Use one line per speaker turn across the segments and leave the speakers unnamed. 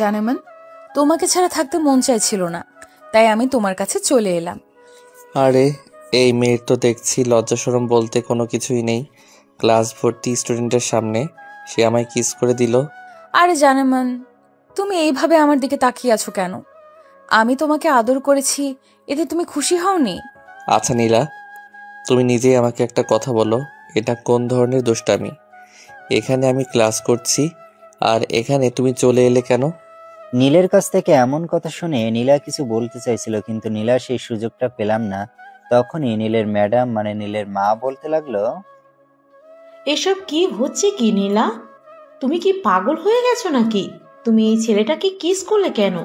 জানেমান, তোমাকে ছাড়া থাকতে মন চাইছিল না, তাই আমি তোমার কাছে চলে এলাম।
আরে এই মেয়ের তো দেখছি লজ্জা শরম বলতে কোনো কিছুই নেই। ক্লাস ভর্তি স্টুডেন্টের সামনে সে আমায় কিস করে দিল।
আরে জানেমান, তুমি এইভাবে আমার দিকে তাকিয়ে আছো কেন? আমি তোমাকে আদর করেছি, এতে তুমি খুশি হওনি?
আচ্ছা নীলা, তুমি নিজেই আমাকে একটা কথা বলো, এটা কোন ধরনের দুষ্টামি? এখানে আমি ক্লাস করছি আর এখানে তুমি চলে এলে কেন?
নীলের কাছ থেকে এমন কথা শুনে নীলা কিছু বলতে চাইছিল, কিন্তু নীলা সেই সুযোগটা পেলাম না। তখনই নীলের ম্যাডাম মানে নীলের মা বলতে লাগলো,
এসব কি হচ্ছে কি নীলা? তুমি কি পাগল হয়ে গেছো নাকি? তুমি এই ছেলেটাকে কিস করলে কেন?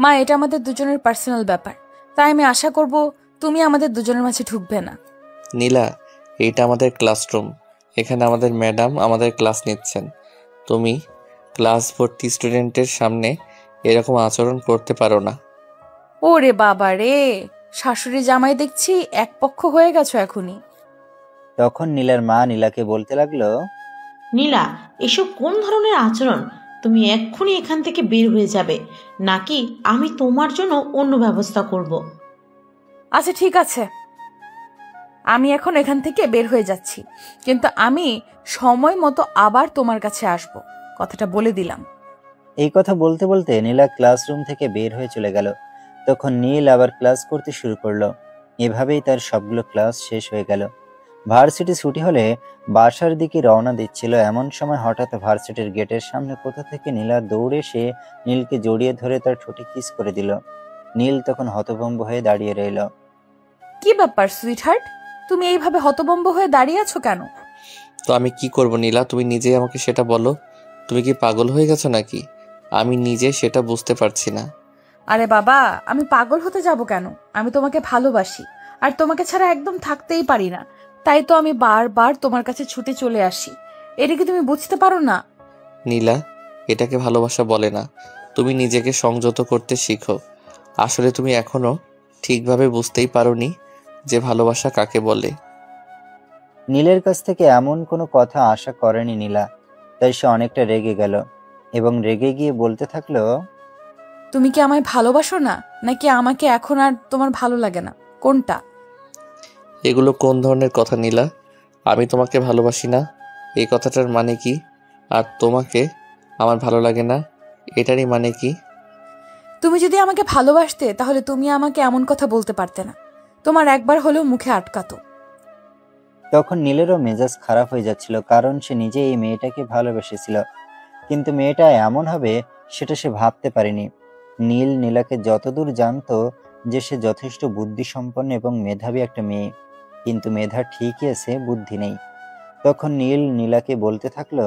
মা, এটা আমাদের দুজনের পার্সোনাল ব্যাপার, তাই আমি আশা করব তুমি আমাদের দুজনের মাঝে ঢুকবে না।
নীলা, এইটা আমাদের ক্লাসরুম, এখানে আমাদের ম্যাডাম আমাদের ক্লাস নিচ্ছেন। তুমি ক্লাস ভর্তি স্টুডেন্টের সামনে এরকম আচরণ করতে পারো না।
ওরে বাবা রে, শাশুড়ি জামাই দেখছি এক পক্ষ হয়ে গেছো এখনই।
তখন নীলার মা নীলাকে বলতে লাগলো,
নীলা, এসব কোন ধরনের আচরণ? তুমি এক্ষুনি এখান থেকে বের হয়ে যাবে, নাকি আমি তোমার জন্য অন্য ব্যবস্থা করব।
আচ্ছা ঠিক আছে, আমি এখন এখান থেকে বের হয়ে যাচ্ছি, কিন্তু আমি সময় মতো আবার তোমার কাছে আসব, কথাটা বলে দিলাম।
এই কথা বলতে বলতে নীলা ক্লাসরুম থেকে বের হয়ে চলে গেল। তখন নীল আবার ক্লাস করতে শুরু করলো। এভাবেই তার সবগুলো ক্লাস শেষ হয়ে গেল। ভার্সিটি ছুটি হলে বাসার দিকে রওনা দিচ্ছিল, এমন সময় হঠাৎ ভার্সিটির গেটের সামনে কোথা থেকে নীলা দৌড়ে এসে নীলকে জড়িয়ে ধরে তার ঠোঁটে কিস করে দিল। নীল তখন হতভম্ব হয়ে দাঁড়িয়ে রইল।
কি ব্যাপার সুইটহার্ট, তুমি এইভাবে হতভম্ব হয়ে দাঁড়িয়ে আছো কেন?
তো আমি কি করব নীলা, তুমি নিজেই আমাকে সেটা বলো। তুমি কি পাগল হয়ে গেছো নাকি? আমি নিজে সেটা বুঝতে পারছি না।
আরে বাবা, আমি পাগল হতে যাব কেন? আমি তোমাকে ভালোবাসি, আর তোমাকে ছাড়া একদম থাকতেই পারি না, তাই তো আমি বারবার তোমার কাছে ছুটে চলে আসি। এটা কি তুমি বুঝতে পারো না?
নীলা, এটাকে ভালোবাসা বলে না। তুমি নিজেকে সংযত করতে শিখো। আসলে তুমি এখনো ঠিকভাবে বুঝতেই পারোনি যে ভালোবাসা কাকে বলে।
নীলের কাছ থেকে এমন কোনো কথা আশা করেনি নীলা, তাই সে অনেকটা রেগে গেল এবং রেগে গিয়ে বলতে থাকলো,
তুমি কি আমায় ভালোবাসো না, নাকি আমাকে এখন আর তোমার ভালো লাগে না, কোনটা?
এগুলো কোন ধরনের কথা নীলা? আমি তোমাকে ভালোবাসি না এই কথাটার মানে কি? আর তোমাকে আমার ভালো লাগে না এটারই মানে কি?
তুমি যদি আমাকে ভালোবাসতে তাহলে তুমি আমাকে এমন কথা বলতে পারতে না, তোমার একবার হলেও মুখে আটকাতো।
তখন নীলেরও মেজাজ খারাপ হয়ে যাচ্ছিল, কারণ সে নিজে এই মেয়েটাকে ভালোবেসেছিল, কিন্তু মেয়েটা এমন হবে সেটা সে ভাবতে পারেনি। নীল নীলাকে যতদূর জানতো যে সে যথেষ্ট বুদ্ধিসম্পন্ন এবং মেধাবী একটা মেয়ে, কিন্তু মেধা ঠিকই আছে, বুদ্ধি নেই। তখন নীল নীলাকে বলতে থাকলো,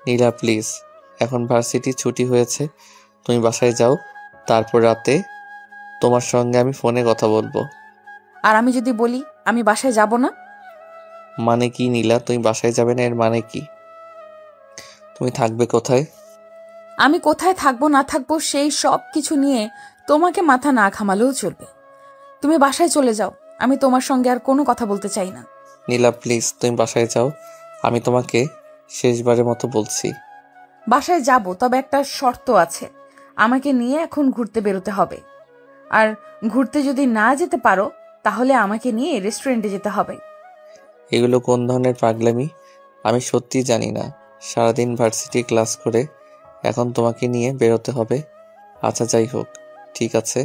নীলা প্লিজ, এখন ভার্সিটি ছুটি হয়েছে, তুমি বাসায় যাও, তারপর রাতে তোমার সঙ্গে আমি ফোনে কথা বলবো।
আর আমি যদি বলি আমি বাসায় যাব না?
মানে কি নীলা, তুমি বাসায় যাবে না এর মানে কি? তুমি থাকবে কোথায়?
আমি কোথায় থাকবো না থাকবো সেই সব কিছু নিয়ে তোমাকে মাথা না ঘামালেও চলবে। তুমি বাসায় চলে যাও, আমি তোমার সঙ্গে আর কোনো কথা বলতে চাই না।
নীলা প্লিজ, তুমি বাসায় যাও, আমি তোমাকে শেষবারের মতো বলছি।
বাসায় যাব, তবে একটা শর্ত আছে, আমাকে নিয়ে এখন ঘুরতে বেরোতে হবে। আর ঘুরতে যদি না যেতে পারো তাহলে আমাকে নিয়ে রেস্টুরেন্টে যেতে হবে।
এগুলো কোন ধরনের পাগলামি? আমি সত্যিই জানি না। সারাদিন ভার্সিটি ক্লাস করে এখন তোমাকে নিয়ে বেরোতে হবে? আচ্ছা যাই হোক, ঠিক আছে,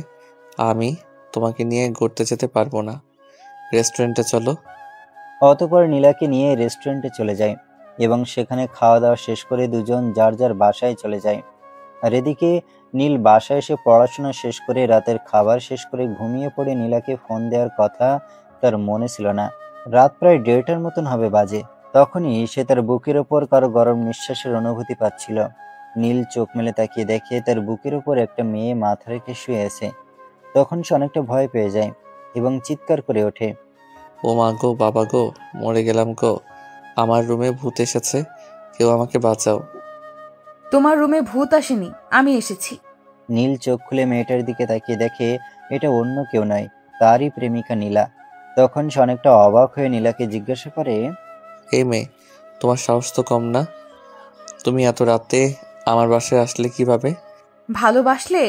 আমি তোমাকে নিয়ে ঘুরতে যেতে পারবো না। রেস্টুরেন্টে চলো।
অতঃপর নীলাকে নিয়ে রেস্টুরেন্টে চলে যায় এবং সেখানে খাওয়া দাওয়া শেষ করে দুজন যার যার বাসায় চলে যায়। আর এদিকে নীল বাসায় এসে পড়াশোনা শেষ করে রাতের খাবার শেষ করে ঘুমিয়ে পড়ে নীলাকে ফোন দেওয়ার কথা তার মনে ছিল না। রাত প্রায় 1:30টার মতন হবে বাজে। তখনই সে তার বুকের ওপর কারো গরম নিঃশ্বাসের অনুভূতি পাচ্ছিল। নীল চোখ মেলে তাকিয়ে দেখে তার বুকের ওপর একটা মেয়ে মাথা রেখে শুয়ে আছে। তখন সে অনেকটা ভয় পেয়ে যায় এবং চিৎকার করে ওঠে,
ও মা গো, বাবা গো, মরে গেলাম গো, আমার রুমে ভূত এসেছে, কেউ আমাকে বাঁচাও।
তোমার রুমে ভূত আসেনি, আমি এসেছি।
নীল চোখ খুলে মেয়েটার দিকে তাকিয়ে দেখে এটা অন্য কেউ নয়, তারই প্রেমিকা নীলা। তখন সে অনেকটা অবাক হয়ে নীলাকে জিজ্ঞাসা করে,
এই মেয়ে, তোমার সাহস তো কম না, তুমি এত রাতে আমার বাসায় আসলে কিভাবে?
ভালোবাসলে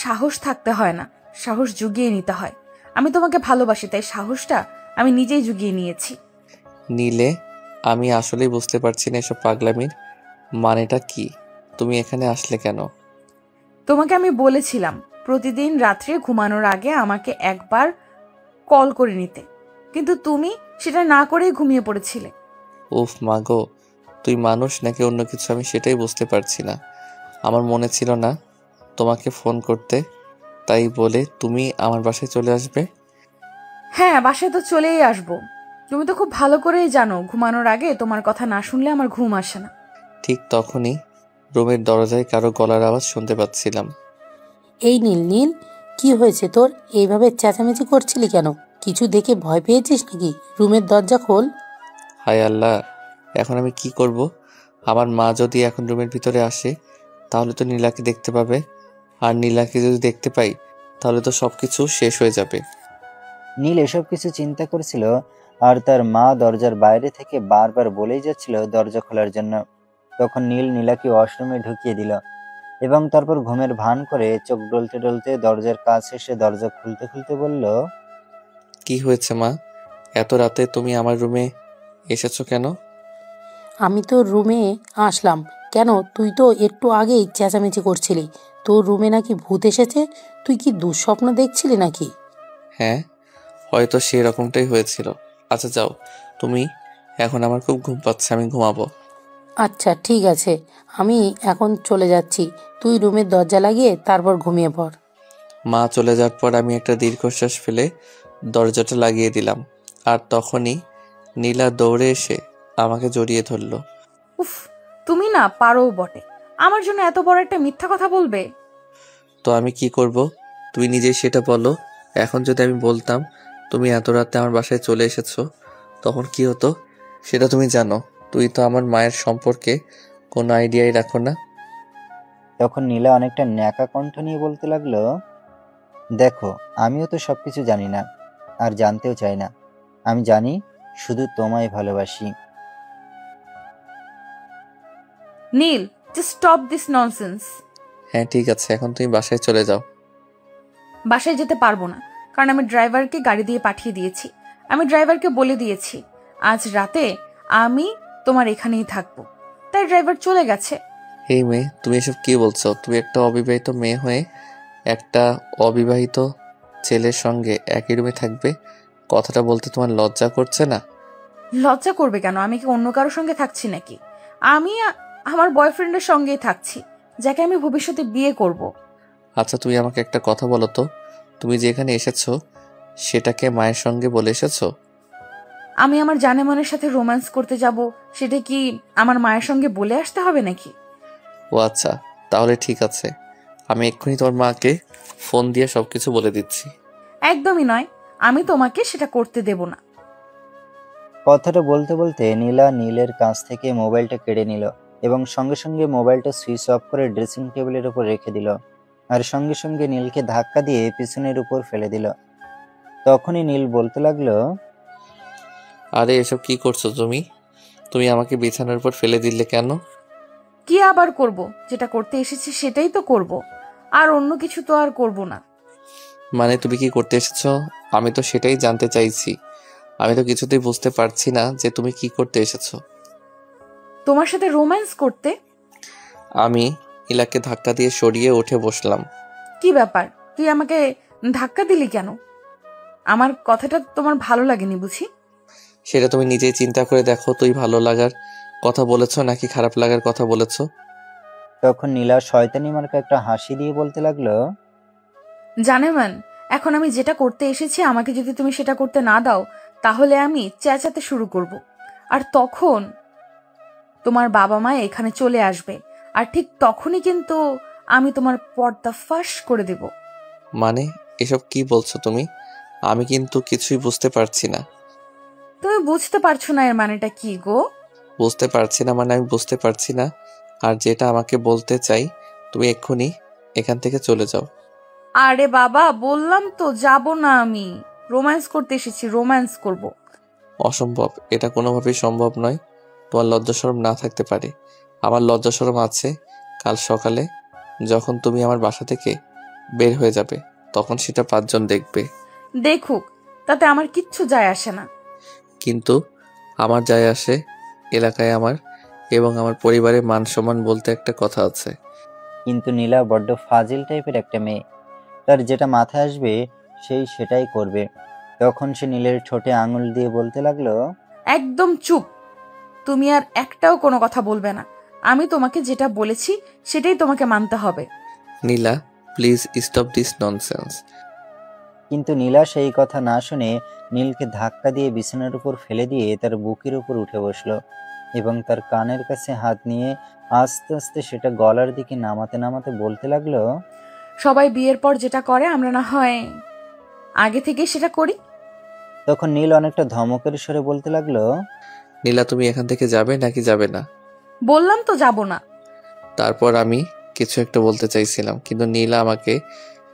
সাহস থাকতে হয় না, সাহস জুগিয়ে নিতে হয়। আমি তোমাকে ভালোবাসি, তাই সাহসটা আমি নিজেই জুগিয়ে নিয়েছি।
নিলে আমি আসলেই বুঝতে পারছি না এসব পাগলামির মানেটা কি। তুমি এখানে আসলে কেন?
তোমাকে আমি বলেছিলাম প্রতিদিন রাত্রে ঘুমানোর আগে আমাকে একবার কল করে নিতে, কিন্তু তুমি সেটা না করেই ঘুমিয়ে পড়েছিলে।
উফ মাগো, তুই মানুষ নাকি অন্য কিছু আমি সেটাই বুঝতে পারছি না। আমার মনে ছিল না তোমাকে ফোন করতে, তাই বলে তুমি আমার বাসায় চলে আসবে?
হ্যাঁ, বাসায় তো চলেই আসবো। তুমি তো খুব ভালো করেই জানো ঘুমানোর আগে তোমার কথা না শুনলে আমার ঘুম আসে না।
ঠিক তখনই রুমের দরজায় কারো গলার আওয়াজ শুনতে পাচ্ছিলাম।
এই নীল, নীল, কি হয়েছে তোর? এইভাবে চেঁচামেচি করছিলি কেন? কিছু দেখে ভয় পেয়েছিস নাকি? রুমের দরজা খোল।
হায় আল্লাহ, এখন আমি কি করব? আমার মা যদি এখন রুমের ভিতরে আসে তাহলে তো নীলাকে দেখতে পাবে, আর নীলাকে যদি দেখতে পাই তাহলে তো সবকিছু শেষ হয়ে যাবে।
নীল এসব কিছু চিন্তা করছিল, আর তার মা দরজার বাইরে থেকে বারবার বলেই যাচ্ছিল দরজা খোলার জন্য। তখন নীল নীলাকে ওয়াশরুমে ঢুকিয়ে দিল এবং তারপর ঘুমের ভান করে চোখ ডলতে ডলতে দরজার কাছে এসে দরজা খুলতে খুলতে বলল,
কি হয়েছে মা? এত রাতে তুমি আমার রুমে এসেছো কেন?
আমি তো রুমে আসলাম কেন? তুই তো একটু আগেই চেঁচামেচি করছিলি। তোর রুমে নাকি ভূত এসেছে। তুই কি দুঃস্বপ্ন দেখছিলি নাকি?
হ্যাঁ, হয়তো সেরকমটাই হয়েছিল। আচ্ছা যাও তুমি, এখন আমার খুব ঘুম পাচ্ছে, আমি ঘুমাবো।
আচ্ছা ঠিক আছে, আমি এখন চলে যাচ্ছি। তুই রুমের দরজা লাগিয়ে তারপর ঘুমিয়ে পড়।
মা চলে যাওয়ার পর আমি একটা দীর্ঘশ্বাস ফেলে দরজাটা লাগিয়ে দিলাম, আর তখনই নীলা দৌড়ে এসে আমাকে জড়িয়ে ধরলো।
উফ, তুমি না পারো বটে। আমার জন্য এত বড় একটা মিথ্যা কথা বলবে?
তো আমি কি করব? তুই নিজেই সেটা বলো। এখন যদি আমি বলতাম তুমি এত রাতে আমার বাসায় চলে এসেছো, তখন কি হতো সেটা তুমি জানো। তুই তো আমার মায়ের সম্পর্কে কোনো আইডিয়াই রাখো না।
তখন নীলা অনেকটা ন্যাকা কণ্ঠ নিয়ে বলতে লাগলো, দেখো, আমিও তো সবকিছু জানি না, আর জানতেও চাই না। আমি জানি শুধু তোমায় ভালোবাসি।
নীল, জাস্ট স্টপ দিস ননসেন্স।
হ্যাঁ ঠিক আছে, এখন তুমি বাসায় চলে যাও।
বাসায় যেতে পারবো না, কারণ আমি ড্রাইভারকে গাড়ি দিয়ে পাঠিয়ে দিয়েছি। আমি ড্রাইভারকে বলে দিয়েছি আজ রাতে আমি তোমার এখানেই থাকবো, তাই ড্রাইভার চলে গেছে।
এই মেয়ে, তুমি এসব কি বলছো? তুমি একটা অবিবাহিত মেয়ে হয়ে একটা অবিবাহিত ছেলের সঙ্গে একই রুমে থাকবে? কথাটা বলতে তোমার লজ্জা করছে না?
লজ্জা করবে কেন? আমি কি অন্য কারোর সঙ্গে থাকছি নাকি? আমি আমার বয়ফ্রেন্ডের সঙ্গেই থাকছি, যাকে আমি ভবিষ্যতে বিয়ে করব।
আচ্ছা তুমি আমাকে একটা কথা বলো তো, তুমি যে এখানে এসেছো সেটাকে মায়ের সঙ্গে বলে এসেছো?
আমি আমার জানেমানের সাথে রোম্যান্স করতে যাব, সেটা কি আমার মায়ের সঙ্গে বলে আসতে হবে নাকি?
ও আচ্ছা, তাহলে ঠিক আছে, আমি এক্ষুনি তোমার মাকে ফোন দিয়ে সবকিছু বলে দিচ্ছি।
একদমই নয়, আমি তোমাকে সেটা করতে দেব না।
কথাটা বলতে বলতে নীলা নীলের কাছ থেকে মোবাইলটা কেড়ে নিল এবং সঙ্গে সঙ্গে মোবাইলটা সুইচ অফ করে ড্রেসিং টেবিলের উপর রেখে দিল, আর সঙ্গে সঙ্গে নীলকে ধাক্কা দিয়ে পিছনের উপর ফেলে দিল। তখনই নীল বলতে লাগলো,
আরে এসব কি করছো তুমি? তুমি আমাকে বিছানার উপর ফেলে দিলে কেন?
কি আবার করব? যেটা করতে এসেছি সেটাই তো করব, আর অন্য কিছু তো আর করব না।
মানে তুমি কি করতে এসেছো? আমি তো সেটাই জানতে চাইছি। আমি তো কিছুতেই বুঝতে পারছি না যে তুমি কি করতে এসেছো।
তোমার সাথে রোম্যান্স করতে।
আমি নীলাকে ধাক্কা দিয়ে সরিয়ে উঠে বসলাম।
কি ব্যাপার, তুই আমাকে ধাক্কা দিলি কেন? আমার কথাটা তোমার ভালো লাগেনি বুঝি?
সেটা তুমি নিজেই চিন্তা করে দেখো, তুই ভালো লাগার কথা বলেছো নাকি খারাপ লাগার কথা বলেছো?
তখন নীলা শয়তানি মার্কা একটা হাসি দিয়ে বলতে লাগলো,
জানেমান, এখন আমি যেটা করতে এসেছি আমাকে যদি তুমি সেটা করতে না দাও তাহলে আমি চেঁচাতে শুরু করব, আর তখন তোমার বাবা মা এখানে চলে আসবে, আর ঠিক তখনই কিন্তু আমি তোমার পর্দা ফাঁস করে দেব।
মানে এসব কি বলছো তুমি? আমি কিন্তু কিছুই বুঝতে পারছি না।
তুমি বুঝতে পারছো না এর মানেটা কি গো?
বুঝতে পারছি না মানে আমি বুঝতে পারছি না, আর যেটা আমাকে বলতে চাই তুমি এক্ষুনি এখান থেকে চলে যাও।
আরে বাবা, বললাম তো যাব না, আমি রোম্যান্স করতে এসেছি, রোম্যান্স করব।
অসম্ভব, এটা কোনোভাবেই সম্ভব নয়। তোমার লজ্জা শরম না থাকতে পারে, আমার লজ্জা শরম আছে। কাল সকালে যখন তুমি আমার বাসা থেকে বের হয়ে যাবে তখন সেটা 5 জন দেখবে।
দেখুক, তাতে আমার কিচ্ছু যায় আসে না।
কিন্তু আমার যায় আসে। এলাকায় আমার এবং আমার পরিবারের মান সম্মান বলতে একটা কথা আছে।
কিন্তু নীলা বড্ড ফাজিল টাইপের একটা মেয়ে। তার যেটা মাথায় আসবে সেটাই করবে। তখন সে নীলের ঠোঁটে আঙুল দিয়ে বলতে লাগলো,
একদম চুপ। তুমি আর একটাও কোনো কথা বলবে না। আমি তোমাকে যেটা বলেছি সেটাই তোমাকে মানতে হবে।
নীলা, প্লিজ স্টপ দিস ননসেন্স।
কিন্তু নীলা সেই কথা না শুনে নীলকে ধাক্কা দিয়ে বিছানার উপর ফেলে দিয়ে তার বুকের উপর উঠে বসলো এবং তার কানের কাছে হাত নিয়ে আস্তে আস্তে সেটা গলার দিকে নামাতে নামাতে বলতে লাগলো,
সবাই বিয়ের পর যেটা করে আমরা না হয় আগে থেকে সেটা করি।
তখন নীল অনেকটা ধমকের স্বরে বলতে লাগলো,
নীলা, তুমি এখান থেকে যাবে নাকি যাবে না?
বললাম তো যাব না।
তারপর আমি কিছু একটা বলতে চাইছিলাম, কিন্তু নীলা আমাকে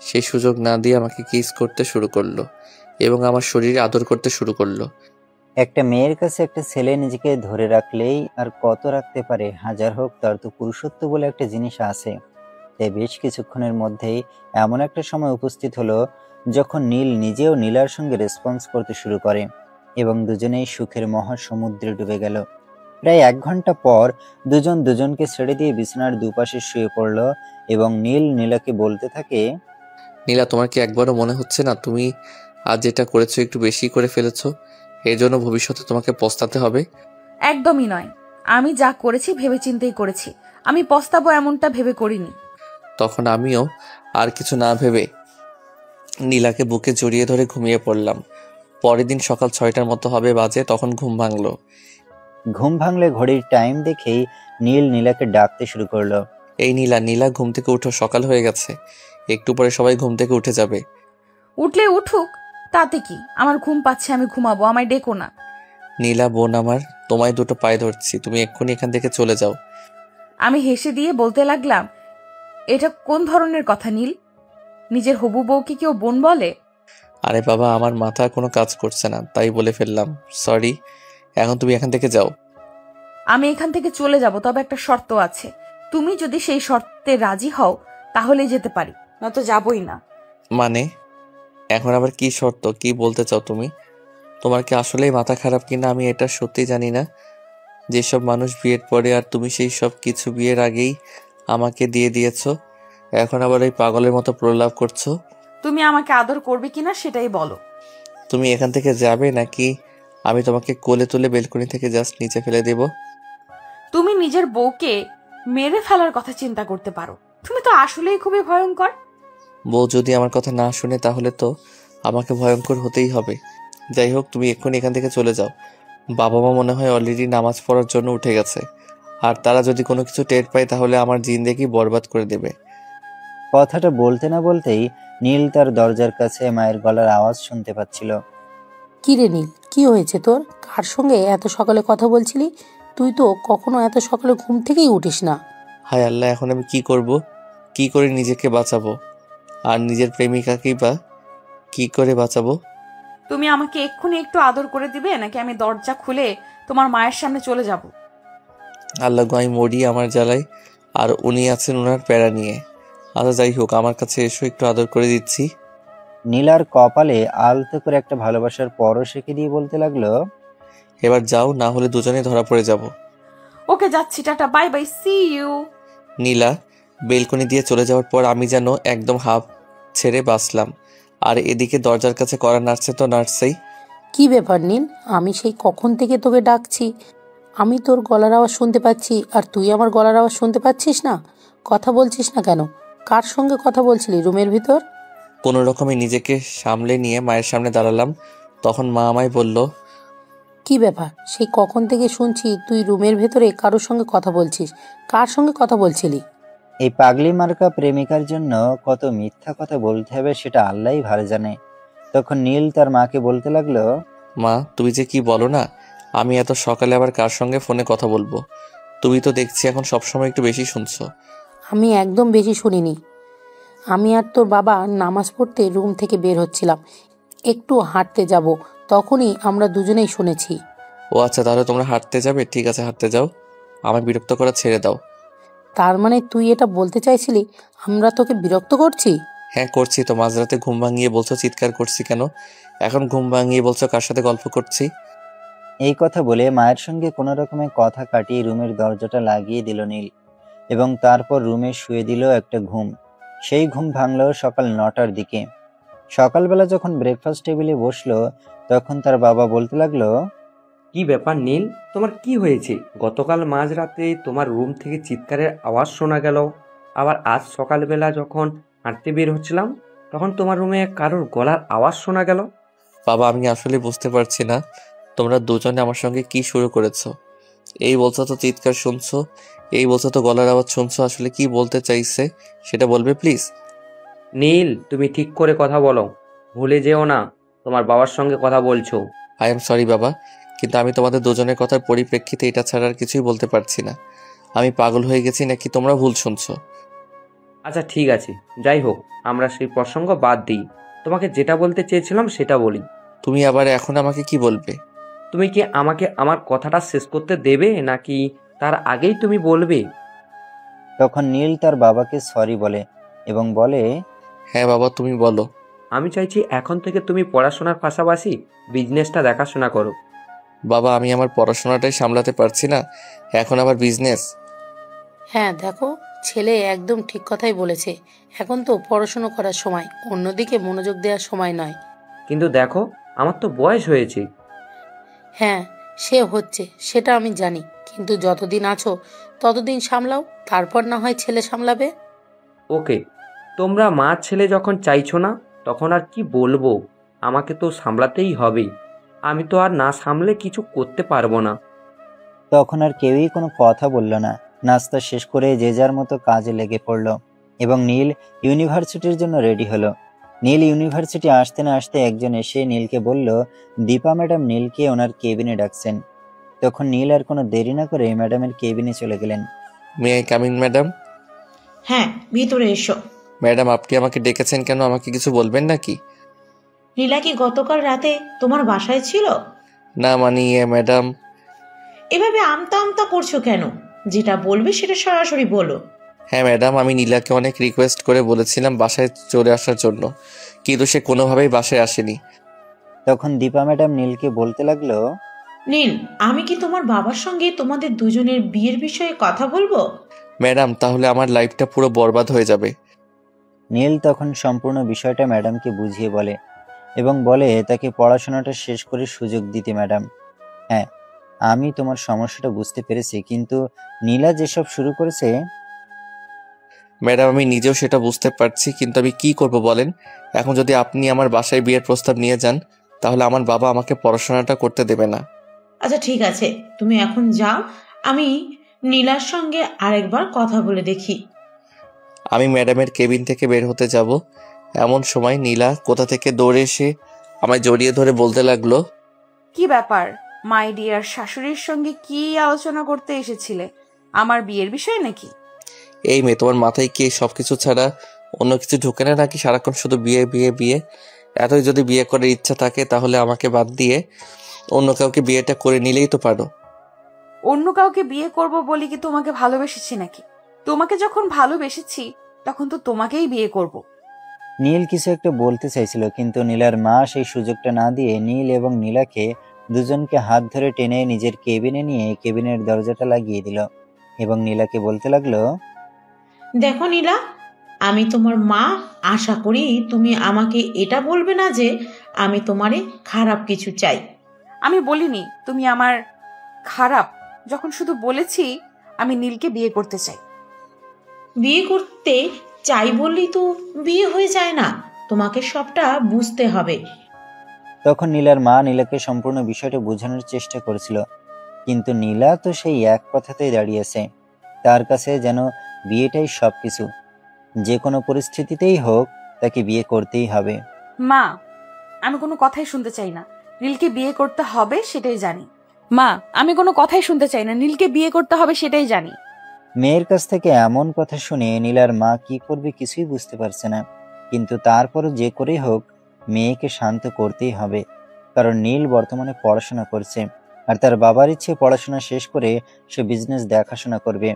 সেই সুযোগ না দিয়ে আমাকে কিস করতে শুরু করলো এবং আমার শরীরে আদর করতে শুরু করলো।
একটা মেয়ের কাছে একটা ছেলে নিজেকে ধরে রাখলেই আর কত রাখতে পারে, হাজার হোক, তার তো পুরুষত্ব বলে একটা জিনিস আছে। তাই বেশ কিছুক্ষণের মধ্যেই এমন একটা সময় উপস্থিত হলো যখন নীল নিজেও নীলার সঙ্গে রেসপন্স করতে শুরু করে এবং দুজনেই সুখের মহাসমুদ্রে ডুবে গেল। প্রায় 1 ঘন্টা পর দুজন দুজনকে ছেড়ে দিয়ে বিছানার দুপাশে শুয়ে পড়ল এবং নীল নীলাকে বলতে থাকে,
নীলা, তোমার কি একবারও মনে হচ্ছে না তুমি আজ যেটা করেছো একটু বেশি করে ফেলেছো? এর জন্য ভবিষ্যতে তোমাকে পস্তাতে হবে।
একদমই নয়। আমি যা করেছি ভেবেচিন্তেই করেছি। আমি পস্তাবো এমনটা ভেবে করিনি।
তখন আমিও আর কিছু না ভেবে নীলাকে বুকে জড়িয়ে ধরে ঘুমিয়ে পড়লাম। পরের দিন সকাল 6টার মতো হবে বাজে, তখন ঘুম ভাঙলো।
ঘুম ভাঙলে ঘড়ির টাইম দেখেই নীল নীলাকে ডাকতে শুরু করলো।
এই নীলা, নীলা, ঘুম থেকে উঠো, সকাল হয়ে গেছে। একটু পরে সবাই ঘুম থেকে উঠে যাবে।
উঠলে উঠুক, তাতে কি? আমার ঘুম পাচ্ছে, আমি ঘুমাবো, আমায় ডেকো না।
নীলা বোন আমার, তোমায় দুটো পায়ে ধরছি, তুমি এক্ষুনি এখান থেকে চলে যাও।
আমি হেসে দিয়ে বলতে লাগলাম, এটা কোন ধরনের কথা নীল? নিজের হবু বউকে কেউ বোন বলে?
আরে বাবা, আমার মাথা কোনো কাজ করছে না, তাই বলে ফেললাম। সরি, এখন তুমি এখান থেকে যাও।
আমি এখান থেকে চলে যাব, তবে একটা শর্ত আছে। তুমি যদি সেই শর্তে রাজি হও তাহলেই যেতে পারি, নয়তো যাবই না।
মানে এখন আবার কি শর্ত? কি বলতে চাও তুমি? তোমার কি আসলেই মাথা খারাপ কিনা আমি এটা সত্যি জানি না। যেসব মানুষ বিয়ের পরে আর তুমি সেই সব কিছু বিয়ের আগেই আমাকে দিয়ে দিয়েছো, এখন আবার এই পাগলের মতো প্রলাপ করছো।
তুমি আমাকে আদর করবে কিনা সেটাই বলো।
তুমি এখান থেকে যাবে নাকি আমি তোমাকে কোলে তুলে বেলকনি থেকে জাস্ট নিচে ফেলে দেব?
তুমি নিজের বউকে মেরে ফেলার কথা চিন্তা করতে পারো? তুমি তো আসলেই খুবই ভয়ঙ্কর।
বউ যদি আমার কথা না শুনে তাহলে তো আমাকে ভয়ঙ্কর হতেই হবে। যাই হোক, তুমি এক্ষুনি এখান থেকে চলে যাও। বাবা মা মনে হয় অলরেডি নামাজ পড়ার জন্য উঠে গেছে, আর তারা যদি কোনো কিছু টের পায় তাহলে আমার জিন্দেগি বরবাদ করে দেবে।
কথাটা বলতে না বলতেই নীল তার দরজার কাছে মায়ের গলার আওয়াজ শুনতে পাচ্ছিল।
কি রে নীল, কি হয়েছে তোর? কার সঙ্গে এত সকালে কথা বলছিলি? তুই তো কখনো এত সকালে ঘুম থেকেই উঠিস না।
হায় আল্লাহ, এখন আমি কি করব? কি করে নিজেকে বাঁচাবো? আর নিজের প্রেমিকাকেই বা কি করে বাঁচাবো?
তুমি আমাকে এক্ষুনি একটু আদর করে দিবে নাকি আমি দরজা খুলে তোমার মায়ের সামনে চলে যাব?
আল্লাহ গো, আমি মরি আমার জ্বালায়, আর উনি আছেন ওনার প্যারা নিয়ে। আচ্ছা যাই হোক, আমার কাছে এসো, একটু আদর করে দিচ্ছি।
নীলার কপালে আলতো করে একটা ভালোবাসার পরশ এঁকে দিয়ে বলতে লাগলো,
এবার যাও, না হলে দুজনে ধরা পড়ে যাব।
ওকে, যাচ্ছি, ta-ta, bye bye, see you.
Nila balcony দিয়ে চলে যাওয়ার পর আমি যেন একদম হাঁপ ছেড়ে বাঁচলাম। আর এদিকে দরজার কাছে কড়া নাড়ছে তো নাড়ছেই।
কি ব্যাপার নীল, আমি সেই কখন থেকে তোকে ডাকছি, আমি তোর গলার আওয়াজ শুনতে পাচ্ছি আর তুই আমার গলার আওয়াজ শুনতে পাচ্ছিস না? কথা বলছিস না কেন? কার সঙ্গে কথা বলছিলি রুমের ভিতর?
কোনো রকমে নিজেকে সামলে নিয়ে মায়ের সামনে দাঁড়ালাম। তখন মা আমায় বলল,
কি ব্যাপার, সেই কখন থেকে শুনছি তুই রুমের ভেতরে কারোর সঙ্গে কথা বলছিস। কার সঙ্গে কথা বলছিলি?
এই পাগলি মার্কা প্রেমিকার জন্য কত মিথ্যা কথা বলতে হবে সেটা আল্লাহই ভালো জানে। তখন নীল তার মাকে বলতে লাগলো,
মা তুমি যে কি বলো না, আমি এত সকালে আবার কার সঙ্গে ফোনে কথা বলবো? তুমি তো দেখছি এখন সবসময় একটু বেশি শুনছো।
আমি একদম বেশি শুনিনি। আমি আর তোর বাবা নামাজ পড়তে রুম থেকে বের হচ্ছিলাম, একটু হাঁটতে যাব, তখনই আমরা দুজনেই শুনেছি।
ও আচ্ছা, তাহলে তোমরা হাঁটতে যাবে? ঠিক আছে, হাঁটতে যাও। আমার বিরক্ত করা ছেড়ে দাও।
তার মানে তুই এটা বলতে চাইছিলি আমরা তোকে বিরক্ত করছি?
হ্যাঁ করছি তো, মাঝরাতে ঘুম ভাঙিয়ে বলছো চিৎকার করছি কেন, এখন ঘুম ভাঙিয়ে বলছো কার সাথে গল্প করছি।
এই কথা বলে মায়ের সঙ্গে কোনো রকমে কথা কাটিয়ে রুমের দরজাটা লাগিয়ে দিল নীল এবং তারপর রুমে শুয়ে দিল একটা ঘুম। সেই ঘুম ভাঙল সকাল 9টার দিকে। সকালবেলা যখন ব্রেকফাস্ট টেবিলে বসলো তখন তার বাবা বলতে লাগলো,
কি ব্যাপার নীল, তোমার কি হয়েছে? গতকাল মাঝরাতে তোমার রুম থেকে চিৎকারের আওয়াজ শোনা গেল, আবার আজ সকালবেলা যখন হাঁটতে বের হচ্ছিলাম তখন তোমার রুমে কারোর গলার আওয়াজ শোনা গেল।
বাবা আমি আসলে বুঝতে পারছি না তোমরা দুজনে আমার সঙ্গে কি শুরু করেছো। এই বলছো তো চিৎকার শুনছো, এই বলছো তো গলার আওয়াজ শুনছো, আসলে কি বলতে চাইছে সেটা বলবে প্লিজ?
নীল, তুমি ঠিক করে কথা বলো, ভুলে যেও না তোমার বাবার সঙ্গে কথা বলছো।
আই এম সরি বাবা, কিন্তু আমি তোমাদের দুজনের কথার পরিপ্রেক্ষিতে এটা ছাড়া আর কিছুই বলতে পারছি না। আমি পাগল হয়ে গেছি নাকি তোমরা ভুল শুনছো?
আচ্ছা ঠিক আছে, যাই হোক, আমরা সেই প্রসঙ্গ বাদ দিই। তোমাকে যেটা বলতে চেয়েছিলাম সেটা বলি।
তুমি আবার এখন আমাকে কি বলবে?
তুমি কি আমাকে আমার কথাটা শেষ করতে দেবে নাকি তার আগেই তুমি বলবে?
তখন নীল তার বাবাকে সরি বলে এবং বলে,
হ্যাঁ বাবা তুমি বলো।
আমি চাইছি এখন থেকে তুমি পড়াশোনার পাশাপাশি বিজনেসটা দেখাশোনা করো।
বাবা আমি আমার পড়াশোনাটাই সামলাতে পারছি না, এখন আবার বিজনেস?
হ্যাঁ দেখো, ছেলে একদম ঠিক কথাই বলেছে। এখন তো পড়াশুনো করার সময়, অন্যদিকে মনোযোগ দেওয়ার সময় নয়।
কিন্তু দেখো, আমার তো বয়স হয়েছে।
হ্যাঁ সে হচ্ছে, সেটা আমি জানি, কিন্তু যতদিন আছো ততদিন সামলাও, তারপর না হয় ছেলে সামলাবে।
ওকে, তোমরা মা ছেলে যখন চাইছো না তখন আর কি বলবো, আমাকে তো সামলাতেই হবে। আমি তো আর না সামলে কিছু করতে পারবো না।
তখন আর কেউই কোনো কথা বলল না। নাস্তা শেষ করে যে যার মতো কাজে লেগে পড়ল এবং নীল ইউনিভার্সিটির জন্য রেডি হলো। নীল ইউনিভার্সিটি আসতে না আসতে একজন এসে নীলকে বলল, দীপা ম্যাডাম নীলকে ওনার কেবিনে ডাকছেন। তখন নীল আর কোনো দেরি না করে ম্যাডামের কেবিনে চলে গেলেন।
May I coming madam?
হ্যাঁ, ভিতরে এসো।
ম্যাডাম আপনি আমাকে ডেকেছেন কেন, আমাকে কিছু বলবেন নাকি?
নীলা কি গতকাল রাতে তোমার বাসায় ছিল?
না মানে ম্যাডাম।
এভাবে আমতা আমতা করছো কেন? যেটা বলবে সেটা সরাসরি বলো।
হ্যাঁ ম্যাডাম, আমি নীলাকে অনেক রিকোয়েস্ট করে বলেছিলাম বাসায় চলে আসার জন্য, কিন্তু সে কোনোভাবেই বাসায় আসেনি।
তখন দীপা ম্যাডাম নীলকে বলতে লাগলো,
নীল, আমি কি তোমার বাবার সঙ্গে তোমাদের দুজনের বিয়ের বিষয়ে কথা বলবো?
ম্যাডাম তাহলে আমার লাইফটা পুরো বরবাদ হয়ে যাবে।
নীল তখন সম্পূর্ণ বিষয়টা ম্যাডামকে বুঝিয়ে বলে এবং বলে তাকে পড়াশোনাটা শেষ করে সুযোগ দিতে। ম্যাডাম, হ্যাঁ আমি তোমার সমস্যাটা বুঝতে পেরেছি, কিন্তু নীলা যেসব শুরু করেছে।
ম্যাডাম আমি নিজেও সেটা বুঝতে পারছি, কিন্তু আমি কি করব বলেন? এখন যদি আপনি আমার বাসায় বিয়ের প্রস্তাব নিয়ে যান তাহলে আমার বাবা আমাকে পড়াশোনাটা করতে দেবে না।
আচ্ছা ঠিক আছে, তুমি এখন যাও, আমি নীলার সঙ্গে আরেকবার কথা বলে দেখি।
আমি ম্যাডামের কেবিন থেকে বের হতে যাব, এমন সময় নীলা কোথা থেকে দৌড়ে এসে আমায় জড়িয়ে ধরে বলতে লাগলো,
কি ব্যাপার মাই ডিয়ার, শাশুড়ির সঙ্গে কি আলোচনা করতে এসেছিলে? আমার বিয়ের বিষয় নাকি?
এই মেয়ে তোমার মাথায় কি সবকিছু ছাড়া অন্য কিছু ঢুকে না নাকি? সারাক্ষণ শুধু বিয়ে বিয়ে বিয়ে। এতই যদি বিয়ে করার ইচ্ছা থাকে তাহলে আমাকে বাদ দিয়ে অন্য কাউকে বিয়েটা করে নিলেই তো পারো।
অন্য কাউকে বিয়ে করব বলি কি তোমাকে ভালোবেসেছি নাকি? তোমাকে যখন ভালোবেসেছি তখন তো তোমাকেই বিয়ে করব।
নীল কিছু একটা বলতে চাইছিল, কিন্তু নীলার মা সেই সুযোগটা না দিয়ে নীল এবং নীলাকে দুজনকে হাত ধরে টেনে নিজের কেবিনে নিয়ে কেবিনের দরজাটা লাগিয়ে দিল এবং নীলাকে বলতে লাগলো,
দেখো নীলা, আমি তোমার মা, আশা করি তুমি আমাকে এটা বলবে না যে আমি তোমারে খারাপ কিছু চাই।
আমি বলিনি তুমি আমার খারাপ, যখন শুধু বলেছি আমি নীলকে বিয়ে করতে চাই।
বিয়ে করতে চাই বললেই তো বিয়ে হয়ে যায় না, তোমাকে সবটা বুঝতে হবে।
তখন নীলার মা নীলাকে সম্পূর্ণ বিষয়টা বোঝানোর চেষ্টা করেছিল, কিন্তু নীলা তো সেই এক কথাতেই দাঁড়িয়েছে। তার কাছে যেন বিয়েটাই সবকিছু, যে কোনো পরিস্থিতিতেই হোক তাকে বিয়ে করতেই হবে।
মা, আমি কোনো কথাই শুনতে চাই না, নীলকে বিয়ে করতে হবে সেটাই জানি। মা, আমি কোনো কথাই শুনতে চাই না, নীলকে বিয়ে করতে হবে সেটাই জানি।
মেয়ের কাছ থেকে এমন কথা শুনে নীলার মা কি করবে কিছুই বুঝতে পারছে না, কিন্তু তারপরও যে করেই হোক মেয়েকে শান্ত করতেই হবে, কারণ নীল বর্তমানে পড়াশোনা করছে আর তার বাবার ইচ্ছে পড়াশোনা শেষ করে সে বিজনেস দেখাশোনা করবে,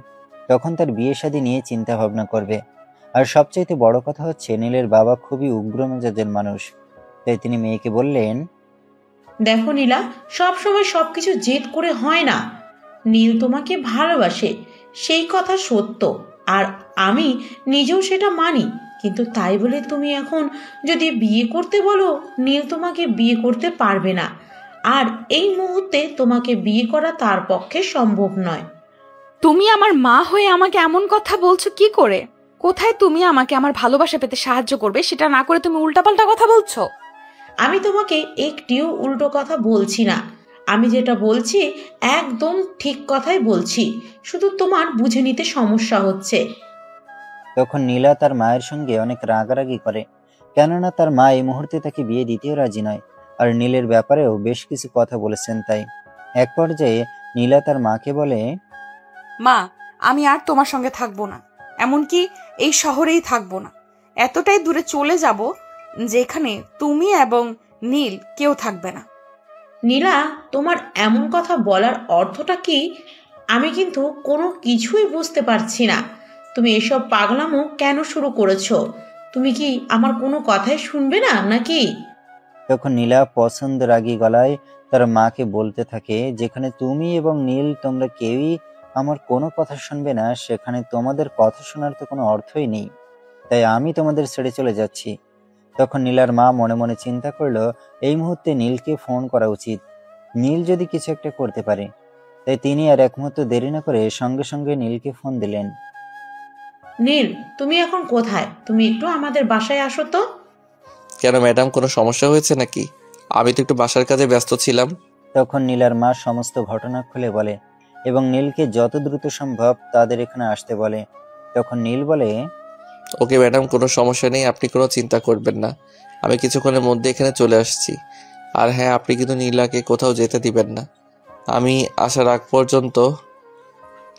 তখন তার বিয়ে শাদী নিয়ে চিন্তা ভাবনা করবে। আর সবচাইতে বড় কথা হচ্ছে নীলের বাবা খুবই উগ্র মেজাজের মানুষ, তাই তিনি মেয়েকে বললেন,
দেখো নীলা, সব সময় সবকিছু জেদ করে হয় না। নীল তোমাকে ভালোবাসে, সেই কথা সত্য, আর আমি নিজেও সেটা মানি। কিন্তু তাই বলে তুমি এখন যদি বিয়ে করতে বলো, নীল তোমাকে বিয়ে করতে পারবে না। আর এই মুহূর্তে তোমাকে বিয়ে করা তার পক্ষে সম্ভব নয়।
তুমি আমার মা হয়ে আমাকে এমন কথা বলছো কি করে? কোথায় তুমি আমাকে আমার ভালোবাসা পেতে সাহায্য করবে সেটা না করে তুমি উল্টাপাল্টা কথা বলছো।
আমি তোমাকে একটিও উল্টো কথা বলছি না। আমি যেটা বলছি একদম ঠিক কথাই বলছি, শুধু তোমার বুঝে নিতে সমস্যা হচ্ছে।
তখন নীলা তার মায়ের সঙ্গে অনেক রাগারাগি করে, কেননা তার মা এই মুহূর্তে তাকে বিয়ে দিতেও রাজি নয়, আর নীলের ব্যাপারেও বেশ কিছু কথা বলেছেন। তাই এক পর্যায়ে নীলা তার মাকে বলে,
মা, আমি আর তোমার সঙ্গে থাকবো না, এমনকি এই শহরেই থাকবো না। এতটাই দূরে চলে যাব যেখানে তুমি এবং নীল কেউ থাকবে না।
নীলা, তোমার এমন কথা বলার অর্থটা কি? আমি কিন্তু কোনো কিছুই বুঝতে পারছি না। তুমি এসব পাগলামো কেন শুরু করেছো? তুমি কি আমার কোনো কথাই শুনবে না নাকি?
তখন নীলা পছন্দ রাগী গলায় তার মাকে বলতে থাকে, যেখানে তুমি এবং নীল তোমরা কেউই আমার কোনো কথা শুনবে না, সেখানে তোমাদের কথা শোনার তো কোনো অর্থই নেই। তাই আমি তোমাদের ছেড়ে চলে যাচ্ছি। তখন নীলার মা মনে মনে চিন্তা করলো, এই মুহূর্তে নীলকে ফোন করা উচিত, নীল যদি কিছু একটা করতে পারে। তাই তিনি আর এক মুহূর্ত দেরি না করে সঙ্গে সঙ্গে নীলকে ফোন দিলেন।
নীল, তুমি এখন কোথায়? তুমি একটু আমাদের বাসায় আসো তো।
কেন ম্যাডাম, কোনো সমস্যা হয়েছে নাকি? আমি তো একটু বাসার কাজে ব্যস্ত ছিলাম।
তখন নীলার মা সমস্ত ঘটনা খুলে বলে এবং নীলকে যত দ্রুত সম্ভব তাদের এখানে আসতে বলে। তখন নীল বলে,
ওকে ম্যাডাম, কোনো সমস্যা নেই, আপনি কোনো চিন্তা করবেন না, আমি কিছুক্ষণের মধ্যে এখানে চলে আসছি। আর হ্যাঁ, আপনি কিন্তু নীলাকে কোথাও যেতে দিবেন না। আমি আসার আগ পর্যন্ত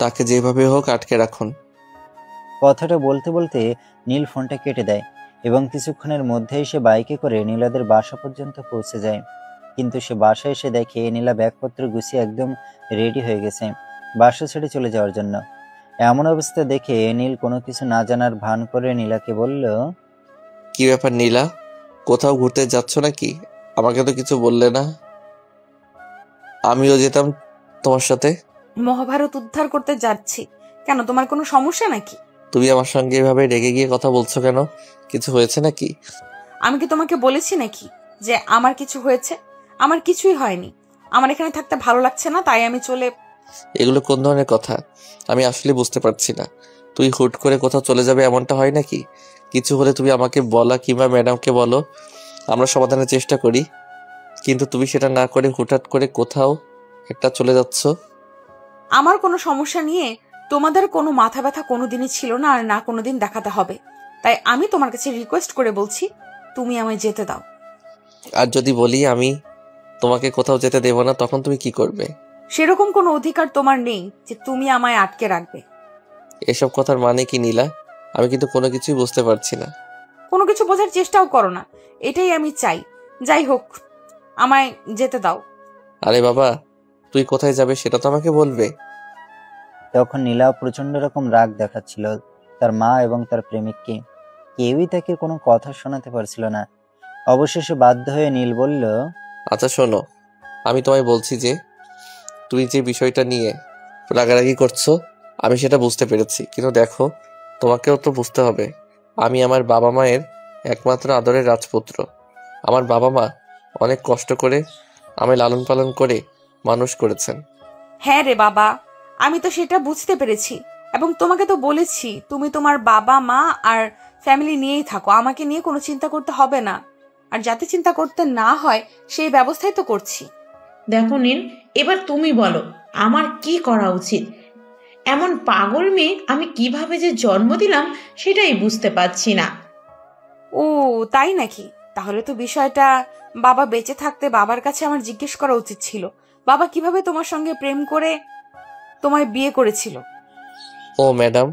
তাকে যেভাবে হোক আটকে রাখুন।
কথাটা বলতে বলতে নীল ফোনটা কেটে দেয় এবং কিছুক্ষণের মধ্যেই সে বাইকে করে নীলাদের বাসা পর্যন্ত পৌঁছে যায়। কিন্তু সে বাসায় এসে দেখে নীলা ব্যাগপত্র গুছিয়ে একদম রেডি হয়ে গেছে বাসা ছেড়ে চলে যাওয়ার জন্য। এমন অবস্থা দেখে নীল কোনো কিছু না জানার ভান করে নীলাকে বলল,
কি ব্যাপার নীলা, কোথাও ঘুরতে যাচ্ছ নাকি? আমাকে তো কিছু বললে না, আমিও যেতাম তোমার সাথে।
মহাভারত উদ্ধার করতে যাচ্ছি। কেন, তোমার কোনো সমস্যা নাকি?
তুমি আমার সঙ্গে এভাবে রেগে গিয়ে কথা বলছো কেন? কিছু হয়েছে নাকি?
আমি কি তোমাকে বলেছি নাকি যে আমার কিছু হয়েছে? আমার কিছুই হয়নি। আমার এখানে থাকতে ভালো লাগছে না, তাই আমি চলে।
এগুলো কোন ধরনের কথা আমি আসলে বুঝতে পারছি না। তুই হুট করে কোথাও চলে যাবে এমনটা হয় নাকি? কিছু হলে তুমি আমাকে বলা কিংবা ম্যাডামকে বলো, আমরা সমাধানের চেষ্টা করি। কিন্তু তুমি সেটা না করে হুটহাট করে কোথাও একটা চলে যাচ্ছ।
আমার কোনো সমস্যা নিয়ে তোমাদের কোনো মাথা ব্যথা কোনোদিনই ছিল না, আর না কোনোদিন দেখাতে হবে। তাই আমি তোমার কাছে রিকোয়েস্ট করে বলছি, তুমি আমায় যেতে দাও।
আর যদি বলি আমি তোমাকে কোথাও যেতে দেবো না, তখন তুমি কি করবে?
সেরকম কোনো অধিকার তোমার নেই যে তুমি আমায় আটকে রাখবে।
এসব কথার মানে কি নীলা? আমি কিন্তু কোনো কিছুই বুঝতে পারছি না।
কোনো কিছু বোঝার চেষ্টাও করো না, এটাই আমি চাই। যাই হোক, আমায় যেতে দাও।
আরে বাবা, তুই কোথায় যাবে সেটা তো আমাকে বলবে।
তখন নীলা প্রচন্ড রকম রাগ দেখাচ্ছিল তার মা এবং তার প্রেমিককে। কেউই তাকে কোনো কথা শোনাতে পারছিল না। অবশেষে বাধ্য হয়ে নীল বলল,
আচ্ছা শোনো, আমি তোমায় বলছি যে তুমি যে বিষয়টা নিয়ে রাগারাগি করছো আমি সেটা বুঝতে পেরেছি, কিন্তু দেখো, তোমাকেও তো বুঝতে হবে আমি আমার বাবা মায়ের একমাত্র আদরের রাজপুত্র। আমার বাবা মা অনেক কষ্ট করে আমায় লালন পালন করে মানুষ করেছেন।
হ্যাঁ রে বাবা, আমি তো সেটা বুঝতে পেরেছি, এবং তোমাকে তো বলেছি তুমি তোমার বাবা মা আর ফ্যামিলি নিয়েই থাকো, আমাকে নিয়ে কোনো চিন্তা করতে হবে না। আর যাতে চিন্তা করতে না হয় সেই ব্যবস্থাই তো করছি।
দেখো নীল, এবার তুমি বলো আমার কি করা উচিত। এমন পাগল মেয়ে আমি কিভাবে যে জন্ম দিলাম সেটাই বুঝতে পারছি না।
ও তাই নাকি? তাহলে তো বিষয়টা বাবা বেঁচে থাকতে বাবার কাছে আমার জিজ্ঞেস করা উচিত ছিল, বাবা কিভাবে তোমার সঙ্গে প্রেম করে তোমায় বিয়ে করেছিল।
ও ম্যাডাম,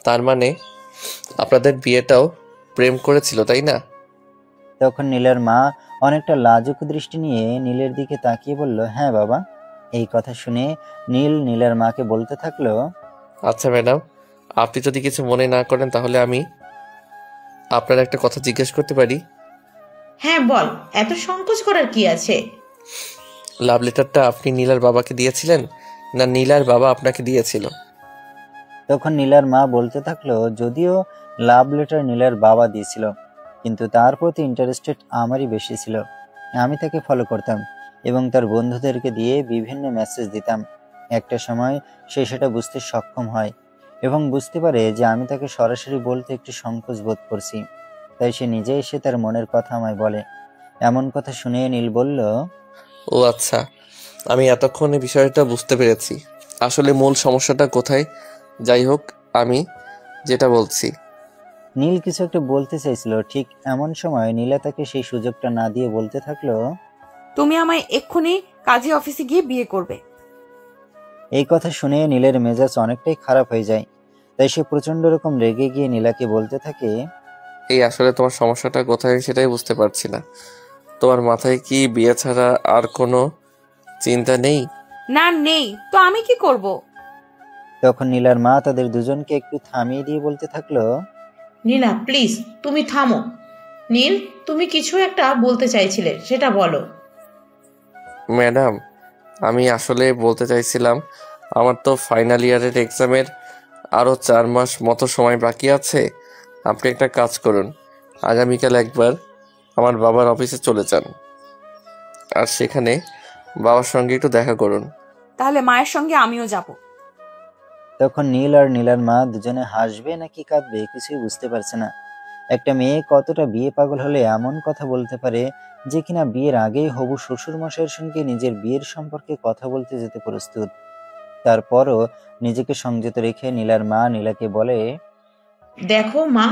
তার মানে আপনাদের বিয়েটাও প্রেম করেছিল, তাই না?
তখন নীলের মা অনেকটা লাজুক দৃষ্টি নিয়ে নীলের দিকে তাকিয়ে বলল, হ্যাঁ বাবা, এই কথা শুনে নীল নীলার মাকে বলতে থাকলো,
আচ্ছা ম্যাডাম, আপনি যদি কিছু মনে না করেন তাহলে আমি আপনার একটা কথা জিজ্ঞেস করতে পারি?
হ্যাঁ বল, এত সংকোচ করার কি আছে?
লাভ লেটারটা আপনি নীলার বাবাকে দিয়েছিলেন না নীলার বাবা আপনাকে দিয়েছিল?
তখন নীলার মা বলতে থাকলো, যদিও লাভ লেটার নীলার বাবা দিয়েছিল, কিন্তু তার প্রতি ইন্টারেস্টেড আমারই বেশি ছিল। আমি তাকে ফলো করতাম এবং তার বন্ধুদেরকে দিয়ে বিভিন্ন মেসেজ দিতাম। একটা সময় সে সেটা বুঝতে সক্ষম হয় এবং বুঝতে পারে যে আমি তাকে সরাসরি বলতে একটু সংকোচ বোধ করছি। তাই সে নিজে এসে তার মনের কথা আমায় বলে। এমন কথা শুনে নীল বলল,
ও আচ্ছা, আমি এতক্ষণে বিষয়টা বুঝতে পেরেছি। আসলে মূল সমস্যাটা কোথায়। যাই হোক, আমি যেটা বলছি।
নীল কিছু একটা বলতে চাইছিল, ঠিক এমন সময় নীলা তাকে সেই সুযোগটা না দিয়ে বলতে থাকলো,
তুমি আমায় এক্ষুনি কাজী অফিসে গিয়ে বিয়ে করবে।
এই কথা শুনে নীলের মেজাজ অনেকটাই খারাপ হয়ে যায়। তাই সে প্রচন্ড রকম রেগে গিয়ে নীলাকে বলতে থাকে,
এই আসলে তোমার সমস্যাটা কোথায় সেটাই বুঝতে পারছি না। তোমার মাথায় কি বিয়ে ছাড়া আর কোনো চিন্তা নেই?
না নেই তো আমি কি করব?
তখন নীলার মা তাদের দুজনকে একটু থামিয়ে দিয়ে বলতে থাকলো,
নীলা প্লিজ তুমি থামো। নীল, তুমি কিছু একটা বলতে চাইছিলে, সেটা বলো।
ম্যাডাম, আমি আসলে বলতে চাইছিলাম, আমার তো ফাইনাল ইয়ারের এক্সামের আরও 4 মাস মতো সময় বাকি আছে। আপনি একটা কাজ করুন, আগামীকাল একবার আমার বাবার অফিসে চলে যান, আর সেখানে বাবার সঙ্গে একটু দেখা করুন।
তাহলে মায়ের সঙ্গে আমিও যাব।
তখন নীল আর নীলার মা দুজনে হাসবে নাকি কাঁদবে কিছুই বুঝতে পারছে না। একটা মেয়ে কতটা বিয়ে পাগল হলে এমন কথা বলতে পারে, যে কিনা বিয়ের আগেই হবু শ্বশুর মশাইয়ের সঙ্গে নিজের বিয়ের সম্পর্কে কথা বলতে যেতে প্রস্তুত। তারপরও নিজেকে সংযত রেখে নীলার মা নীলাকে বলে,
দেখো মা,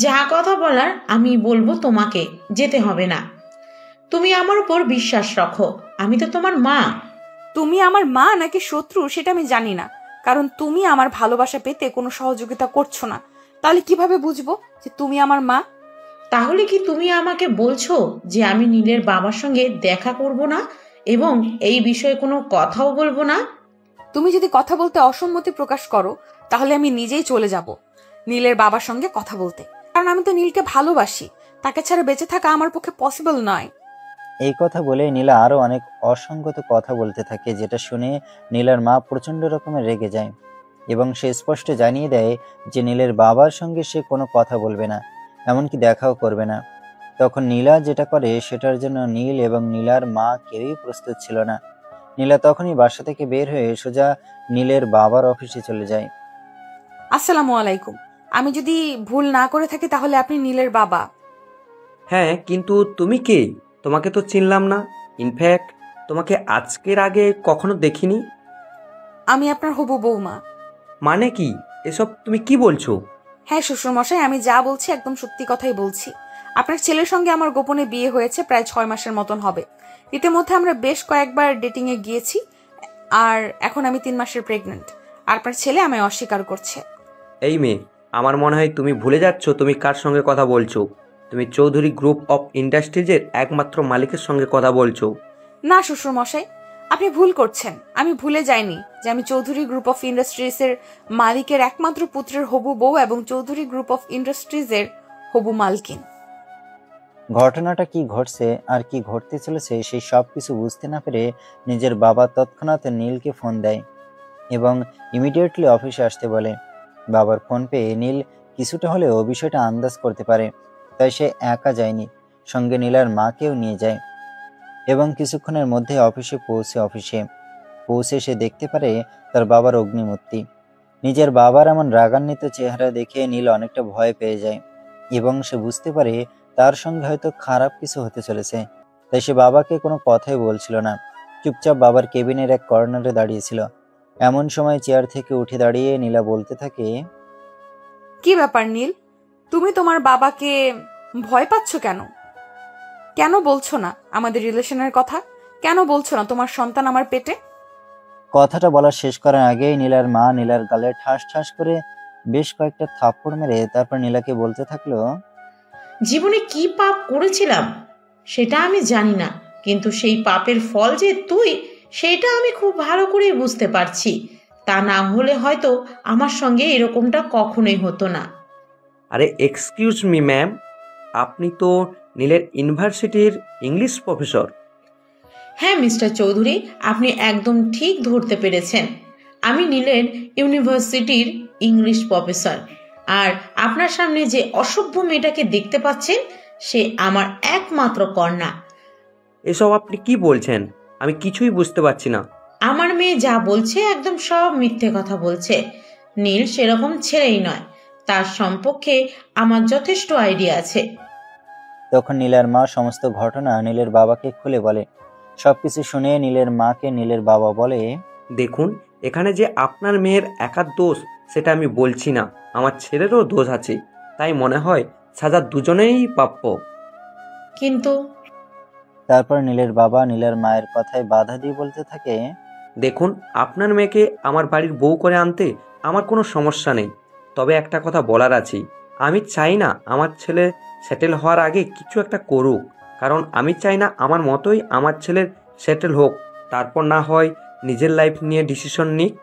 যা কথা বলার আমি বলবো, তোমাকে যেতে হবে না। তুমি আমার উপর বিশ্বাস রাখো, আমি তো তোমার মা।
তুমি আমার মা নাকি শত্রু সেটা আমি জানি না, কারণ তুমি আমার ভালোবাসা পেতে কোনো সহযোগিতা করছো না। তাহলে কিভাবে বুঝবো যে তুমি আমার মা?
তাহলে কি তুমি আমাকে বলছো যে আমি নীলের বাবার সঙ্গে দেখা করব না এবং এই বিষয়ে কোনো কথাও বলবো না?
তুমি যদি কথা বলতে অসম্মতি প্রকাশ করো তাহলে আমি নিজেই চলে যাব নীলের বাবার সঙ্গে কথা বলতে, কারণ আমি তো নীলকে ভালোবাসি। তাকে ছাড়া বেঁচে থাকা আমার পক্ষে পসিবল নয়।
এই কথা বলে নীলা আরো অনেক অসঙ্গত কথা বলতে থাকে, যেটা শুনে নীলার মা প্রচন্ড রকমের রেগে যায় এবং সে স্পষ্ট জানিয়ে দেয় যে নীলের বাবার সঙ্গে সে কোনো কথা বলবে না, এমনকি দেখাও করবে না। তখন নীলা যেটা করে সেটার জন্য নীল এবং নীলার মা কেউই প্রস্তুত ছিল না। নীলা তখনই বাসা থেকে বের হয়ে সোজা নীলের বাবার অফিসে চলে যায়।
আসসালামু আলাইকুম। আমি যদি ভুল না করে থাকি তাহলে আপনি নীলের বাবা।
হ্যাঁ, কিন্তু তুমি কে? তোমাকে তো চিনলাম না। ইনফ্যাক্ট তোমাকে আজকের আগে কখনো দেখিনি।
আমি আপনার হবু বৌমা।
মানে কি এসব তুমি কি বলছো?
হ্যাঁ শ্বশুরমশাই, আমি যা বলছি একদম সত্যি কথাই বলছি। আপনার ছেলের সঙ্গে আমার গোপনে বিয়ে হয়েছে, প্রায় 6 মাসের মতন হবে। ইতিমধ্যে আমরা বেশ কয়েকবার ডেটিং এ গিয়েছি, আর এখন আমি 3 মাসের প্রেগনেন্ট। আর আপনার ছেলে আমায় অস্বীকার করছে।
এই মেয়ে, আমার মনে হয় তুমি ভুলে যাচ্ছ তুমি কার সঙ্গে কথা বলছো। তুমি চৌধুরী গ্রুপ অফ ইন্ডাস্ট্রিজের একমাত্র মালিকের সঙ্গে কথা বলছো।
না শ্বশুরমশাই, আপনি ভুল করছেন। আমি ভুলে যাইনি যে আমি চৌধুরী গ্রুপ অফ ইন্ডাস্ট্রিজের মালিকের একমাত্র পুত্রের হবু বউ এবং চৌধুরী গ্রুপ অফ ইন্ডাস্ট্রিজের হবু মালকিন।
ঘটনাটা কি ঘটছে আর কি ঘটতে চলেছে সেই সব কিছু বুঝতে না পেরে নিজের বাবা তৎক্ষণাৎ নীলকে ফোন দেয় এবং ইমিডিয়েটলি অফিসে আসতে বলে। বাবার ফোন পেয়ে নীল কিছুটা হলেও বিষয়টা আন্দাজ করতে পারে, তাই সে একা যায়নি, সঙ্গে নীলার মাকেও নিয়ে যায় এবং কিছুক্ষণের মধ্যে অফিসে পৌঁছে সে দেখতে পারে তার বাবার অগ্নিমূর্তি। নিজের বাবার এমন রাগান্বিত চেহারা দেখে নীল অনেকটা ভয় পেয়ে যায় এবং সে বুঝতে পারে তার সঙ্গে হয়তো খারাপ কিছু হতে চলেছে। তাই সে বাবাকে কোনো কথাই বলছিল না, চুপচাপ বাবার কেবিনের এক কর্নারে দাঁড়িয়েছিল। এমন সময় চেয়ার থেকে উঠে দাঁড়িয়ে নীলা বলতে থাকে,
কি ব্যাপার নীল, তুমি তোমার বাবাকে ভয় পাচ্ছ কেন? কেন বলছো না আমাদের রিলেশনের কথা? কেন বলছো না তোমার সন্তান আমার পেটে?
কথাটা বলা শেষ করার আগেই নীলার মা নীলার গালে ঠাস ঠাস করে বেশ কয়েকটা থাপ্পড় মেরে তারপর নীলাকে বলতে থাকলো,
জীবনে কি পাপ করেছিলাম সেটা আমি জানি না, কিন্তু সেই পাপের ফল যে তুই, সেইটা আমি খুব ভালো করেই বুঝতে পারছি। তা না হলে হয়তো আমার সঙ্গে এরকমটা কখনোই হতো না।
আরে এক্সকিউজ মি ম্যাম, আপনি তো নীলের ইউনিভার্সিটির ইংলিশ প্রফেসর।
হ্যাঁ মিস্টার চৌধুরী, আপনি একদম ঠিক ধরতে পেরেছেন। আমি নীলের ইউনিভার্সিটির ইংলিশ প্রফেসর। আর আপনার সামনে যে অসভ্য মেয়েটাকে দেখতে পাচ্ছেন, সে আমার একমাত্র কন্যা।
এসব আপনি কি বলছেন? আমি কিছুই বুঝতে পারছি না।
আমার মেয়ে যা বলছে একদম সব মিথ্যে কথা বলছে। নীল সেরকম ছেলেই নয়, তার সম্পর্কে আমার যথেষ্ট আইডিয়া আছে।
তখন নীলার মা সমস্ত ঘটনা নীলের বাবাকে খুলে বলে। সবকিছু শুনে নীলের মাকে নীলের বাবা বলে,
দেখুন, এখানে যে আপনার মেয়ের একার দোষ সেটা আমি বলছি না, আমার ছেলেরও দোষ আছে। তাই মনে হয় সাজা দুজনেই প্রাপ্য।
কিন্তু
তারপর নীলের বাবা নীলের মায়ের কথায় বাধা দিয়ে বলতে থাকে,
দেখুন, আপনার মেয়েকে আমার বাড়ির বউ করে আনতে আমার কোনো সমস্যা নেই। তবে একটা কথা বলার আছে, আমি চাই না আমার ছেলে সেটেল হওয়ার আগে কিছু একটা করুক। কারণ আমি চাই না আমার মতোই আমার ছেলের সেটেল হোক, তারপর না হয় নিজের লাইফ নিয়ে ডিসিশন নিক।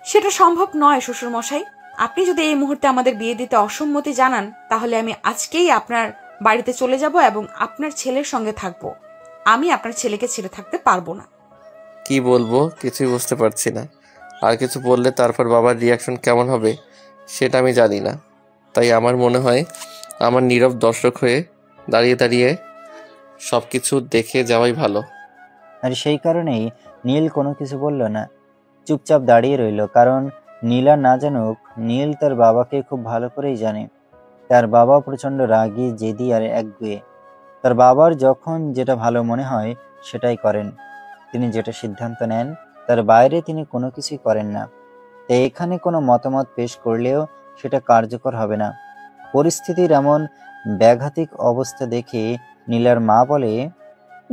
সেটা সম্ভব নয় শ্বশুর মশাই। আপনি যদি এই মুহূর্তে আমাদের বিয়ে দিতে অসম্মতি জানান, তাহলে আমি আজকেই আপনার বাড়িতে চলে যাব এবং আপনার ছেলের সঙ্গে থাকব। আমি আপনার ছেলেকে ছেড়ে থাকতে পারবো না।
কি বলবো কিছুই বুঝতে পারছি না। আর কিছু বললে তারপর বাবার রিয়াকশন কেমন হবে সেটা আমি জানি না। তাই আমার মনে হয় আমার নীরব দর্শক হয়ে দাঁড়িয়ে দাঁড়িয়ে সব কিছু দেখে যাওয়াই ভালো।
আর সেই কারণেই নীল কোনো কিছু বলল না, চুপচাপ দাঁড়িয়ে রইল। কারণ নীলা না জানুক, নীল তার বাবাকে খুব ভালো করেই জানে। তার বাবা প্রচণ্ড রাগী, জেদি আর একগুঁয়ে। তার বাবার যখন যেটা ভালো মনে হয় সেটাই করেন। তিনি যেটা সিদ্ধান্ত নেন তার বাইরে তিনি কোনো কিছুই করেন না। তাই এখানে কোনো মতামত পেশ করলেও সেটা কার্যকর হবে না। পরিস্থিতির এমন ব্যাঘাতিক অবস্থা দেখে নীলার মা বলে,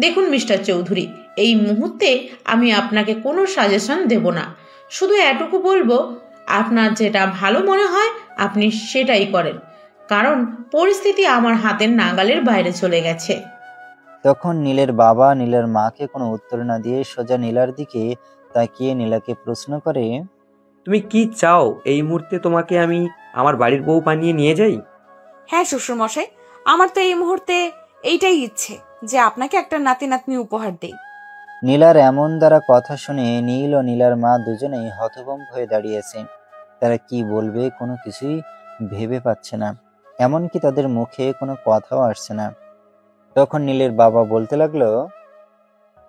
দেখুন মিস্টার চৌধুরী, এই মুহূর্তে আমি আপনাকে কোনো সাজেশন দেব না। শুধু এটুকু বলবো, আপনার যেটা ভালো মনে হয় আপনি সেটাই করেন। কারণ পরিস্থিতি আমার হাতের নাগালের বাইরে চলে গেছে।
তখন নীলের বাবা নীলার মাকে কোনো উত্তর না দিয়ে সোজা নীলার দিকে তাকিয়ে নীলাকে প্রশ্ন করে,
তুমি কি চাও এই মুহূর্তে তোমাকে আমি আমার বাড়ির বউ বানিয়ে নিয়ে যাই?
হ্যাঁ শ্বশুর মশাই, আমার তো এই মুহূর্তে এইটাই ইচ্ছে যে আপনাকে একটা নাতি নাতনি উপহার দেই।
নীলার এমন দ্বারা কথা শুনে নীল ও নীলার মা দুজনেই হতভম্ব হয়ে দাঁড়িয়েছে। তারা কি বলবে কোনো কিছুই ভেবে পাচ্ছে না, এমনকি তাদের মুখে কোনো কথাও আসছে না। তখন নীলের বাবা বলতে লাগলো,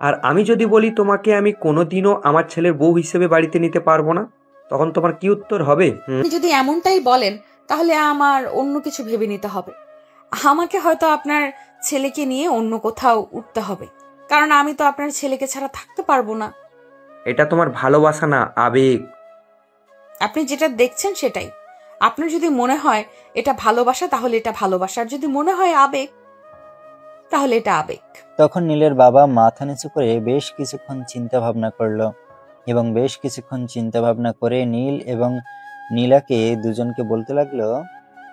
আর আমি যদি বলি তোমাকে আমি কোনোদিনও আমার ছেলের বউ হিসেবে বাড়িতে নিতে পারবো না, তখন তোমার কি উত্তর হবে?
আপনি যদি এমনটাই বলেন, তাহলে আমার অন্য কিছু ভেবে নিতে হবে। আমাকে হয়তো আপনার ছেলেকে নিয়ে অন্য কোথাও উঠতে হবে, কারণ আমি তো আপনার ছেলেকে ছাড়া থাকতে পারবো না।
এটা তোমার ভালোবাসা না, আবেগ।
আপনি যেটা দেখছেন সেটাই। আপনার যদি মনে হয় এটা ভালোবাসা, তাহলে এটা ভালোবাসা। আর যদি মনে হয় আবেগ, তাহলে এটা আবেগ।
তখন নীলের বাবা মাথা নিচু করে বেশ কিছুক্ষণ চিন্তা ভাবনা করলো এবং বেশ কিছুক্ষণ চিন্তা ভাবনা করে নীল এবং নীলাকে দুজনকে বলতে লাগলো,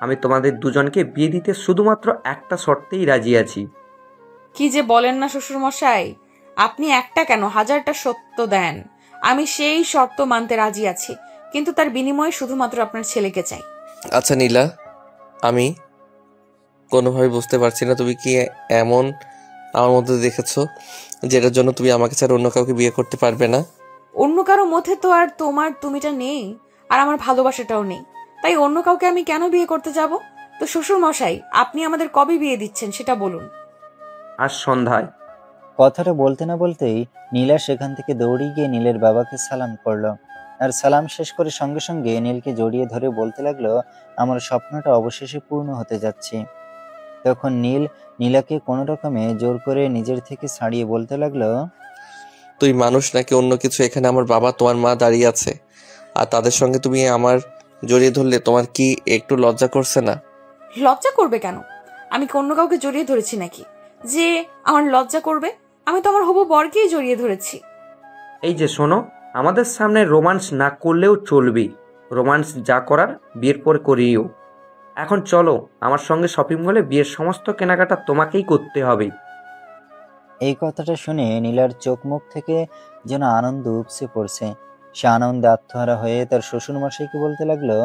আমি তোমাদের দুজনকে বিয়ে দিতে শুধুমাত্র একটা শর্তেই রাজি আছি।
কি যে বলেন না শ্বশুর মশাই, আপনি একটা কেন হাজারটা সত্য দেন, আমি সেই শর্ত মানতে রাজি আছি, কিন্তু তার বিনিময়ে শুধুমাত্র আপনার ছেলেকে চাই।
আচ্ছা নীলা, আমি কোনোভাবে বুঝতে পারছি না তুমি কি এমন আমার মধ্যে দেখেছো যেটার জন্য তুমি আমাকে ছাড়া অন্য কাউকে বিয়ে করতে পারবে না?
অন্য কারো মধ্যে তো আর তোমার তুমিটা নেই, আর আমার ভালোবাসাটাও নেই। তাই অন্য কাউকে আমি কেন বিয়ে করতে যাব? তো শ্বশুর মশাই, আপনি আমাদের কবে বিয়ে দিচ্ছেন সেটা বলুন।
আজ সন্ধ্যায়।
কথাটা বলতে না বলতেই নীলা সেখান থেকে দৌড়ে গিয়ে নীলের বাবাকে সালাম করলো। আর সালাম শেষ করে সঙ্গে সঙ্গে নীলকে জড়িয়ে ধরে বলতে লাগলো, আমার স্বপ্নটা অবশেষে পূর্ণ হতে যাচ্ছে। তখন নীল নীলাকে কোনো রকমে জোর করে নিজের থেকে ছাড়িয়ে বলতে লাগলো,
তুই মানুষ নাকি অন্য কিছু? এখানে আমার বাবা তোমার মা দাঁড়িয়ে আছে, আর তাদের সঙ্গে তুমি আমার জড়িয়ে ধরলে তোমার কি একটু লজ্জা করছে না?
লজ্জা করবে কেন? আমি কি অন্য কাউকে জড়িয়ে ধরেছি নাকি যে আমার লজ্জা করবে? আমি তো আমার হবু বরকেই জড়িয়ে ধরেছি।
এই যে শোনো, আমাদের সামনে রোমান্স না করলেও চলবে। রোমান্স যা করার বিয়ের পর করিও। এখন চলো আমার সঙ্গে শপিং মলে, বিয়ের সমস্ত কেনাকাটা তোমাকেই করতে হবে।
এই কথাটা শুনে নীলার চোখ মুখ থেকে যেন আনন্দ উপসে পড়ছে। সে আনন্দে আত্মহারা হয়ে তার শ্বশুরমশাইকে বলতে লাগলো,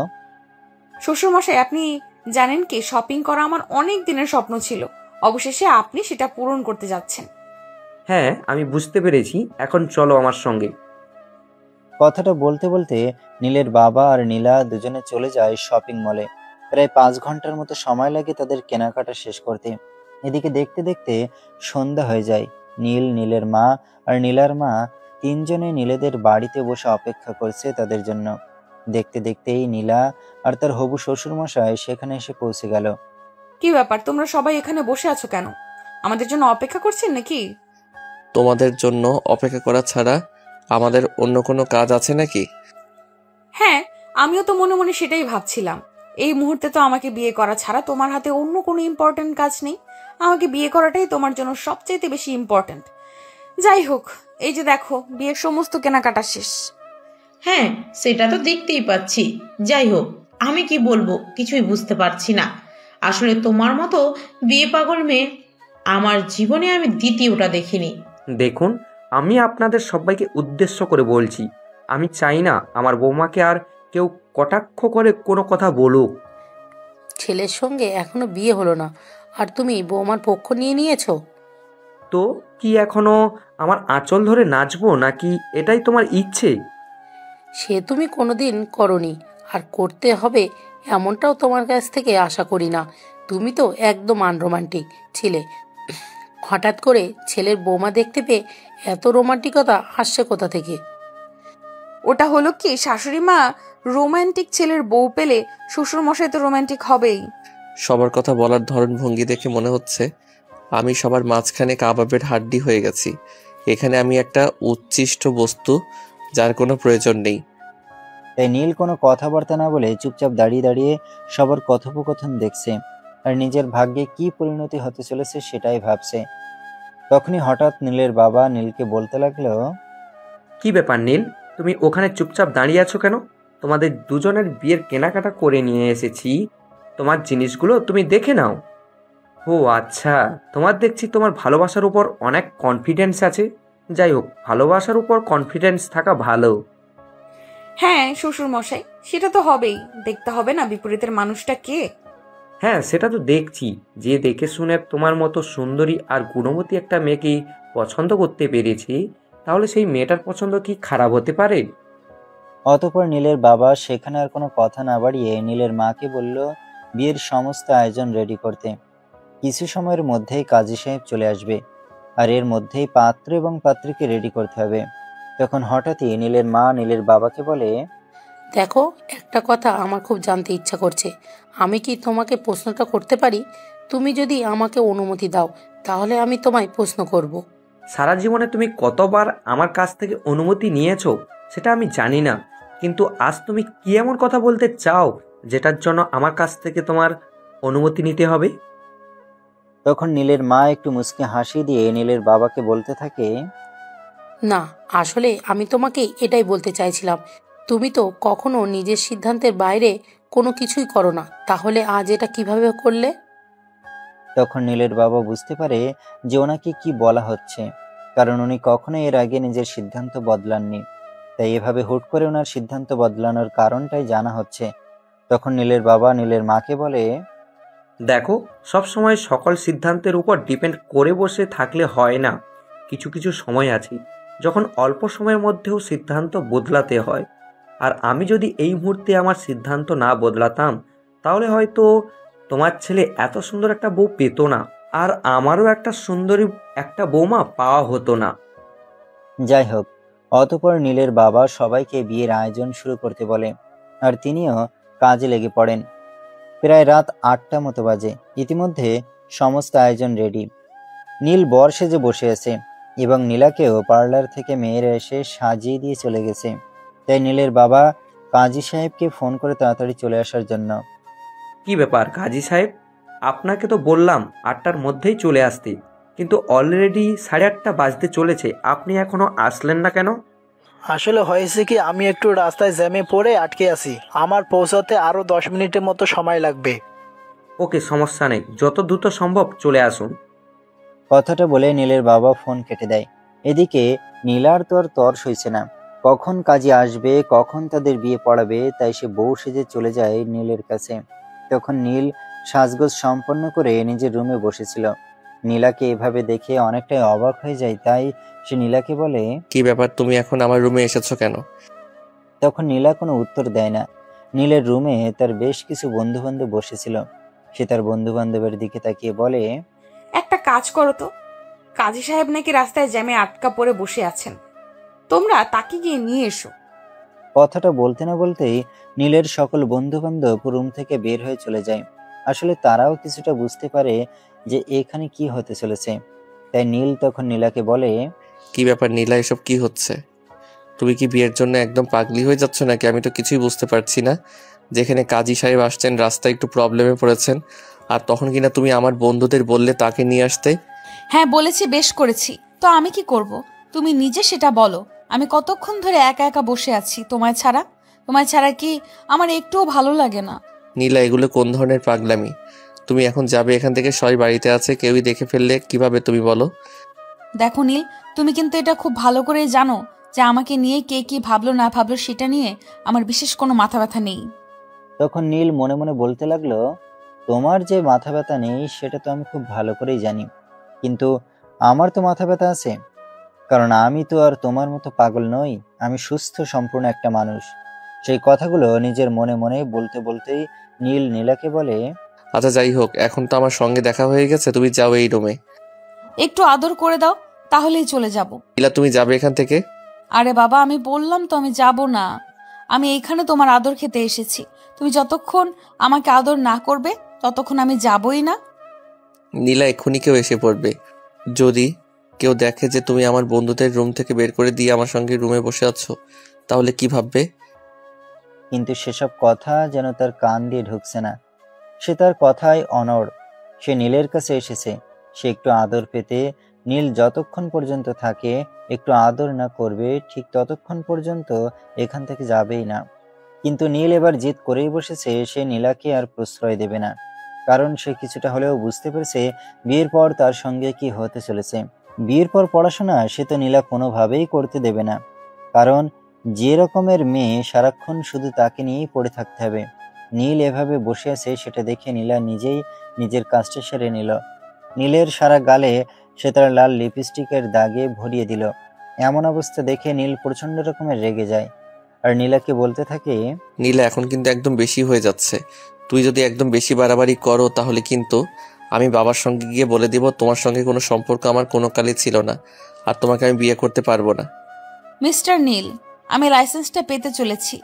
শ্বশুরমশাই, আপনি জানেন কি, শপিং করা আমার অনেক দিনের স্বপ্ন ছিল। অবশেষে আপনি সেটা পূরণ করতে যাচ্ছেন।
হ্যাঁ, আমি বুঝতে পেরেছি, এখন চলো আমার সঙ্গে।
কথাটা বলতে বলতে নীলের বাবা আর নীলা দুজনে চলে যায় শপিং মলে। প্রায় 5 ঘন্টার মতো সময় লাগে তাদের কেনাকাটা শেষ করতে। এদিকে দেখতে দেখতে সন্ধ্যা হয়ে যায়। নীল, নীলের মা আর নীলার মা তিনজনে নীলেদের বাড়িতে বসে অপেক্ষা করছে তাদের জন্য। দেখতে দেখতেই নীলা আর তার হবু শ্বশুরমশাই সেখানে এসে পৌঁছে গেল।
কি ব্যাপার, তোমরা সবাই এখানে বসে আছো কেন? আমাদের জন্য অপেক্ষা করছেন নাকি?
তোমাদের জন্য অপেক্ষা করা ছাড়া আমাদের অন্য কোনো কাজ আছে নাকি?
হ্যাঁ, আমিও তো মনে মনে সেটাই ভাবছিলাম। এই মুহূর্তে তো আমাকে বিয়ে করা ছাড়া তোমার হাতে অন্য কোনো ইম্পর্টেন্ট কাজ নেই। আমাকে বিয়ে করাটাই তোমার জন্য সবচেয়ে বেশি ইম্পর্টেন্ট। যাই হোক, এই যে দেখো, বিয়ের সমস্ত কেনাকাটা শেষ।
হ্যাঁ, সেটা তো দেখতেই পাচ্ছি। যাই হোক, আমি কি বলবো কিছুই বুঝতে পারছি না। আসলে তোমার মতো বিয়ে পাগল মেয়ে আমার জীবনে আমি দ্বিতীয়টা দেখিনি।
দেখুন, আমি আপনাদের সবাইকে উদ্দেশ্য করে বলছি, আমি চাই না আমার বৌমাকে আর কেউ কটাক্ষ করে কোনো কথা বলুক।
ছেলের সঙ্গে এখনো বিয়ে হলো না, আর তুমি বৌমার পক্ষ নিয়ে নিয়েছো?
তো কি এখনো আমার আঁচল ধরে নাচবো নাকি এটাই তোমার ইচ্ছে?
সে তুমি কোনোদিন করনি, আর করতে হবে এমনটাও তোমার কাছ থেকে আশা করি না। তুমি তো একদম আনরোমান্টিক ছিলে। হঠাৎ করে ছেলের বৌমা দেখতে পেয়ে এত রোমান্টিকতা আসছে কোথা থেকে?
ওটা হলো কি, শাশুড়ি মা, রোমান্টিক ছেলের বউ পেলে শ্বশুর মশাই তো রোমান্টিক হবেই।
সবার কথা বলার ধরন ভঙ্গি দেখে মনে হচ্ছে আমি সবার মাঝখানে কাবাবের হাড্ডি হয়ে গেছি। এখানে আমি একটা উচ্ছিষ্ট বস্তু, যার কোনো প্রয়োজন নেই।
তাই নীল কোনো কথাবার্তা না বলে চুপচাপ দাঁড়িয়ে দাঁড়িয়ে সবার কথোপকথন দেখছে আর নিজের ভাগ্যে কি পরিণতি হতে চলেছে সেটাই ভাবছে। তখনই হঠাৎ নীলের বাবা নীলকে বলতে লাগলো,
কি ব্যাপার নীল, তুমি ওখানে চুপচাপ দাঁড়িয়ে আছো কেন? তোমাদের দুজনের বিয়ের কেনাকাটা করে নিয়ে এসেছি, তোমার জিনিসগুলো তুমি দেখে নাও। ও আচ্ছা, তোমার দেখছি তোমার ভালোবাসার উপর অনেক কনফিডেন্স আছে। যাই হোক, ভালোবাসার উপর কনফিডেন্স থাকা ভালো।
হ্যাঁ শ্বশুর মশাই, সেটা তো হবেই। দেখতে হবে না বিপরীতের মানুষটা কে।
হ্যাঁ, সেটা তো দেখছি। যে দেখে শুনে তোমার মতো সুন্দরী আর গুণবতী একটা মেয়েকে পছন্দ করতে পেরেছি, তাহলে সেই মেয়েটার পছন্দ কি খারাপ হতে পারে?
অতঃপর নীলের বাবা সেখানে আর কোনো কথা না বাড়িয়ে নীলের মাকে বলল বিয়ের সমস্ত আয়োজন রেডি করতে। কিছু সময়ের মধ্যেই কাজী সাহেব চলে আসবে, আর এর মধ্যেই পাত্র এবং পাত্রীকে রেডি করতে হবে। তখন হঠাৎই নীলের মা নীলের বাবাকে বলে,
দেখো, একটা কথা আমার খুব জানতে ইচ্ছা করছে। আমি কি তোমাকে প্রশ্নটা করতে পারি? তুমি যদি আমাকে অনুমতি দাও তাহলে আমি তোমায় প্রশ্ন করব।
সারা জীবনে তুমি কতবার আমার কাছ থেকে অনুমতি নিয়েছো সেটা আমি জানি না, কিন্তু আজ তুমি কি এমন কথা বলতে চাও যেটার জন্য আমার কাছ থেকে তোমার অনুমতি নিতে হবে?
তখন নীলের মা একটু মুচকি হাসি দিয়ে নীলের বাবাকে বলতে থাকে,
না, আসলে আমি তোমাকে এটাই বলতে চাইছিলাম। তুমি তো কখনো নিজের সিদ্ধান্তের বাইরে কোনো কিছুই করো না, তাহলে আজ এটা কিভাবে করলে?
তখন নীলের বাবা বুঝতে পারে যে ওনাকে কি বলা হচ্ছে, কারণ উনি কখনো এর আগে নিজের সিদ্ধান্ত বদলাননি। তাই এভাবে হুট করে ওনার সিদ্ধান্ত বদলানোর কারণটাই জানা হচ্ছে। তখন নীলের বাবা নীলের মাকে বলে,
দেখো, সব সময় সকল সিদ্ধান্তের উপর ডিপেন্ড করে বসে থাকলে হয় না। কিছু কিছু সময় আছে যখন অল্প সময়ের মধ্যেও সিদ্ধান্ত বদলাতে হয়। আর আমি যদি এই মুহূর্তে আমার সিদ্ধান্ত না বদলাতাম, তাহলে হয়তো তোমার ছেলে এত সুন্দর একটা বউ পেতো না, আর আমারও একটা সুন্দরী একটা বৌমা পাওয়া হতো না।
যাই হোক, অতঃপর নীলের বাবা সবাইকে বিয়ের আয়োজন শুরু করতে বলে, আর তিনিও কাজে লেগে পড়েন। প্রায় রাত 8টা মতো বাজে। ইতিমধ্যে সমস্ত আয়োজন রেডি। নীল বর সেজে বসে আছে এবং নীলাকেও পার্লার থেকে মেয়েরা এসে সাজিয়ে দিয়ে চলে গেছে। তাই নীলের বাবা কাজী সাহেবকে ফোন করে তাড়াতাড়ি চলে আসার জন্য।
কি ব্যাপার কাজী সাহেব, আপনাকে তো বললাম 8টার মধ্যেই চলে আসতে, কিন্তু অলরেডি 8:30 বাজতে চলেছে, আপনি এখনো আসলেন না কেন?
আসলে হয়েছে কি, আমি একটু রাস্তায় জ্যামে পড়ে আটকে আছি। আমার পৌঁছাতে আরো 10 মিনিটের মতো সময় লাগবে।
ওকে, সমস্যা নেই, যত দ্রুত সম্ভব চলে আসুন।
কথাটা বলে নীলের বাবা ফোন কেটে দেয় এদিকে নীলার তো আর তর সইছে না, কখন কাজে আসবে, কখন তাদের বিয়ে পড়াবে, তাই সে বউ সেজে চলে যায় নীলের কাছে। তখন নীল সাজগোজ সম্পন্ন করে নিজের রুমে বসেছিল। নীলাকে এভাবে দেখে অনেকটাই অবাক হয়ে যায়, তাই সে নীলাকে বলে,
কি ব্যাপার, তুমি এখন আমার রুমে এসেছো কেন?
তখন নীলা কোনো উত্তর দেয় না। নীলের রুমে তার বেশ কিছু বন্ধু বান্ধব বসেছিল। সে তার বন্ধু বান্ধবের দিকে তাকিয়ে বলে,
একটা কাজ করো তো, কাজী সাহেব নাকি রাস্তায় জ্যামে আটকা পড়ে বসে আছেন, তোমরা তাকে গিয়ে নিয়ে এসো।
কথাটা বলতে না বলতেই নীলের সকল বন্ধু বান্ধব রুম থেকে বের হয়ে চলে যায়। আসলে তারাও কিছুটা বুঝতে পারে যে এখানে কি হতে চলেছে। তাই নীল তখন নীলাকে বলে,
কি ব্যাপার নীলা, এসব কি হচ্ছে? তুমি কি বিয়ের জন্য একদম পাগলি হয়ে যাচ্ছ নাকি? আমি তো কিছুই বুঝতে পারছি না। যেখানে কাজী সাহেব আসছেন, রাস্তায় একটু প্রবলেমে পড়েছেন, আর তখন কিনা তুমি আমার বন্ধুদের বললে তাকে নিয়ে আসতে।
হ্যাঁ বলেছি, বেশ করেছি, তো আমি কি করব? তুমি নিজে সেটা বলো। আমি কতক্ষণ ধরে একা একা বসে আছি তোমায় ছাড়া? তোমায় ছাড়া কি আমার একটুও ভালো লাগে না?
নীলা, এগুলো কোন ধরনের পাগলামি? তুমি এখন যাবে এখান থেকে, সবাই বাড়িতে আছে, কেউই দেখে ফেললে কিভাবে তুমি বলো?
দেখো নীল, তুমি কিন্তু এটা খুব ভালো করে জানো যে আমাকে নিয়ে কে কি ভাবলো না ভাবলো সেটা নিয়ে আমার বিশেষ কোনো মাথা ব্যথা নেই।
তখন নীল মনে মনে বলতে লাগলো, তোমার যে মাথা ব্যথা নেই সেটা তো আমি খুব ভালো করেই জানি, কিন্তু আমার তো মাথা ব্যথা আছে, কারণ আমি তো আর তোমার মতো পাগল নই। আমি সুস্থ সম্পূর্ণ একটা মানুষ। সেই কথাগুলো নিজের মনে মনে বলতে বলতেই নীল নীলাকে বলে,
আচ্ছা যাই হোক, এখন তো আমার সঙ্গে দেখা হয়ে গেছে, তুমি যাও এই রুমে।
একটু আদর করে দাও, তাহলেই চলে যাব।
নীলা, তুমি যাবে এখান থেকে?
আরে বাবা, আমি বললাম তো আমি যাব না। আমি এখানে তোমার আদর খেতে এসেছি। তুমি যতক্ষণ আমাকে আদর না করবে ততক্ষণ আমি যাবই না।
নীলা, এক্ষুনি কেউ এসে পড়বে। যদি কেউ দেখে যে তুমি আমার বন্ধুদের রুম থেকে বের করে দিয়ে আমার সঙ্গে রুমে বসে আছো, তাহলে কি ভাববে?
কিন্তু সেসব কথা যেন তার কান দিয়ে ঢুকছে না। সে তার কথায় অনড়। সে নীলের কাছে এসেছে, সে একটু আদর পেতে। নীল যতক্ষণ পর্যন্ত থাকে, একটু আদর না করবে, ঠিক ততক্ষণ পর্যন্ত এখান থেকে যাবেই না। কিন্তু নীল এবার জিদ করেই বসেছে, সে নীলাকে আর প্রশ্রয় দেবে না। কারণ সে কিছুটা হলেও বুঝতে পেরেছে বিয়ের পর তার সঙ্গে কি হতে চলেছে। বিয়ের পর পড়াশোনা সে তো নীলা কোনোভাবেই করতে দেবে না, কারণ যে রকমের মেয়ে সারাক্ষণ শুধু তাকে নিয়েই পড়ে থাকতে হবে। নীল এভাবে বসে আছে সেটা দেখে নীলা নিজেই নিজের কাজটা সেরে নিল। নীলের সারা গালে সে তার লাল লিপস্টিকের দাগে ভরিয়ে দিল। এমন অবস্থা দেখে নীল প্রচন্ড রকমের রেগে যায়, আর নীলাকে বলতে থাকে,
নীলা, এখন কিন্তু একদম বেশি হয়ে যাচ্ছে। তুই যদি একদম বেশি বাড়াবাড়ি করো তাহলে কিন্তু আমি বাবার সঙ্গে গিয়ে বলে দিব তোমার সঙ্গে কোনো সম্পর্ক আমার কোনো কালে ছিল না, আর তোমাকে আমি বিয়ে করতে পারবো না।
মিস্টার নীল, আমি লাইসেন্সটা পেতে চলেছি,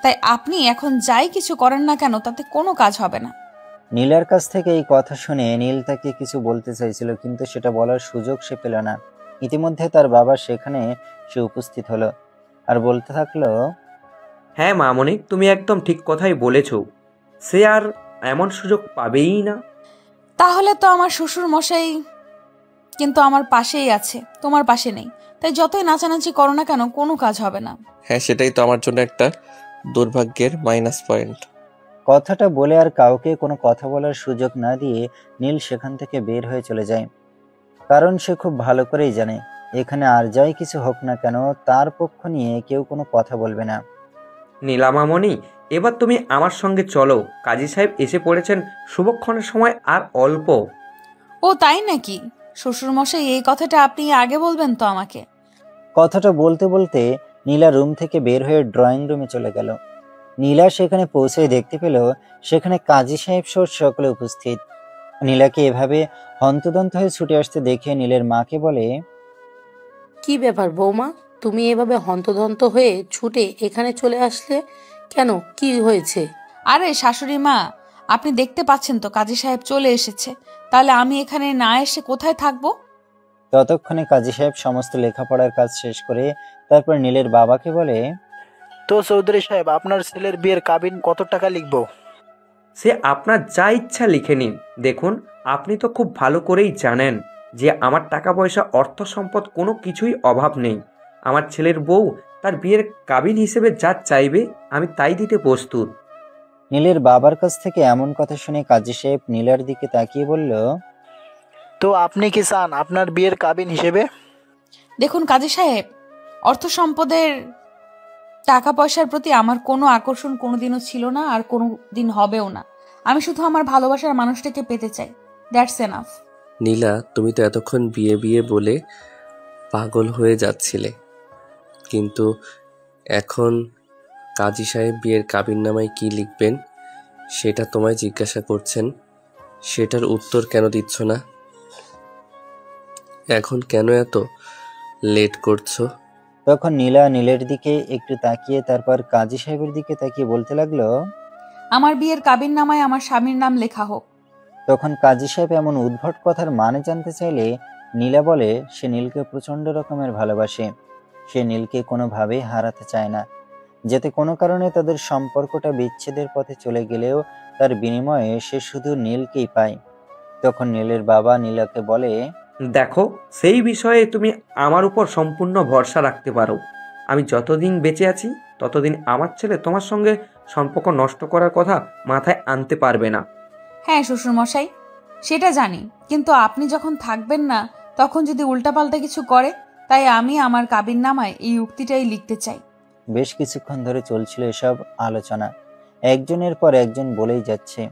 তাই আপনি এখন যাই কিছু করেন না কেন তাতে কোনো কাজ হবে না।
নীলার কাছ থেকে এই কথা শুনে নীল তাকে কিছু বলতে চাইছিল, কিন্তু সেটা বলার সুযোগ সে পেল না। ইতিমধ্যে তার বাবা সেখানে সে উপস্থিত হলো আর বলতে থাকলো,
হ্যাঁ মামনি, তুমি একদম ঠিক কথাই বলেছ। সে আর এমন সুযোগ পাবেই না।
তাহলে তো আমার শ্বশুর মশাই কিন্তু আমার পাশেই আছে, তোমার পাশে নেই, তাই যতই নাচানাচি করো না কেন কোনো কাজ হবে না।
হ্যাঁ, সেটাই তো আমার জন্য একটা দুর্ভাগ্যের মাইনাস পয়েন্ট।
কথাটা বলে আর কাউকে কোনো কথা বলার সুযোগ না দিয়ে নীল সেখান থেকে বের হয়ে চলে যায়। কারণ সে খুব ভালো করেই জানে এখানে আর যাই কিছু হোক না কেন তার পক্ষ নিয়ে কেউ কোনো কথা বলবে না।
নীলা মামনি, এবার তুমি আমার সঙ্গে চলো। কাজী সাহেব এসে পড়েছেন, শুভক্ষণের সময় আর অল্প।
ও তাই নাকি? শ্বশুর মশাই, এই কথাটা আপনি আগে বলবেন তো আমাকে।
কথাটা বলতে বলতে নীলা রুম থেকে বের হয়ে ড্রয়িং রুমে চলে গেল। নীলা সেখানে পৌঁছে দেখতে পেল সেখানে কাজী সাহেব সহ সকলে উপস্থিত। নীলাকে এভাবে হন্তদন্ত হয়ে ছুটে আসতে দেখে নীলের মাকে বলে,
কি ব্যাপার বৌমা, তুমি এভাবে হন্তদন্ত হয়ে ছুটে এখানে চলে আসলে কেন? কি হয়েছে?
আরে শাশুড়ি মা, আপনি দেখতে পাচ্ছেন তো কাজী সাহেব চলে এসেছে, তাহলে আমি এখানে না এসে কোথায় থাকবো?
ততক্ষণে কাজী সাহেব সমস্ত লেখাপড়ার কাজ শেষ করে তারপর নীলের বাবাকে বলে,
তো চৌধুরী সাহেব, আপনার ছেলের বিয়ের কাবিন কত টাকা লিখবো?
সে আপনার যা ইচ্ছা লিখে নিন। দেখুন, আপনি তো খুব ভালো করেই জানেন যে আমার টাকা পয়সা অর্থ সম্পদ কোনো কিছুই অভাব নেই। আমার ছেলের বউ তার বিয়ের কাবিন হিসেবে যা চাইবে আমি তাই দিতে প্রস্তুত।
নীলের বাবার কাছ থেকে এমন কথা শুনে কাজী সাহেব নীলার দিকে তাকিয়ে বলল,
তো আপনি কি চান আপনার বিয়ের কাবিন হিসেবে?
দেখুন কাজী সাহেব, অর্থ সম্পদের, টাকা পয়সার প্রতি আমার কোনো আকর্ষণ কোনোদিনও ছিল না, আর কোনো দিন হবেও না। আমি শুধু আমার ভালোবাসার মানুষটাকে পেতে চাই। That's enough.
নীলা, তুমি তো এতক্ষণ বিয়ে বিয়ে বলে পাগল হয়ে যাচ্ছিলে, কিন্তু এখন কাজী সাহেব বিয়ের কাবিননামায় কি লিখবেন সেটা তোমায় জিজ্ঞাসা করছেন, সেটার উত্তর কেন দিচ্ছ না? এখন কেন এত লেট করছো?
তখন নীলা নীলের দিকে একটু তাকিয়ে তারপর কাজী সাহেবের দিকে তাকিয়ে বলতে লাগলো।
আমার বিয়ের কাবিননামায় আমার স্বামীর নাম লেখা হোক।
তখন কাজী সাহেব এমন উদ্ভট কথার মানে জানতে চাইলে নীলা বলে সে নীলকে প্রচন্ড রকমের ভালোবাসে, সে নীলকে কোনোভাবেই হারাতে চায় না, যাতে কোনো কারণে তাদের সম্পর্কটা বিচ্ছেদের পথে চলে গেলেও তার বিনিময়ে সে শুধু নীলকেই পায়। তখন নীলের বাবা নীলাকে বলে,
দেখো, সেই বিষয়ে তুমি আমার উপর সম্পূর্ণ ভরসা রাখতে পারো। আমি যতদিন বেঁচে আছি ততদিন আমার ছেলে তোমার সঙ্গে সম্পর্ক নষ্ট করার কথা মাথায় আনতে পারবে না।
হ্যাঁ শ্বশুরমশাই, সেটা জানি, কিন্তু আপনি যখন থাকবেন না তখন যদি উল্টাপাল্টা কিছু করে, তাই আমি আমার কাবিননামায় এই উক্তিটাই লিখতে চাই।
বেশ কিছুক্ষণ ধরে চলছিল এসব আলোচনা। একজনের পর একজন বলেই যাচ্ছে,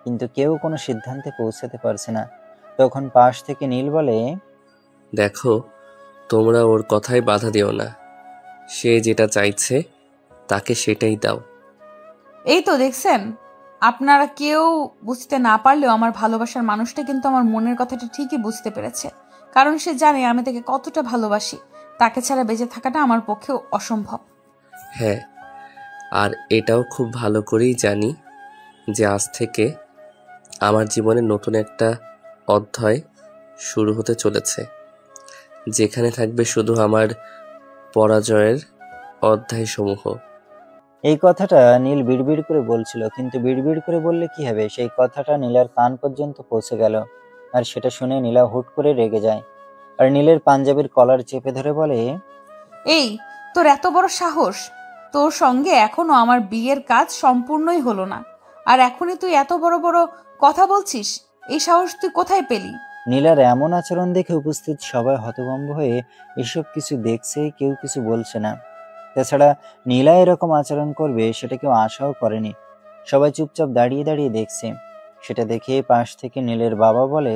কিন্তু কেউ কোনো সিদ্ধান্তে পৌঁছাতে পারছে না। তখন পাশ থেকে নীল বলে,
দেখো, তোমরা ওর কথায় বাধা দিও না, সে যেটা চাইছে তাকে সেটাই দাও।
এই তো দেখছেন, আপনারা কেউ বুঝতে না পারলেও আমার ভালোবাসার মানুষটা কিন্তু আমার মনের কথাটা ঠিকই বুঝতে পেরেছে, কারণ সে জানে আমি তাকে কতটা ভালোবাসি। তাকে ছাড়া বেঁচে থাকাটা আমার পক্ষেও অসম্ভব।
হ্যাঁ, আর এটাও খুব ভালো করেই জানি যে আজ থেকে আমার জীবনে নতুন একটা অধ্যায় শুরু হতে চলেছে, যেখানে থাকবে শুধু আমার পরাজয়ের অধ্যায়সমূহ।
এই কথাটা নীল বিড়বিড় করে বলছিল, কিন্তু বিড়বিড় করে বললে কি হবে, সেই কথাটা নীলার কান পর্যন্ত পৌঁছে গেল। আর সেটা শুনে নীলা হুট করে রেগে যায়, আর নীলের পাঞ্জাবির কলার চেপে ধরে বলে,
এই, তোর এত বড় সাহস! তোর সঙ্গে এখনো আমার বিয়ের কাজ সম্পূর্ণই হলো না, আর এখনই তুই এত বড় বড় কথা বলছিস? এই সাহস তুই কোথায় পেলি?
নীলার এমন আচরণ দেখে উপস্থিত সবাই হতভম্ব হয়ে এসব কিছু দেখছে, কেউ কিছু বলছে না। তাছাড়া নীলা এরকম আচরণ করবে সেটা কেউ আশাও করেনি। সবাই চুপচাপ দাঁড়িয়ে দাঁড়িয়ে দেখছে। সেটা দেখে পাশ থেকে নীলের বাবা বলে,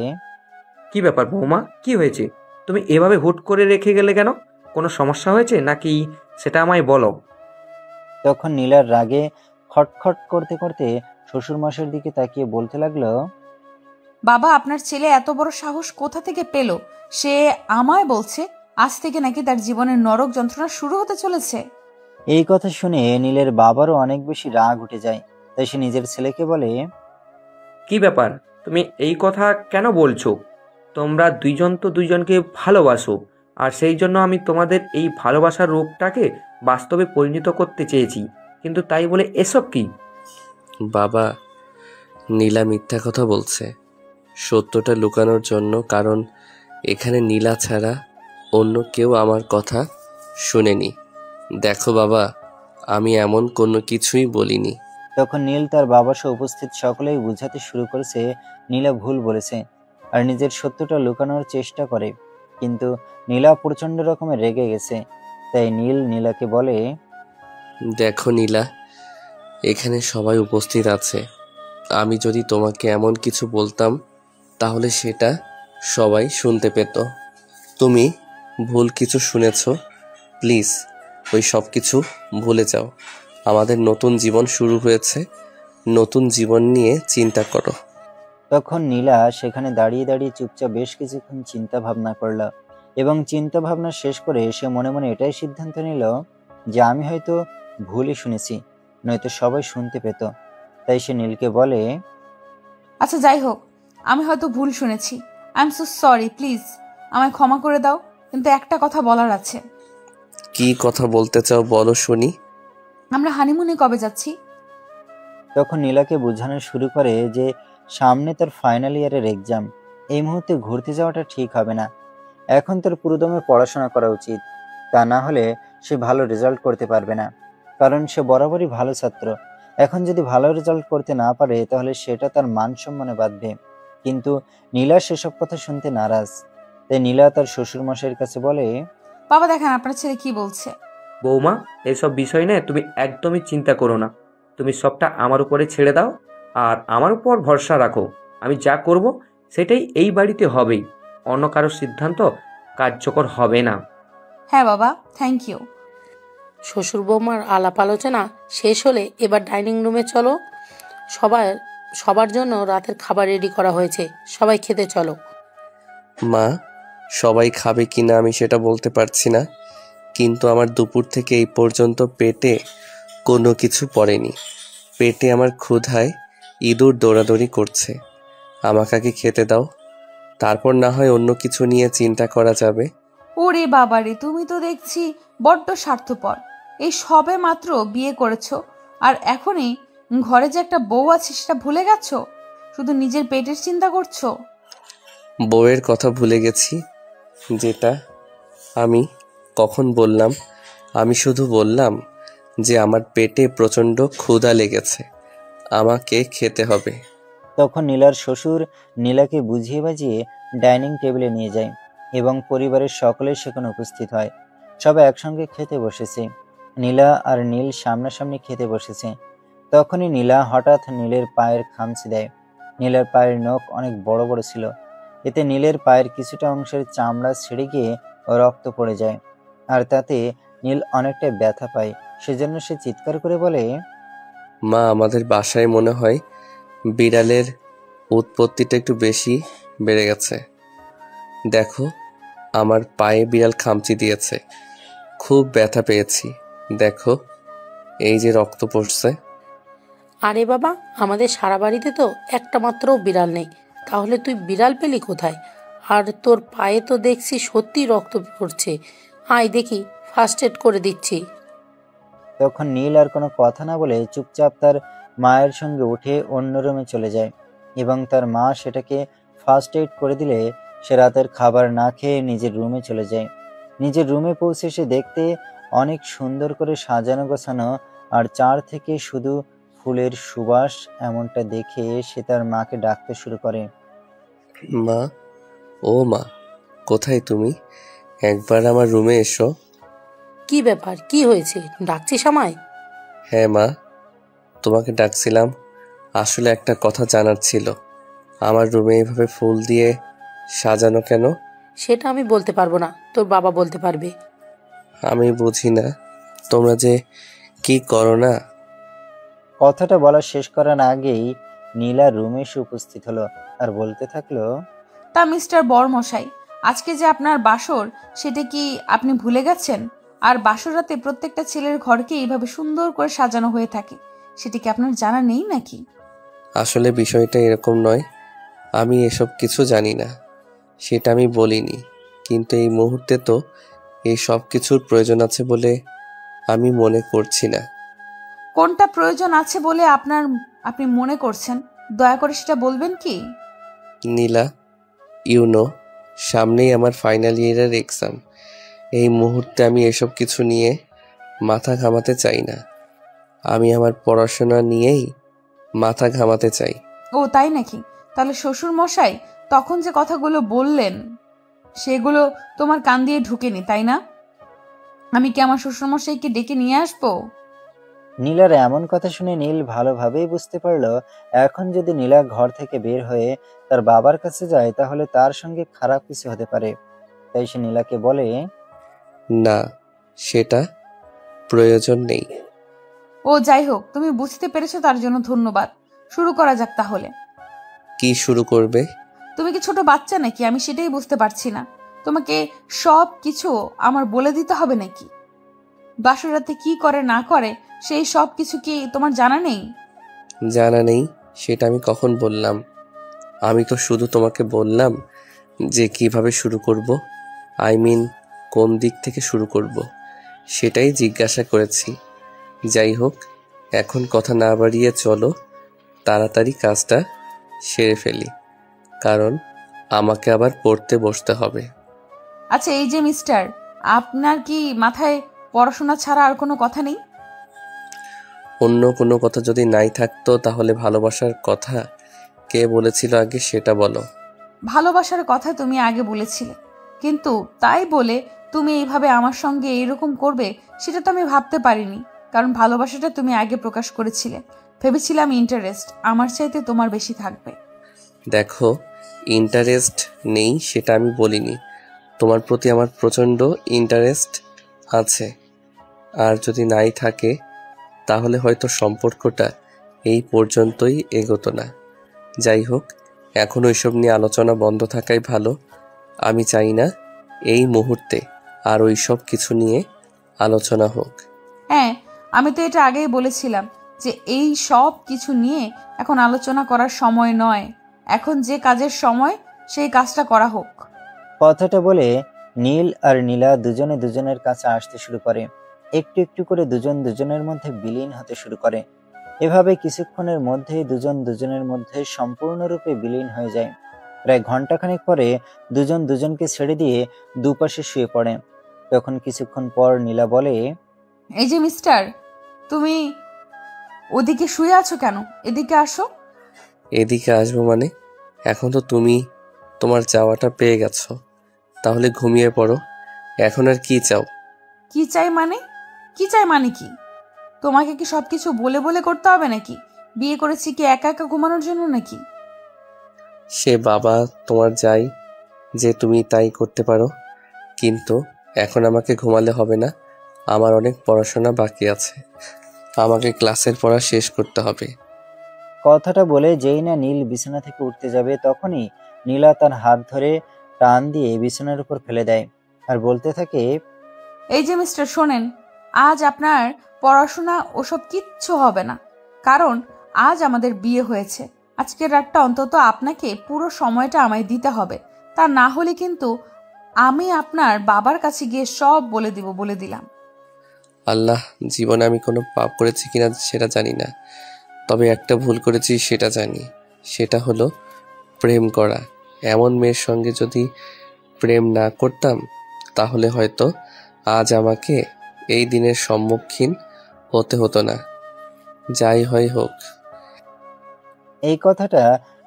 কি ব্যাপার বৌমা, কি হয়েছে? তুমি এভাবে হুট করে রেখে গেলে কেন? কোনো সমস্যা হয়েছে নাকি, সেটা আমায় বলো।
তখন নীলার রাগে খটখট করতে করতে শ্বশুরমশাইয়ের দিকে তাকিয়ে বলতে লাগলো,
বাবা, আপনার ছেলে এত বড় সাহস কোথা থেকে পেল? সে আমায় বলছে আজ থেকে নাকি তার জীবনের নরক যন্ত্রণা শুরু হতে চলেছে।
এই কথা শুনে নীলের বাবারও অনেক বেশি রাগ উঠে যায়। তাই সে নিজের ছেলেকে বলে,
কি ব্যাপার, তুমি এই কথা কেন বলছো? তোমরা দুইজন তো দুইজনকে ভালোবাসো, আর সেই জন্য আমি তোমাদের এই ভালোবাসার রূপটাকে বাস্তবে পরিণত করতে চেয়েছি, কিন্তু তাই বলে এসব কি?
বাবা, নীলা মিথ্যা কথা বলছে সত্যটা লুকানোর জন্য, কারণ এখানে নীলা ছাড়া অন্য কেউ আমার কথা শুনেনি। দেখো বাবা, আমি এমন কোনো কিছুই বলিনি।
তখন নীল তার বাবা সহ উপস্থিত সকলেই বুঝাতে শুরু করেছে নীলা ভুল বলেছে আর নিজের সত্যটা লুকানোর চেষ্টা করে, কিন্তু নীলা প্রচন্ড রকমের রেগে গেছে। তাই নীল নীলাকে বলে,
দেখো নীলা, এখানে সবাই উপস্থিত আছে, আমি যদি তোমাকে এমন কিছু বলতাম তাহলে সেটা সবাই শুনতে পেত। তুমি ভুল কিছু শুনেছ, প্লিজ ওই সব কিছু ভুলে যাও। আমাদের নতুন জীবন শুরু হয়েছে, নতুন জীবন নিয়ে চিন্তা করো।
তখন নীলা সেখানে দাঁড়িয়ে দাঁড়িয়ে চুপচাপ বেশ কিছুক্ষণ চিন্তা ভাবনা করল, এবং চিন্তা ভাবনা শেষ করে সে মনে মনে এটাই সিদ্ধান্ত নিল যে আমি হয়তো ভুলই শুনেছি, নয়তো সবাই শুনতে পেত। তাই সে নীলকে বলে,
আচ্ছা যাই হোক, আমি হয়তো ভুল শুনেছি, I am so sorry, please আমায় ক্ষমা করে দাও, কিন্তু একটা কথা বলার আছে।
কি কথা বলতে চাও বলো শুনি।
আমরা হানিমুনে কবে যাচ্ছি?
তখন নীলাকে বোঝানো শুরু করে যে সামনে তার ফাইনাল ইয়ারের এক্সাম, এই মুহূর্তে ঘুরতে যাওয়াটা ঠিক হবে না। এখন তার পুরোদমে পড়াশোনা করা উচিত, তা না হলে সে ভালো রেজাল্ট করতে পারবে না, কারণ সে বরাবরই ভালো ছাত্র। এখন যদি ভালো রেজাল্ট করতে না পারে তাহলে সেটা তার মান সম্মানে বাঁধবে। কিন্তু নীলা সেসব কথা শুনতে নারাজ। তাই নীলা তার শ্বশুরমশাইয়ের কাছে বলে,
বাবা দেখেন আপনার ছেলে কি বলছে।
বৌমা, এসব বিষয় নিয়ে তুমি একদমই চিন্তা করো না। তুমি সবটা আমার উপরে ছেড়ে দাও আর আমার উপর ভরসা রাখো। আমি যা করব সেটাই এই বাড়িতে হবেই। অন্য কারো সিদ্ধান্ত কার্যকর হবে না।
হ্যাঁ বাবা, থ্যাংক ইউ।
শ্বশুর বৌমার আলাপ আলোচনা শেষ হলে এবার ডাইনিং রুমে চলো। সবার জন্য রাতের খাবার রেডি করা হয়েছে, সবাই খেতে চলো।
মা, সবাই খাবে কিনা আমি সেটা বলতে পারছি না, কিন্তু আমার দুপুর থেকে এই পর্যন্ত পেটে কোনো কিছু পড়েনি। পেটে আমার ক্ষুধায় ইঁদুর দৌড়াদৌড়ি করছে। আমাকে আগে খেতে দাও, তারপর না হয় অন্য কিছু নিয়ে চিন্তা করা যাবে।
ওরে বাবারে, তুমি তো দেখছি বড্ড স্বার্থপর। এই সবে মাত্র বিয়ে করেছো আর এখনই ঘরে যে একটা বউ আছে সেটা ভুলে গেছো, শুধু নিজের পেটের চিন্তা করছো।
বউয়ের কথা ভুলে গেছি? যেটা আমি কখন বললাম? আমি শুধু বললাম যে আমার পেটে প্রচণ্ড ক্ষুধা লেগেছে, আমাকে খেতে হবে।
তখন নীলার শ্বশুর নীলাকে বুঝিয়ে বাজিয়ে ডাইনিং টেবিলে নিয়ে যায় এবং পরিবারের সকলে সেখানে উপস্থিত হয়। সবাই একসঙ্গে খেতে বসেছে। নীলা আর নীল সামনাসামনি খেতে বসেছে। তখনই নীলা হঠাৎ নীলের পায়ের খামচি দেয়। নীলের পায়ের নখ অনেক বড় বড় ছিল। এতে নীলের পায়ের কিছুটা অংশের চামড়া ছিঁড়ে গিয়ে রক্ত পড়ে যায়, আর তাতে নীল অনেকটা ব্যথা পায়। সেজন্য সে চিৎকার করে বলে,
মা, আমাদের বাসায় মনে হয় বিড়ালের উৎপত্তিটা একটু বেশি বেড়ে গেছে। দেখো, আমার পায়ে বিড়াল খামচি দিয়েছে, খুব ব্যথা পেয়েছি। দেখো, এই যে রক্ত পড়ছে।
আরে বাবা, আমাদের সারা বাড়িতে তো একটা মাত্র বিড়াল নেই, তাহলে তুই বিড়াল পেলি কোথায়? আর তোর পায়ে তো দেখছি সত্যি রক্ত পড়ছে, আয় দেখি, ফার্স্ট এড করে দিচ্ছি।
তখন নীল আর কোনো কথা না বলে চুপচাপ তার মায়ের সঙ্গে উঠে অন্য রুমে চলে যায় এবং তার মা সেটাকে ফার্স্ট এইড করে দিলে সে রাতের খাবার না খেয়ে নিজের রুমে চলে যায়। নিজের রুমে পৌঁছে সে দেখতে অনেক সুন্দর করে সাজানো গোছানো, আর চার থেকে শুধু ফুলের সুবাস। এমনটা দেখে সে তার মাকে ডাকতে শুরু করে,
মা, ও মা, কোথায় তুমি? একবার আমার রুমে এসো।
কি ব্যাপার, কি হয়েছে, ডাকছিস আমায়?
হ্যাঁ মা, তোমাকে ডাকছিলাম। আসলে একটা কথা জানার ছিল। আমার রুমে এভাবে ফুল দিয়ে সাজানো কেন?
সেটা আমি বলতে পারবো না, তোর বাবা বলতে পারবে।
আমি বুঝি না তোমরা যে কি করো না।
কথাটা বলা শেষ করার আগেই নীলা রুমে এসে উপস্থিত হলো আর বলতে থাকলো,
তা মিস্টার বরমশাই, আজকে যে আপনার বাসর সেটা কি আপনি ভুলে গেছেন? আর বাসর রাতে প্রত্যেকটা ছেলের ঘরকে এইভাবে সুন্দর করে সাজানো হয়ে থাকে, সেটা কি আপনার জানা নেই নাকি?
আসলে বিষয়টা এরকম নয়, আমি এসব কিছু জানি না, সেটা আমি বলিনি। কিন্তু এই মুহূর্তে তো এই সব কিছুর প্রয়োজন আছে বলে আমি মনে করছি না।
কোনটা প্রয়োজন আছে বলে আপনি মনে করছেন, দয়া করে সেটা বলবেন কি?
নীলা, ইউনো, সামনেই আমার ফাইনাল ইয়ারের এক্সাম। এই মুহূর্তে আমি এসব কিছু নিয়ে মাথা ঘামাতে চাই না। আমি আমার পড়াশোনা নিয়েই মাথা ঘামাতে চাই।
ও তাই নাকি? তাহলে শ্বশুর মশাই তখন যে কথাগুলো বললেন সেগুলো তোমার কান দিয়ে ঢুকেনি, তাই না? আমি কি আমার শ্বশুর মশাইকে ডেকে নিয়ে আসবো?
নীলার এমন কথা শুনে নীল ভালোভাবেই বুঝতে পারলো এখন যদি নীলা ঘর থেকে বের হয়ে তার বাবার কাছে যায় তাহলে তার সঙ্গে খারাপ কিছু হতে পারে। তাই সে নীলাকে বলে,
না, সেটা প্রয়োজন নেই।
ও যাই হোক, তুমি বুঝতে পেরেছো, তার জন্য ধন্যবাদ। শুরু করা যাক তাহলে।
কি শুরু করবে?
তুমি কি ছোট বাচ্চা নাকি? আমি সেটাই বুঝতে পারছি না। তোমাকে সব কিছু আমার বলে দিতে হবে নাকি? বাসরাতে কি করে না করে সেই সব কিছু কি তোমার জানা নেই?
জানা নেই সেটা আমি কখন বললাম? আমি তো শুধু তোমাকে বললাম যে কিভাবে শুরু করব, আই মিন কোন দিক থেকে শুরু করব, সেটাই জিজ্ঞাসা করেছি। যাই হোক, এখন কথা না বাড়িয়ে চলো তাড়াতাড়ি কাজটা সেরে ফেলি, কারণ আমাকে আবার পড়তে বসতে হবে।
আচ্ছা, এই যে মিস্টার, আপনার কি মাথায় পড়াশোনা ছাড়া আর কোনো কথা নেই?
অন্য কোনো কথা যদি নাই থাকতো তাহলে ভালোবাসার কথা কে বলেছিল আগে সেটা বলো।
ভালোবাসার কথা তুমি আগে বলেছিলে, কিন্তু তাই বলে তুমি এইভাবে আমার সঙ্গে এইরকম করবে সেটা তো আমি ভাবতে পারিনি। কারণ ভালোবাসাটা তুমি আগে প্রকাশ করেছিলে, ভেবেছিলাম ইন্টারেস্ট আমার চাইতে তোমার বেশি থাকবে।
দেখো, ইন্টারেস্ট নেই সেটা আমি বলিনি। তোমার প্রতি আমার প্রচণ্ড ইন্টারেস্ট আছে। আর যদি নাই থাকে তাহলে হয়তো সম্পর্কটা এই পর্যন্তই এগোতো না। যাই হোক, এখন ওইসব নিয়ে আলোচনা বন্ধ থাকাই ভালো। আমি চাই না এই মুহূর্তে আর ওইসব কিছু নিয়ে আলোচনা হোক।
হ্যাঁ, আমি তো এটা আগেই বলেছিলাম যে এই সব কিছু নিয়ে এখন আলোচনা করার সময় নয়। এখন যে কাজের সময় সেই কাজটা করা হোক।
কথাটা বলে নীল আর নীলা দুজনে দুজনের কাছে আসতে শুরু করে। একটু একটু করে দুজন দুজনের মধ্যে বিলীন হতে শুরু করে। এভাবে কিছুক্ষণের মধ্যেই দুজন দুজনের মধ্যে সম্পূর্ণরূপে বিলীন হয়ে যায়। প্রায় ঘন্টাখানেক পরে দুজন দুজনকে ছেড়ে দিয়ে দুপাশে শুয়ে পড়ে। তখন কিছুক্ষণ পর নীলা বলে,
এই যে মিস্টার, তুমি ওদিকে শুয়ে আছো কেন? এদিকে আসো।
এদিকে আসবো মানে? এখন তো তুমি তোমার চাওয়াটা পেয়ে গেছো, তাহলে ঘুমিয়ে পড়ো। এখন আর কি চাও?
কি চাই মানে? কি চাই মানে কি? তোমাকে কি সবকিছু বলে বলে করতে হবে নাকি? বিয়ে করেছি কি একা একা ঘুমানোর জন্য নাকি?
সে বাবা, তোমার যাই যে তুমি তাই করতে পারো, কিন্তু এখন আমাকে ঘুমালে হবে না। আমার অনেক পড়াশোনা বাকি আছে, আমাকে ক্লাসের পড়া শেষ করতে হবে।
কথাটা বলে যেই না নীল বিছানা থেকে উঠতে যাবে তখনই নীলা তার হাত ধরে টান দিয়ে বিছানার উপর ফেলে দেয় আর বলতে থাকে,
এই যে মিস্টার, শোনেন, আজ আপনার পড়াশোনা ওসব কিচ্ছু হবে না। কারণ আজ আমাদের বিয়ে হয়েছে। আজকের রাতটা অন্তত আপনাকে পুরো সময়টা আমায় দিতে হবে। তা না হলে কিন্তু আমি আপনার বাবার কাছে গিয়ে সব বলে দিব, বলে দিলাম।
আল্লাহ, জীবনে আমি কোনো পাপ করেছি কিনা সেটা জানি না, তবে একটা ভুল করেছি সেটা জানি। সেটা হলো প্রেম করা। এমন মেয়ের সঙ্গে যদি প্রেম না করতাম তাহলে হয়তো আজ আমাকে এই দিনের সম্মুখীন হতে হতো না। যাই হয় হোক।
এই কথাটা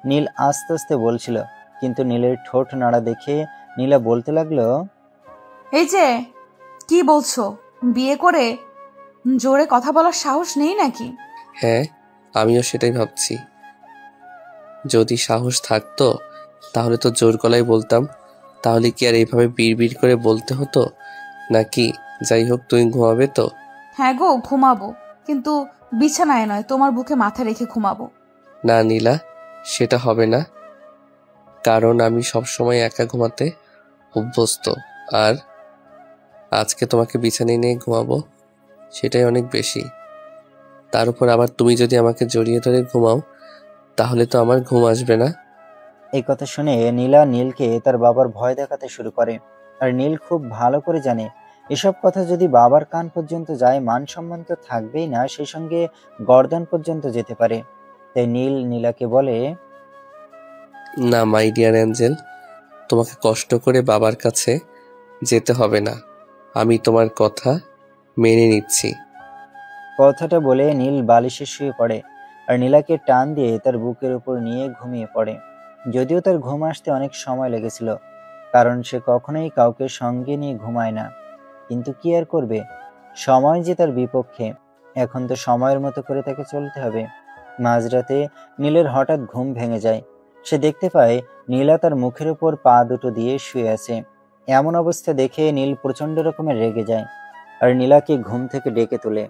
নীল আস্তে আস্তে বলছিল, কিন্তু নীলের ঠোঁট নাড়া দেখে নীলা বলতে লাগলো,
এই যে, কি বলছো? বিয়ে করে জোরে কথা বলার সাহস নেই নাকি?
হ্যাঁ, আমিও সেটাই ভাবছি। যদি সাহস থাকতো তাহলে তো জোর গলায় বলতাম। তাহলে কি আর এইভাবে বিড়বিড় করে বলতে হতো নাকি? যাই হোক, তুমি ঘুমাবে তো?
হ্যাঁ গো, ঘুমাবো, কিন্তু বিছানায় নয়, তোমার বুকে মাথা রেখে ঘুমাবো।
না নীলা, সেটা হবে না। কারণ আমি সবসময় একা ঘুমাতে অভ্যস্ত। আর আজকে তোমাকে বিছানায় নিয়ে ঘুমাবো, সেটাই অনেক বেশি। তার উপর আবার তুমি যদি আমাকে জড়িয়ে ধরে ঘুমাও তাহলে তো আমার ঘুম আসবে না।
এই কথা শুনে নীলা নীলকে তার বাবার ভয় দেখাতে শুরু করে। আর নীল খুব ভালো করে জানে এসব কথা যদি বাবার কান পর্যন্ত যায় মান সম্মান তো থাকবেই না, সেই সঙ্গে গর্দান পর্যন্ত যেতে পারে। তাই নীল নীলাকে বলে,
না মাই ডিয়ার অ্যাঞ্জেল, তোমাকে কষ্ট করে বাবার কাছে যেতে হবে না। আমি তোমার কথা মেনে নিচ্ছি।
কথাটা বলে নীল বালিশে শুয়ে পড়ে আর নীলাকে টান দিয়ে তার বুকের উপর নিয়ে ঘুমিয়ে পড়ে। যদিও তার ঘুম আসতে অনেক সময় লেগেছিল, কারণ সে কখনোই কাউকে সঙ্গে নিয়ে ঘুমায় না। কিন্তু কি আর করবে, সময় যে তার বিপক্ষে। এখন তো সময়ের মতো করে তাকে চলতে হবে। মাঝরাতে নীলের হঠাৎ ঘুম ভেঙে যায়। সে দেখতে পায় নীলা তার মুখের উপর পা দুটো দিয়ে শুয়ে আছে। এমন অবস্থা দেখে নীল প্রচন্ড রকমের রেগে যায় আর নীলাকে ঘুম থেকে ডেকে তোলে।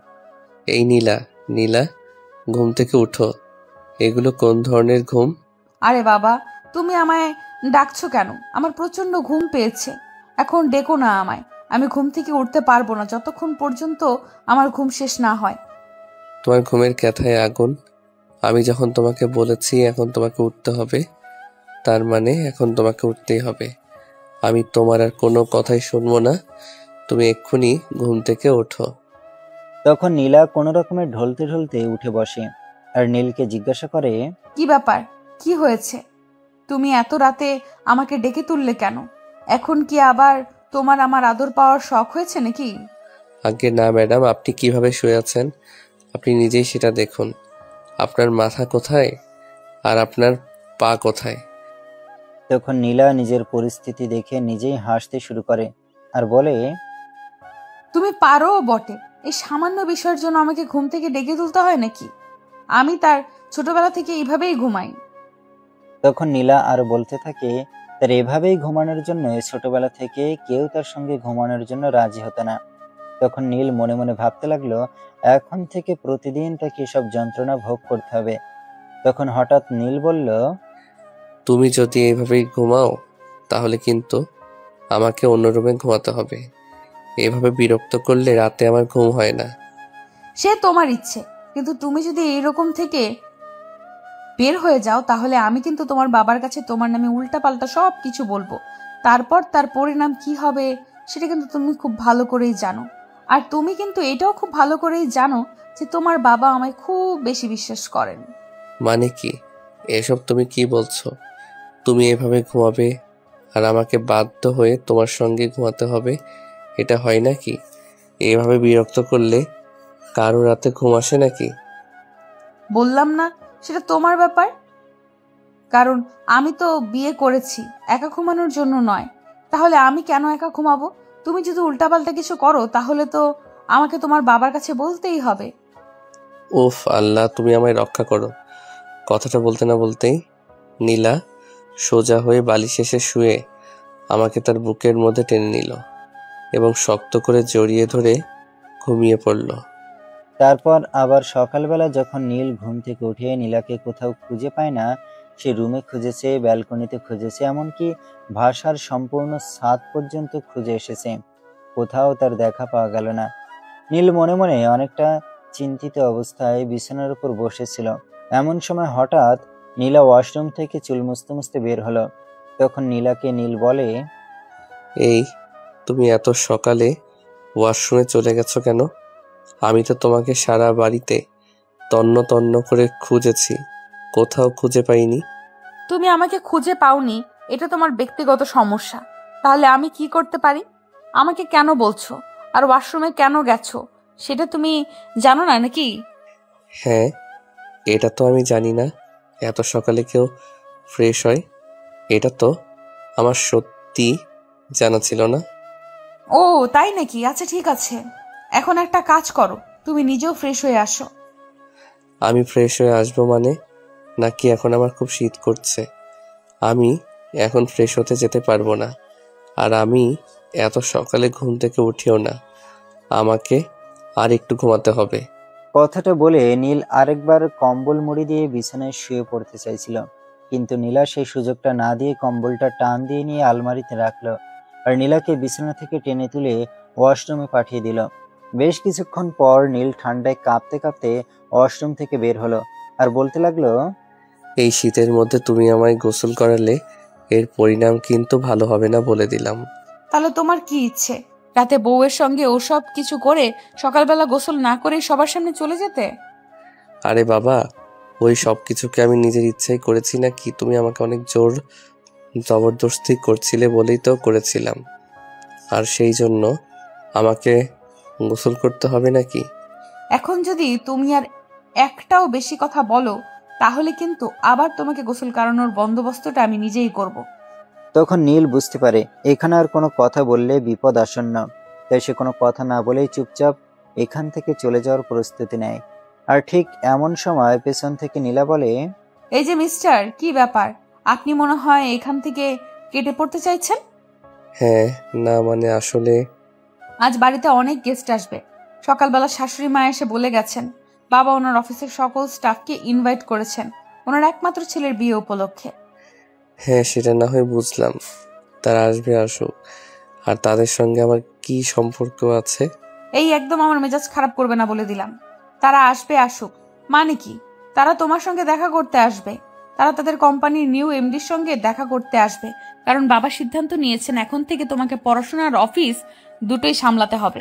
এই নীলা, নীলা, ঘুম থেকে উঠো। এগুলো কোন ধরনের ঘুম?
আরে বাবা, তুমি আমায় ডাকছো কেন? আমার প্রচন্ড ঘুম পেয়েছে, এখন ডেকো না আমায়। আমি ঘুম থেকে উঠতে পারবো না যতক্ষণ পর্যন্ত আমার ঘুম শেষ না হয়।
তোমার ঘুমের ক্যাথায় আগুন। আমি যখন তোমাকে বলেছি এখন তোমাকে উঠতে হবে, তার মানে এখন তোমাকে উঠতেই হবে। আমি তোমার আর কোনো কথাই শুনবো না। তুমি এক্ষুনি ঘুম থেকে ওঠো।
তখন নীলা কোনো রকমের ঢলতে ঢলতে উঠে বসে আর নীলকে জিজ্ঞাসা করে,
কি ব্যাপার? কি হয়েছে? তুমি এত রাতে আমাকে ডেকে তুললে কেন? এখন কি আবার তোমার আমার আদর পাওয়ার শখ হয়েছে নাকি?
আগে না ম্যাডাম, আপনি কিভাবে শুয়ে আছেন আপনি নিজেই সেটা দেখুন। আপনার মাথা কোথায় আর আপনার পা কোথায়?
তখন নীলা নিজের পরিস্থিতি দেখে নিজেই হাসতে শুরু করে আর বলে,
তুমি পারো বটে, এই সামান্য বিষয়ের জন্য আমাকে ঘুম থেকে ডেকে তুলতে হয় নাকি? আমি তার ছোটবেলা থেকে এইভাবেই ঘুমাই।
তখন নীলা আরো বলতে থাকে, তার এভাবেই ঘুমানোর জন্য ছোটবেলা থেকে কেউ তার সঙ্গে ঘুমানোর জন্য রাজি হতো না। তখন নীল মনে মনে ভাবতে লাগলো, এখন থেকে প্রতিদিন তাকে এসব যন্ত্রণা ভোগ করতে হবে। তখন হঠাৎ নীল বলল,
তুমি যদি এইভাবেই ঘুমাও তাহলে কিন্তু আমাকে অন্য রুমে ঘুমাতে হবে। এভাবে বিরক্ত করলে রাতে আমার ঘুম হয় না।
সে তোমার ইচ্ছে, কিন্তু তুমি যদি এইরকম থেকে বের হয়ে যাও তাহলে আমি কিন্তু তোমার বাবার কাছে তোমার নামে উল্টাপাল্টা সব কিছু বলবো। তারপর তার পরিণাম কি হবে সেটা কিন্তু তুমি খুব ভালো করেই জানো। আর তুমি কিন্তু এটাও খুব ভালো করেই জানো যে তোমার বাবা আমায় খুব বেশি বিশ্বাস করেন।
মানে কি এসব তুমি কি বলছো? তুমি এভাবে ঘুমাবে আর আমাকে বাধ্য হয়ে তোমার সঙ্গে ঘুমাতে হবে, এটা হয় নাকি? এভাবে বিরক্ত করলে কারো রাতে ঘুম আসে নাকি?
বললাম না সেটা তোমার ব্যাপার, কারণ আমি তো বিয়ে করেছি একা ঘুমানোর জন্য নয়। তাহলে আমি কেন একা ঘুমাবো? তুমি যদি উল্টাপাল্টা কিছু করো তাহলে তো আমাকে তোমার বাবার কাছে বলতেই হবে।
উফ আল্লাহ, তুমি আমায় রক্ষা করো। কথাটা বলতে না বলতেই নীলা সোজা হয়ে বালিশ এসে শুয়ে আমাকে তার বুকের মধ্যে টেনে নিল এবং শক্ত করে জড়িয়ে ধরে ঘুমিয়ে পড়ল।
তারপর আবার সকালবেলা যখন নীল ঘুম থেকে উঠে নীলাকে কোথাও খুঁজে পায় না, সে রুমে খুঁজেছে, ব্যালকনিতে খুঁজেছে, এমনকি ভাষার সম্পূর্ণ ছাদ পর্যন্ত খুঁজে এসেছে, কোথাও তার দেখা পাওয়া গেল না। নীল মনে মনে অনেকটা চিন্তিত অবস্থায় বিছানার উপর বসেছিল। এমন সময় হঠাৎ নীলা ওয়াশরুম থেকে চুল মুছতে মুছতে বের হলো। তখন নীলাকে নীল বলে,
এই তুমি এত সকালে ওয়াশরুমে চলে গেছো কেন? আমি তো তোমাকে সারা বাড়িতে তন্ন তন্ন করে খুঁজেছি, কোথাও খুঁজে পাইনি।
তুমি আমাকে খুঁজে পাওনি এটা তোমার ব্যক্তিগত সমস্যা, তাহলে আমি কি করতে পারি? আমাকে কেন বলছো? আর ওয়াশরুমে কেন গেছো সেটা তুমি জানো না নাকি?
হ্যাঁ, এটা তো আমি জানি না এত সকালে কেউ ফ্রেশ হয়। এটা তো আমার সত্যি জানা ছিল না।
ও তাই নাকি? আচ্ছা ঠিক আছে, এখন একটা কাজ করো, তুমি নিজেও ফ্রেশ হয়ে আসো।
আমি ফ্রেশ হয়ে আসবো মানে? নাকি এখন আমার খুব শীত করছে? আমি এখন ফ্রেশ হতে যেতে পারবো না। আর আমি এত সকালে ঘুম থেকে উঠিও না, আমাকে আর একটু ঘুমাতে হবে।
কথাটা বলে নীল আরেকবার কম্বল মুড়ি দিয়ে বিছানায় শুয়ে পড়তে চাইছিল, কিন্তু নীলা সেই সুযোগটা না দিয়ে কম্বলটা টান দিয়ে নিয়ে আলমারিতে রাখলো আর নীলাকে বিছানা থেকে টেনে তুলে ওয়াশরুমে পাঠিয়ে দিল। বেশ কিছুক্ষণ পর নীল ঠান্ডায় কাঁপতে কাঁপতে ওয়াশরুম থেকে বের হলো আর বলতে লাগলো,
এই শীতের মধ্যে তুমি আমায় গোসল করালে এর পরিণাম কিন্তু ভালো হবে না, বলে দিলাম।
তাহলে তোমার কি ইচ্ছে, রাতে বউয়ের সঙ্গে ওসব কিছু করে সকালবেলা গোসল না করে সবার সামনে চলে যেতে?
আরে বাবা, ওই সব কিছুকে আমি নিজের ইচ্ছাই করেছি নাকি? তুমি আমাকে অনেক জোর জবরদস্তি করছিলে বলেই তো করেছিলাম। আর সেই জন্য আমাকে গোসল করতে হবে নাকি?
এখন যদি তুমি আর একটাও বেশি কথা বলো তাহলে কিন্তু আবার তোমাকে গোসল করানোর বন্দোবস্তটা আমি নিজেই করব।
তখন নীল বুঝতে পারে এখানে আর কোনো কথা বললে বিপদ আসন্ন, তাই সে কোনো কথা না বলেই চুপচাপ এখান থেকে চলে যাওয়ার প্রস্তুতি নেয়। আর ঠিক এমন সময় পেছন থেকে নীলা বলে,
এই যে মিস্টার, কি ব্যাপার? আপনি মনে হয় এখান থেকে কেটে পড়তে চাইছেন?
হ্যাঁ, না মানে আসলে
আজ বাড়িতে অনেক গেস্ট আসবে। সকালবেলা শাশুড়ি মা এসে বলে গেছেন বাবা ওনার অফিসের সকল স্টাফকে ইনভাইট করেছেন ওনার একমাত্র ছেলের বিয়ে উপলক্ষে।
হ্যাঁ, সেটা না হয় বুঝলাম, তারা আসবে আসুক। আর তাদের সঙ্গে আমার কি সম্পর্ক আছে?
এই একদম আমার মেজাজ খারাপ করবে না বলে দিলাম। তারা আসবে আসুক মানে কি? তারা তোমার সঙ্গে দেখা করতে আসবে, তারা তাদের কোম্পানির নিউ এমডির সঙ্গে দেখা করতে আসবে, কারণ বাবা সিদ্ধান্ত নিয়েছেন এখন থেকে তোমাকে পড়াশোনা আর অফিস দুটোই সামলাতে হবে।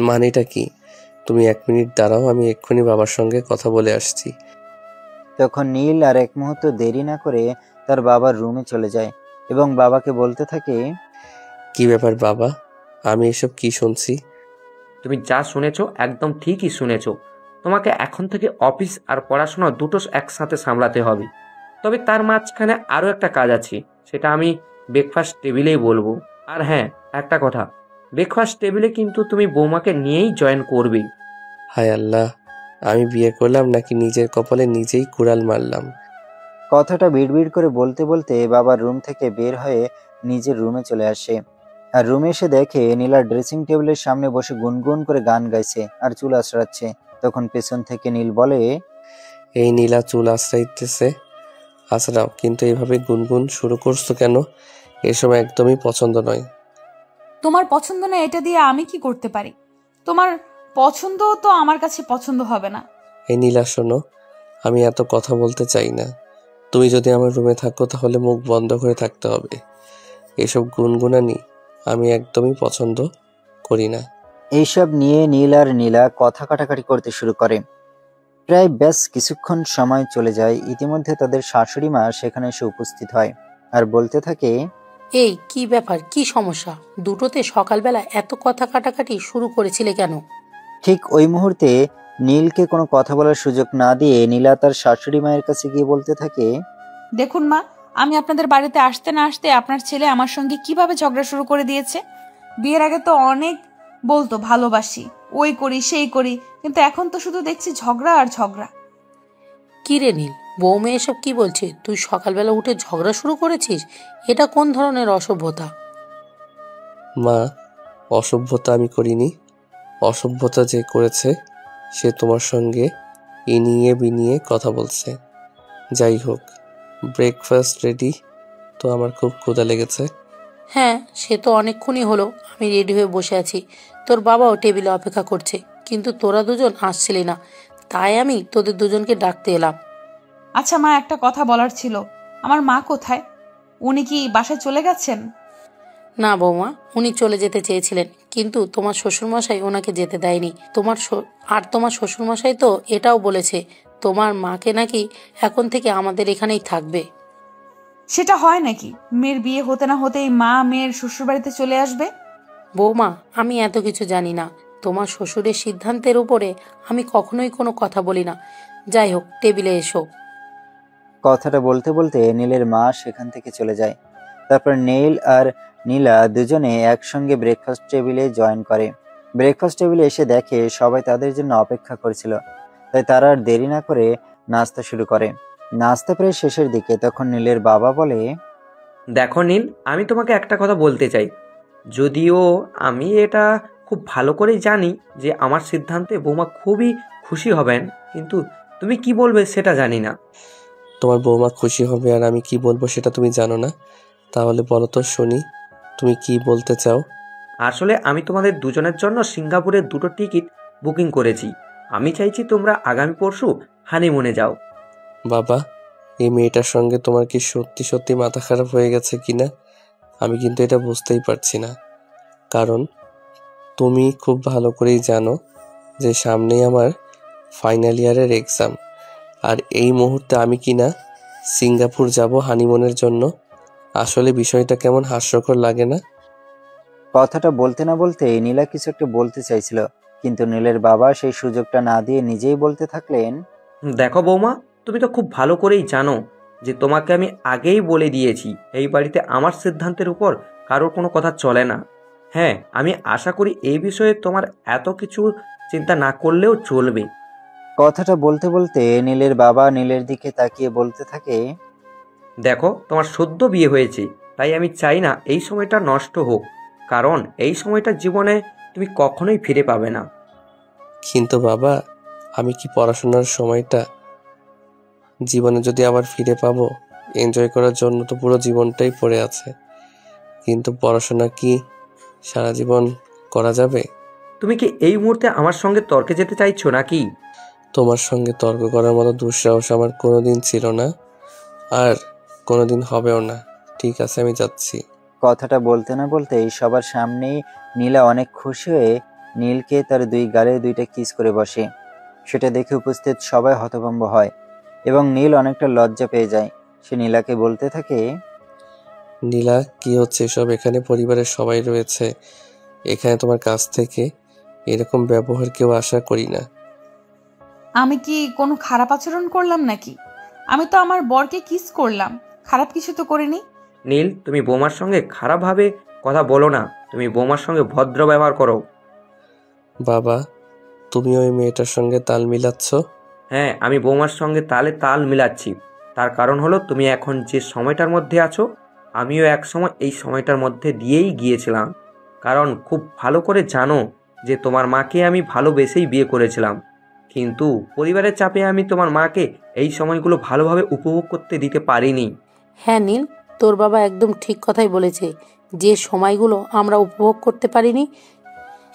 মানেটা কি? তুমি 1 মিনিট দাঁড়াও, আমি এক্ষুনি বাবার সঙ্গে কথা বলে আসছি।
তখন নীল আর এক মুহূর্ত দেরি না করে তার বাবার রুমে চলে যায় এবং বাবাকে বলতে থাকে,
কি ব্যাপার বাবা, আমি এসব কি শুনছি?
তুমি যা শুনেছো একদম ঠিকই শুনেছো। তোমাকে এখন থেকে অফিস আর পড়াশোনা দুটো একসাথে সামলাতে হবে। তবে তার মাঝখানে আরও একটা কাজ আছে, সেটা আমি ব্রেকফাস্ট টেবিলেই বলবো। আর হ্যাঁ, একটা কথা, ব্রেকফাস্ট টেবিলে কিন্তু তুমি বৌমাকে নিয়েই জয়েন করবে।
হায় আল্লাহ, আমি বিয়ে করলাম নাকি নিজের কপালে নিজেই কুড়াল মারলাম?
কথাটা বিড়বিড় করে বলতে বলতে বাবার রুম থেকে বের হয়ে নিজের রুমে চলে আসে। আর রুমে এসে দেখে নীলা ড্রেসিং টেবিলের সামনে বসে গুনগুন করে গান গাইছে আর চুল আঁচড়াচ্ছে। তখন পেছন থেকে নীল বলে,
এই নীলা চুল আঁচড়াইতেছে, আঁচড়াও, কিন্তু এইভাবে গুনগুন শুরু করছো কেন? এসব একদমই পছন্দ নয়।
তোমার পছন্দ না এটা দিয়ে আমি কি করতে পারি? তোমার পছন্দ তো আমার কাছে পছন্দ হবে না।
এই নীলা শোনো, আমি এত কথা বলতে চাই না। তুমি যদি আমার রুমে থাকো তাহলে মুখ বন্ধ করে থাকতে হবে। এসব গুনগুনানি আমি একদমই পছন্দ করি না।
এইসব নিয়ে নীল আর নীলা কথা কাটাকাটি করতে শুরু করে। প্রায় বেশ কিছুক্ষণ সময় চলে যায়। ইতিমধ্যে তাদের শাশুড়ি মা সেখানে এসে উপস্থিত হয় আর বলতে থাকে,
এই কি ব্যাপার, কি সমস্যা? দুটোতে সকালবেলা এত কথা কাটাকাটি শুরু করেছিলে কেন?
ঠিক ওই মুহূর্তে নীলকে কোনো কথা বলার সুযোগ না দিয়ে নীলা তার শাশুড়ি মায়ের কাছে গিয়ে বলতে থাকে,
দেখুন মা, আমি আপনাদের বাড়িতে আসতে না আসতে আপনার ছেলে আমার সঙ্গে কিভাবে ঝগড়া শুরু করে দিয়েছে। বিয়ের আগে তো অনেক বলতো ভালোবাসি, ওই করি সেই করি, কিন্তু এখন তো শুধু দেখছি ঝগড়া আর ঝগড়া।
কি রে নীল, বৌমে এসব কি বলছে? তুই সকালবেলা উঠে ঝগড়া শুরু করেছিস? এটা কোন ধরনের অসভ্যতা?
মা, অসভ্যতা আমি করিনি। অসভ্যতা যে করেছে সে তোমার সঙ্গে ইনিয়ে বিনিয়ে কথা বলছে। যাই হোক, ব্রেকফাস্ট রেডি তো? আমার খুব ক্ষুধা লেগেছে।
হ্যাঁ, সে তো অনেকক্ষণই হলো আমি রেডি হয়ে বসে আছি। তোর বাবাও টেবিলে অপেক্ষা করছে, কিন্তু তোরা দুজন আসছিলি না, তাই আমি তোদের দুজনকে ডাকতে এলাম।
আচ্ছা মা, একটা কথা বলার ছিল। আমার মা কোথায়? উনি কি বাসায় চলে গেছেন?
না বৌমা, উনি চলে যেতে চেয়েছিলেন, কিন্তু তোমার শ্বশুরমশাই ওনাকে যেতে দেয়নি। তোমার শ্বশুরমশাই তো এটাও বলেছে তোমার মাকে নাকি এখন থেকে আমাদের এখানেই থাকবে।
সেটা হয় নাকি? মেয়ের বিয়ে হতে না হতেই মা মেয়ের শ্বশুরবাড়িতে চলে আসবে?
বৌমা, আমি এত কিছু জানি না। তোমার শ্বশুরের সিদ্ধান্তের উপরে আমি কখনোই কোনো কথা বলি না। যাই হোক, টেবিলে এসো।
কথাটা বলতে বলতে নীলের মা সেখান থেকে চলে যায়। তারপর নীল আর নীলা দুজনে একসঙ্গে ব্রেকফাস্ট টেবিলে জয়েন করে। ব্রেকফাস্ট টেবিলে এসে দেখে সবাই তাদের জন্য অপেক্ষা করছিল, তাই তারা আর দেরি না করে নাস্তা শুরু করে। নাস্তা প্রায় শেষের দিকে তখন নীলের বাবা বলে,
দেখো নীল, আমি তোমাকে একটা কথা বলতে চাই। যদিও আমি এটা খুব ভালো করেই জানি যে আমার সিদ্ধান্তে বৌমা খুবই খুশি হবেন, কিন্তু তুমি কি বলবে সেটা জানি না।
তোমার বৌমা খুশি হবে আর আমি কি বলবো সেটা তুমি জানো না? তাহলে বলো তো শুনি, তুমি কি বলতে চাও?
আসলে আমি তোমাদের দুজনের জন্য সিঙ্গাপুরের 2টো টিকিট বুকিং করেছি। আমি চাইছি তোমরা আগামী পরশু হানিমুনে যাও।
বাবা, এই মেয়েটার সঙ্গে তোমার কি সত্যি সত্যি মাথা খারাপ হয়ে গেছে কিনা? আমি কিন্তু এটা বুঝতেই পারছি না। কারণ তুমি খুব ভালো করেই জানো যে সামনেই আমার ফাইনাল ইয়ারের এক্সাম, আর এই মুহূর্তে আমি কিনা সিঙ্গাপুর যাব হানিমুনের জন্য। আসলে বিষয়টা কেমন হাস্যকর লাগে না?
কথাটা বলতে না বলতে নীলা কিছু একটা বলতে চাইছিল, কিন্তু নীলের বাবা সেই সুযোগটা না দিয়ে নিজেই বলতে থাকলেন,
দেখো বৌমা, তুমি তো খুব ভালো করেই জানো যে তোমাকে আমি আগেই বলে দিয়েছি এই বাড়িতে আমার সিদ্ধান্তের উপর কারোর কোনো কথা চলে না। হ্যাঁ, আমি আশা করি এই বিষয়ে তোমার এত কিছু চিন্তা না করলেও চলবে।
কথাটা বলতে বলতে নীলের বাবা নীলের দিকে তাকিয়ে বলতে থাকে,
দেখো, তোমার সদ্য বিয়ে হয়েছে, তাই আমি চাই না এই সময়টা নষ্ট হোক, কারণ এই সময়টা জীবনে তুমি কখনোই ফিরে পাবে না।
কিন্তু বাবা, আমি কি পড়াশোনার সময়টা জীবনে যদি আবার ফিরে পাবো? এনজয় করার জন্য তো পুরো জীবনটাই পড়ে আছে, কিন্তু পড়াশোনা কি সারা জীবন করা যাবে?
তুমি কি এই মুহূর্তে আমার সঙ্গে তর্কে যেতে চাইছো নাকি?
তোমার সঙ্গে তর্ক করার মতো দুঃসাহস আমার কোনোদিন ছিল না, আর কোনোদিন হবেও না। ঠিক আছে, আমি যাচ্ছি।
কথাটা বলতে না বলতেই সবার সামনেই নীলা অনেক খুশি হয়ে নীলকে তার দুই গালে 2টা কিস করে বসে। সেটা দেখে উপস্থিত সবাই হতভম্ব হয় এবং নীল অনেকটা লজ্জা পেয়ে যায়। সে নীলাকে বলতে থাকে,
নীলা, কি হচ্ছে এসব? এখানে পরিবারের সবাই রয়েছে, এখানে তোমার কাছ থেকে এরকম ব্যবহার কেউ আশা করি না।
আমি কি কোনো খারাপ আচরণ করলাম নাকি? আমি তো আমার বরকে কিস করলাম, খারাপ কিছু তো করিনি।
নীল, তুমি বৌমার সঙ্গে খারাপভাবে কথা বলো না। তুমি বৌমার সঙ্গে ভদ্র ব্যবহার করো।
বাবা, তুমি ওই মেয়েটার সঙ্গে তাল মিলাচ্ছ?
হ্যাঁ, আমি বৌমার সঙ্গে তালে তাল মিলাচ্ছি। তার কারণ হলো তুমি এখন যে সময়টার মধ্যে আছো, আমিও এক সময় এই সময়টার মধ্যে দিয়েই গিয়েছিলাম। কারণ খুব ভালো করে জানো যে তোমার মাকে আমি ভালোবেসেই বিয়ে করেছিলাম, কিন্তু পরিবারের চাপে আমি তোমার মাকে এই সময়গুলো ভালোভাবে উপভোগ করতে দিতে পারিনি।
হ্যাঁ নীল, তোর বাবা একদম ঠিক কথাই বলেছে। যে সময়গুলো আমরা উপভোগ করতে পারিনি,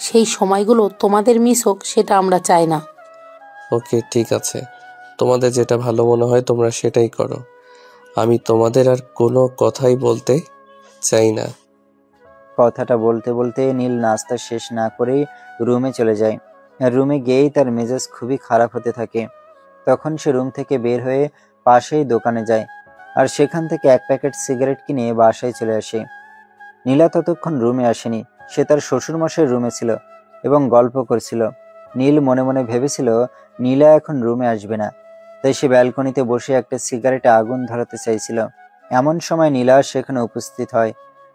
সেই সময়গুলো তোমাদের মিস হোক, সেটা আমরা চাই না।
ওকে, ঠিক আছে, তোমাদের যেটা ভালো মনে হয় তোমরা সেটাই করো। আমি তোমাদের আর কোনো কথাই বলতে চাই না।
কথাটা বলতে বলতে নীল নাস্তা শেষ না করেই রুমে চলে যায়। আর রুমে গিয়েই তার মেজাজ খুবই খারাপ হতে থাকে। তখন সে রুম থেকে বের হয়ে পাশেই দোকানে যায়, আর সেখান থেকে এক প্যাকেট সিগারেট কিনে বাসায় চলে আসে। নীলা ততক্ষণ রুমে আসেনি। সে তার শ্বশুরমশাইয়ের রুমে ছিল এবং গল্প করছিল। নীল মনে মনে ভেবেছিল নীলা এখন রুমে আসবে না, তাই সে ব্যালকনিতে বসে একটা সিগারেটে আগুন ধরাতে চাইছিল। এমন সময় নীলা সেখানে উপস্থিত হয়,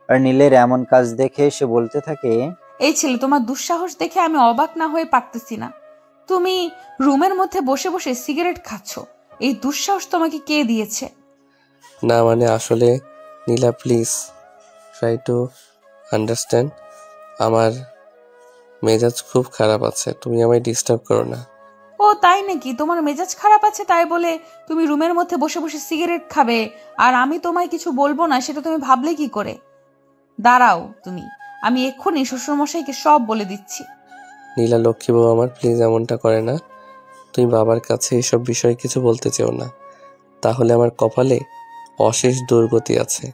আর নীলের এমন কাজ দেখে সে বলতে থাকে,
এই ছেলে, তোমার দুঃসাহস দেখে আমি অবাক না হয়ে পারতেছি না। তুমি রুমের মধ্যে বসে বসে সিগারেট খাচ্ছ, এই দুঃসাহস তোমাকে কে দিয়েছে?
না মানে আসলে নীলা, প্লিজ ট্রাই টু আন্ডারস্ট্যান্ড। আমার মেজাজ খুব খারাপ আছে, তুমি আমায় ডিস্টার্ব করো না।
ও তাই নাকি? তোমার মেজাজ খারাপ আছে তাই বলে তুমি রুমের মধ্যে বসে বসে সিগারেট খাবে আর আমি তোমায় কিছু বলবো না, সেটা তুমি ভাবলে কি করে? দাঁড়াও তুমি, আমি এক্ষুনি শ্বশুরমশাইকে সব বলে দিচ্ছি।
নীলা লক্ষ্মী বউ আমার, প্লিজ এমনটা করে না। তুমি বাবার কাছে এসব বিষয়ে কিছু বলতে চেও না, তাহলে আমার কপালে অশেষ দুর্গতি আছে।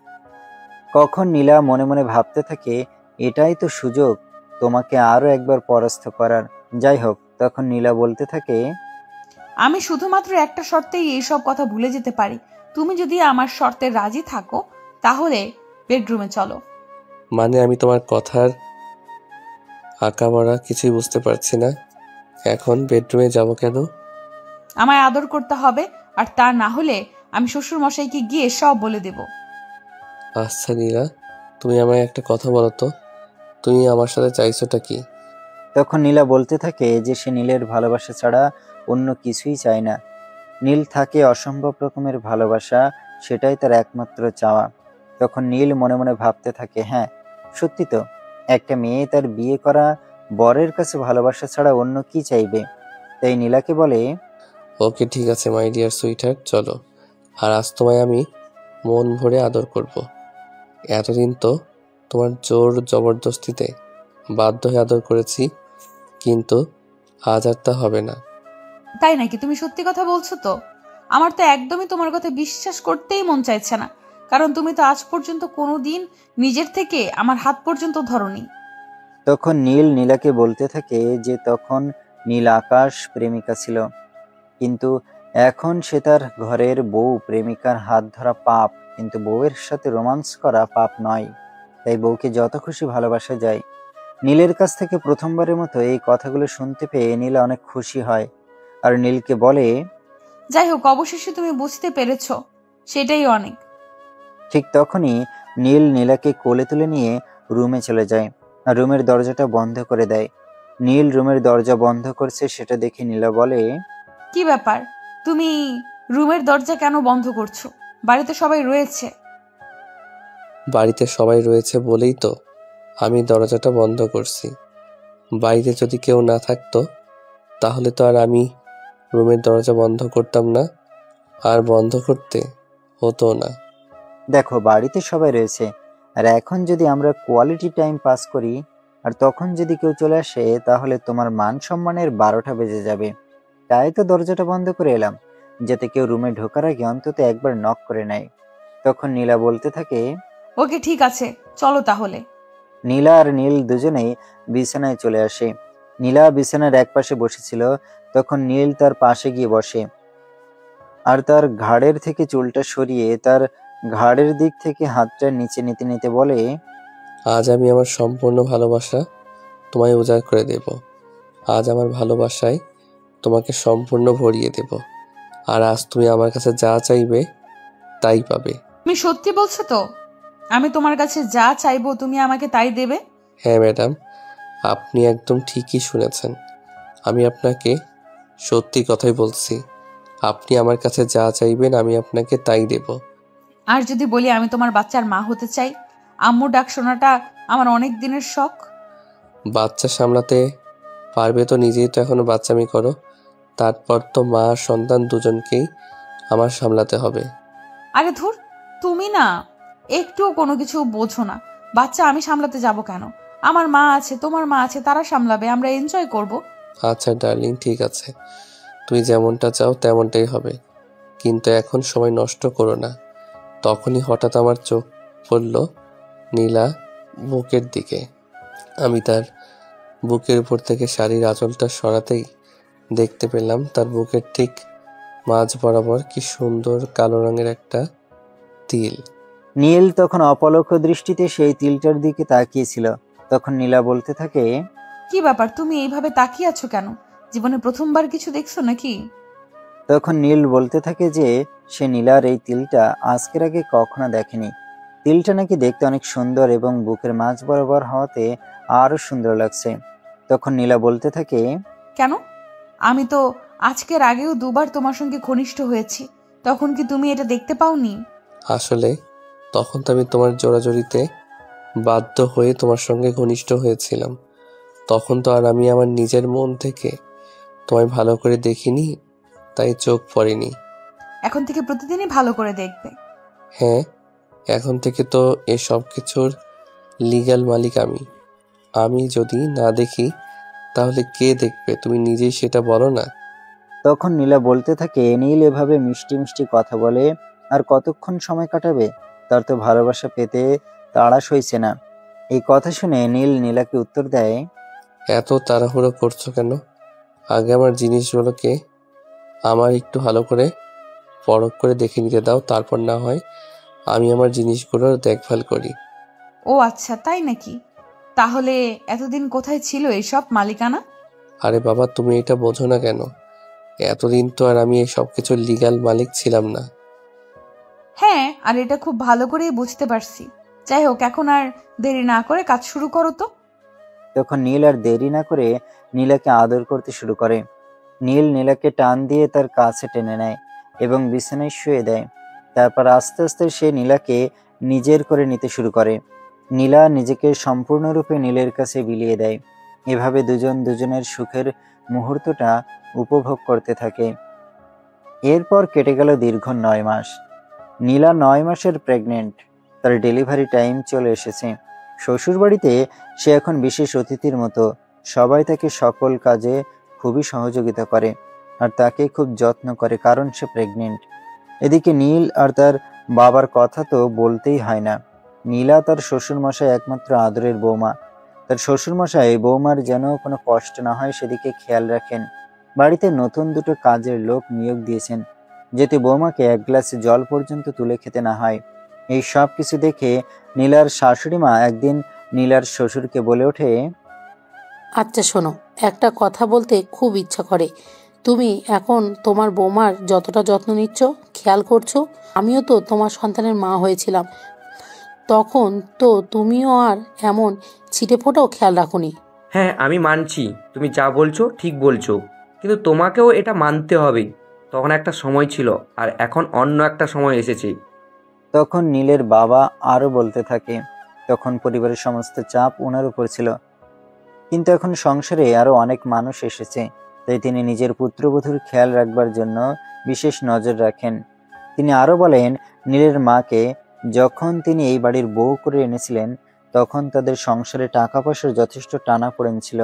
কখন নীলা মনে মনে ভাবতে থাকে, এটাই তো সুযোগ তোমাকে আরো একবার পরাস্ত করার। যাই হোক, তখন নীলা বলতে থাকে,
আমি শুধুমাত্র একটা শর্তেই এইসব কথা ভুলে যেতে পারি। তুমি যদি আমার শর্তে রাজি থাকো তাহলে বেডরুমে চলো।
মানে আমি তোমার কথার আঁকাবড়া কিছুই বুঝতে পারছি না। এখন বেডরুমে যাব কেন?
আমায় আদর করতে হবে, আর তা না হলে আমি শ্বশুর মশাইকে গিয়ে সব বলে দেব।
আচ্ছা নীলা, তুমি আমায় একটা কথা বলো তো, তুমি আমার সাথে চাইছোটা কি?
তখন নীলা বলতে থাকে যে সে নীলের ভালোবাসা ছাড়া অন্য কিছুই চায় না। নীল থাকে অসম্ভব রকমের ভালোবাসা, সেটাই তার একমাত্র চাওয়া। তখন নীল মনে মনে ভাবতে থাকে, হ্যাঁ সত্যি তো, একটা মেয়ে তার বিয়ে করা বরের কাছে ভালোবাসা ছাড়া অন্য কি চাইবে। তাই নীলাকে বলে,
ওকে ঠিক আছে মাই ডিয়ার সুইটহার্ট, চলো। আর আজ তোমায় আমি মন ভরে আদর করব। এতদিন তো তোমার জোর জবরদস্তিতে বাধ্য হয়ে আদর করেছি, কিন্তু আজ আর তা হবে না।
তাই নাকি? তুমি সত্যি কথা বলছো তো? আমার তো একদমই তোমার কথা বিশ্বাস করতেই মন চাইছে না, কারণ তুমি তো আজ পর্যন্ত কোনোদিন নিজের থেকে আমার হাত পর্যন্ত ধরোনি।
তখন নীল নীলাকে বলতে থাকে যে তখন নীল আকাশ প্রেমিকা ছিল, কিন্তু এখন সে তার ঘরের বউ। প্রেমিকার হাত ধরা পাপ, কিন্তু বউয়ের সাথে রোমান্স করা পাপ নয়। তাই বউকে যত খুশি ভালোবাসা যায়। নীলের কাছ থেকে প্রথমবারের মতো এই কথাগুলো শুনতে পেয়ে নীলা অনেক খুশি হয়, আর নীলকে বলে,
যাই হোক, অবশেষে তুমি বুঝতে পেরেছ, সেটাই অনেক।
ঠিক তখনই নীল নীলাকে কোলে তুলে নিয়ে রুমে চলে যায়, আর রুমের দরজাটা বন্ধ করে দেয়। নীল রুমের দরজা বন্ধ করছে সেটা দেখে নীলা বলে,
কি ব্যাপার, তুমি রুমের দরজা কেন বন্ধ করছো? বাড়িতে সবাই রয়েছে।
বাড়িতে সবাই রয়েছে বলেই তো আমি দরজাটা বন্ধ করছি। বাইরে যদি কেউ না থাকতো তাহলে তো আর আমি রুমের দরজা বন্ধ করতাম না, আর বন্ধ করতে হতো না।
দেখো বাড়িতে সবাই রয়েছে, আর এখন যদি আমরা কোয়ালিটি টাইম পাস করি আর তখন যদি কেউ চলে আসে, তাহলে তোমার মান সম্মানের 12টা বেজে যাবে। তাই তো দরজাটা বন্ধ করে এলাম, যাতে কেউ রুমে ঢোকার আগে অন্তত একবার নক করে নেয়। তখন নীলা বলতে থাকে,
ওকে ঠিক আছে, চলো তাহলে।
নীলা আর নীল দুজনেই বিছানায় চলে আসে। নীলা বিছানার এক পাশে বসেছিল, তখন নীল তার পাশে গিয়ে বসে, আর তার ঘাড়ের থেকে চুলটা সরিয়ে তার ঘাড়ের দিক থেকে হাতটা নিচে নিতে নিতে বলে,
আজ আমি আমার সম্পূর্ণ ভালোবাসা তোমায় উজাড় করে দেব। আজ আমার ভালোবাসায় তোমাকে সম্পূর্ণ ভরিয়ে দেব, আর আজ তুমি আমার কাছে যা চাইবে তাই পাবে।
তুমি সত্যি বলছো তো? আমি তোমার কাছে যা চাইবো তুমি আমাকে তাই দেবে?
হ্যাঁ ম্যাডাম, আপনি একদম ঠিকই শুনেছেন। আমি আপনাকে সত্যি কথাই বলছি। আপনি আমার কাছে যা চাইবেন আমি আপনাকে তাই দেব।
আর যদি বলি আমি তোমার বাচ্চার মা হতে চাই, আম্মু ডাক শোনাটা আমার অনেক দিনের শখ।
বাচ্চা সামলাতে পারবে তো? নিজেই তো এখনো বাচ্চামি করো। তারপর তো মা আর সন্তান দুজনকেই আমার সামলাতে হবে।
আরে ধুর, তুমি না একটুও কোনো কিছু বোঝো না। বাচ্চা আমি সামলাতে যাব কেন? আমার মা আছে, তোমার মা আছে, তারা সামলাবে, আমরা এনজয় করব।
আচ্ছা ডার্লিং, ঠিক আছে, তুই যেমনটা চাও তেমনটাই হবে, কিন্তু এখন সময় নষ্ট করো না। তখনই হঠাৎ আমার চোখ পড়ল নীলা বুকের দিকে। আমি তার বুকের উপর থেকে শাড়ির আঁচলটা সরাতেই দেখতে পেলাম তার বুকের ঠিক মাঝ বরাবর কি সুন্দর কালো রঙের একটা তিল।
নীল তখন অপলক দৃষ্টিতে সেই তিলটার দিকে তাকিয়েছিল। তখন নীলা বলতে থাকে,
কি ব্যাপার, তুমি এইভাবে তাকিয়ে আছো কেন? জীবনে প্রথমবার কিছু দেখছো নাকি?
তখন নীল বলতে থাকে যে সে নীলার এই তিলটা আজকের আগে কখনো দেখেনি। তিলটা নাকি দেখতে অনেক সুন্দর এবং বুকের মাঝ বরাবর হওয়াতে আরো সুন্দর লাগছে। তখন নীলা বলতে থাকে,
কেন? আমি তো আজকের আগেও দুবার তোমার সঙ্গে ঘনিষ্ঠ হয়েছি, তখন কি তুমি এটা দেখতে পাওনি?
আসলে তখন তো আমি তোমার জোড়াজড়িতে বাধ্য হয়ে তোমার সঙ্গে ঘনিষ্ঠ হয়েছিলাম। তখন তো আর আমি আমার নিজের মন থেকে তোমায় ভালো করে দেখিনি, তাই চোখ পড়েনি।
এখন থেকে প্রতিদিনই ভালো করে দেখবে।
হ্যাঁ, এখন থেকে তো এ সব কিছুর লিগ্যাল মালিক আমি। আমি যদি না দেখি তাহলে কে দেখবে? তুমি নিজেই সেটা বলো না।
তখন নীলা বলতে থাকে, নীল এভাবে মিষ্টি মিষ্টি কথা বলে আর কতক্ষণ সময় কাটাবে? তার তো ভালোবাসা পেতে তাড়া সইছে না। এই কথা শুনে নীল নীলাকে উত্তর দেয়,
এত তাড়াহুড়ো করছো কেন? আগে আমার জিনিসগুলোকে আমার একটু ভালো করে পরখ করে দেখে নিতে দাও, তারপর না হয় আমি আমার জিনিসগুলোর দেখভাল করি।
ও আচ্ছা, তাই নাকি? তাহলে এতদিন কোথায় ছিল এসব মালিকানা?
আরে বাবা, তুমি এটা বোঝো না কেন? এতদিন তো আর আমি এই সব কিছুর লিগ্যাল মালিক ছিলাম না।
হ্যাঁ, আর এটা খুব ভালো করেই বুঝতে পারছি। যাই হোক, এখন আর দেরি না করে কাজ শুরু করো তো।
তখন নীল আর দেরি না করে নীলাকে আদর করতে শুরু করে। নীল নীলাকে টান দিয়ে তার কাছে টেনে নেয় এবং বিছানায় শুয়ে দেয়। তারপর আস্তে আস্তে সে নীলাকে নিজের করে নিতে শুরু করে। নীলা নিজেকে সম্পূর্ণরূপে নীলের কাছে বিলিয়ে দেয়। এভাবে দুজন দুজনের সুখের মুহূর্তটা উপভোগ করতে থাকে। এরপর কেটে গেল দীর্ঘ 9 মাস। নীলা 9 মাসের প্রেগনেন্ট। তার ডেলিভারি টাইম চলে এসেছে। শ্বশুরবাড়িতে সে এখন বিশেষ অতিথির মতো। সবাই তাকে সকল কাজে খুবই সহযোগিতা করে আর তাকে খুব যত্ন করে, কারণ সে প্রেগনেন্ট। এদিকে নীল আর তার বাবার কথা তো বলতেই হয় না। নীলা তার শ্বশুরমশাই একমাত্র আদরের বৌমা। তার শ্বশুরমশাই বৌমার যেন কোনো কষ্ট না হয় সেদিকে খেয়াল রাখেন। বাড়িতে নতুন দুটো কাজের লোক নিয়োগ দিয়েছেন, যাতে বৌমাকে এক গ্লাস জল পর্যন্ত তুলে খেতে না হয়। এই সব কিছু দেখে নীলার শাশুড়ি মা একদিন নীলার শ্বশুরকে বলে ওঠে,
আচ্ছা শোনো, একটা কথা বলতে খুব ইচ্ছা করে। তুমি এখন তোমার বৌমার যতটা যত্ন নিচ্ছ, খেয়াল করছো, আমিও তো তোমার সন্তানের মা হয়েছিলাম। তখন তো তুমিও আর এমন ছিটে ফোটাও খেয়াল রাখোনি।
হ্যাঁ, আমি মানছি তুমি যা বলছো ঠিক বলছো, কিন্তু তোমাকেও এটা মানতে হবে। তখন একটা সময় ছিল আর এখন অন্য একটা সময় এসেছে।
তখন নীলের বাবা আরো বলতে থাকে, তখন পরিবারের সমস্ত চাপ ওনার উপর ছিল, কিন্তু এখন সংসারে আরো অনেক মানুষ এসেছে, তাই তিনি নিজের পুত্রবধূর খেয়াল রাখবার জন্য বিশেষ নজর রাখেন। তিনি আরো বলেন, নীলের মাকে যখন তিনি এই বাড়ির বউ করে এনেছিলেন তখন তাদের সংসারে টাকা পয়সার যথেষ্ট টানাপোড়েন ছিল,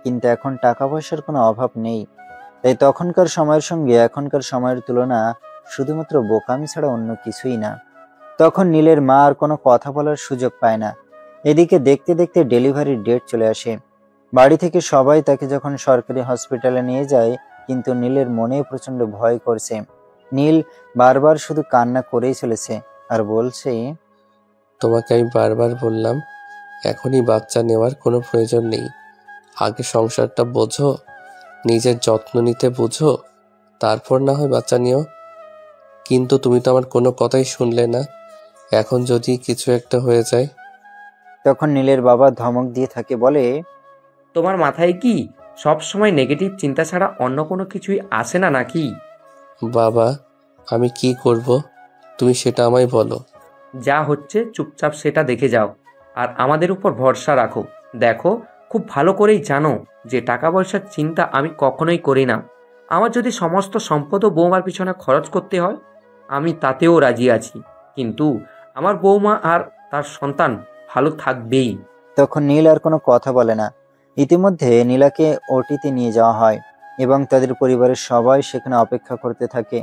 কিন্তু এখন টাকা পয়সার কোনো অভাব নেই। তাই তখনকার সময়ের সঙ্গে এখনকার সময়ের তুলনা শুধুমাত্র বোকামি ছাড়া অন্য কিছুই না। তখন নীলের মা আর কোনো কথা বলার সুযোগ পায় না। এদিকে দেখতে দেখতে ডেলিভারির ডেট চলে আসে। বাড়ি থেকে সবাই তাকে যখন সরকারি হসপিটালে নিয়ে যায়, কিন্তু নীলের মনে প্রচন্ড ভয় করছে। নীল বারবার শুধু কান্না করেই চলেছে আর বলছে,
তোমাকে আমি বারবার বললাম এখনই বাচ্চা নেওয়ার কোনো প্রয়োজন নেই। আগে সংসারটা বোঝো, নিজের যত্ন নিতে বুঝো, তারপর না হয় বাচ্চা নিও। কিন্তু তুমি তো আমার কোনো কথাই শুনলে না। এখন যদি কিছু একটা হয়ে যায়।
তখন নীলের বাবা ধমক দিয়ে থাকে, বলে,
তোমার মাথায় কি সব সময় নেগেটিভ চিন্তা ছাড়া অন্য কোনো কিছুই আসে না নাকি?
বাবা, আমি কি করব তুমি সেটা আমায় বলো।
যা হচ্ছে চুপচাপ সেটা দেখে যাও, আর আমাদের উপর ভরসা রাখো। দেখো, খুব ভালো করেই জানো যে টাকা পয়সার চিন্তা আমি কখনোই করি না। আমার যদি সমস্ত সম্পদ ও বৌমার পিছনে খরচ করতে হয়, আমি তাতেও রাজি আছি, কিন্তু আমার বৌমা আর তার সন্তান ভালো থাকবেই।
তখন নীল আর কোনো কথা বলে না। ইতিমধ্যে নীলাকে ওটিতে নিয়ে যাওয়া হয় এবং তাদের পরিবারের সবাই সেখানে অপেক্ষা করতে থাকে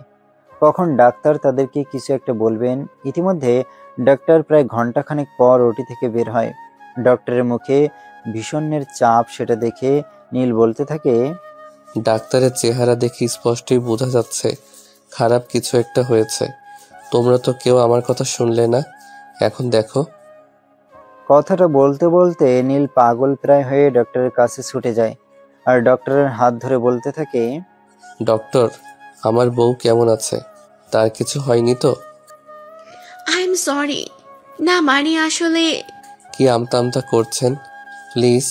কখন ডাক্তার তাদেরকে কিছু একটা বলবেন। ইতিমধ্যে ডাক্তার প্রায় ঘন্টাখানেক পর ওটি থেকে বের হয়। ডক্টরের মুখে ভীষণের চাপ, সেটা দেখে নীল বলতে থাকে,
ডাক্তারের চেহারা দেখে স্পষ্টই বোঝা যাচ্ছে খারাপ কিছু একটা হয়েছে। তোমরা তো কেউ আমার কথা শুনলে না, এখন দেখো।
কথাটা বলতে বলতে নীল পাগল প্রায় হয়ে ডক্টরের কাছে ছুটে যায় আর ডক্টরের হাত ধরে বলতে থাকে,
ডক্টর, আমার বউ কেমন আছে? তার কিছু হয়নি তো?
I am sorry. না মানে আসলে
কি আমতা আমতা করছেন? প্লিজ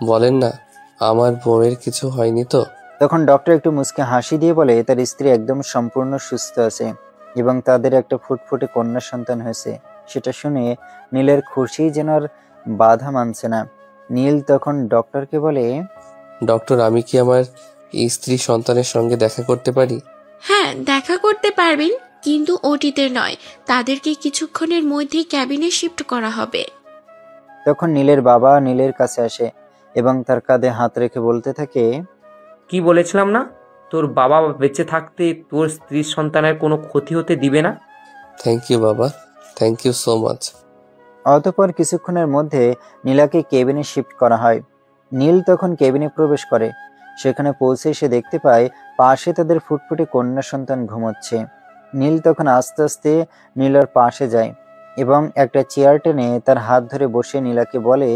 বলেন না, আমার বউয়ের কিছু হয়নি তো?
তখন ডক্টর একটু মুচকে হাসি দিয়ে বলে, তার স্ত্রী একদম সম্পূর্ণ সুস্থ আছে এবং তাদের একটা ফুটফুটে কন্যা সন্তান হয়েছে। সেটা শুনে নীলের খুশি যেন আর বাধা মানছে না। নীল তখন ডক্টরকে বলে,
ডক্টর, আমি কি আমার স্ত্রী সন্তানের সঙ্গে দেখা করতে পারি?
হ্যাঁ দেখা করতে পারবেন, কিন্তু ওটিতে নয়। তাদেরকে কিছুক্ষণের মধ্যেই ক্যাবিনে শিফট করা হবে।
তখন নীলের বাবা নীলের কাছে আসে এবং তার কাঁধে হাত রেখে বলতে থাকে,
কি বলেছিলাম না, তোর বাবা বেঁচে থাকতে তোর স্ত্রীর সন্তানের কোনো ক্ষতি হতে দিবে না।
থ্যাংক ইউ বাবা, থ্যাংক ইউ সো মাচ।
অতঃপর কিছুক্ষণের মধ্যে নীলাকে কেবিনে শিফট করা হয়। নীল তখন কেবিনে প্রবেশ করে। সেখানে পৌঁছে সে দেখতে পায় পাশে তাদের ফুটফুটে কন্যা সন্তান ঘুমোচ্ছে। নীল তখন আস্তে আস্তে নীলার পাশে যায় এবং একটা চেয়ার টেনে তার হাত ধরে বসে নীলাকে বলে,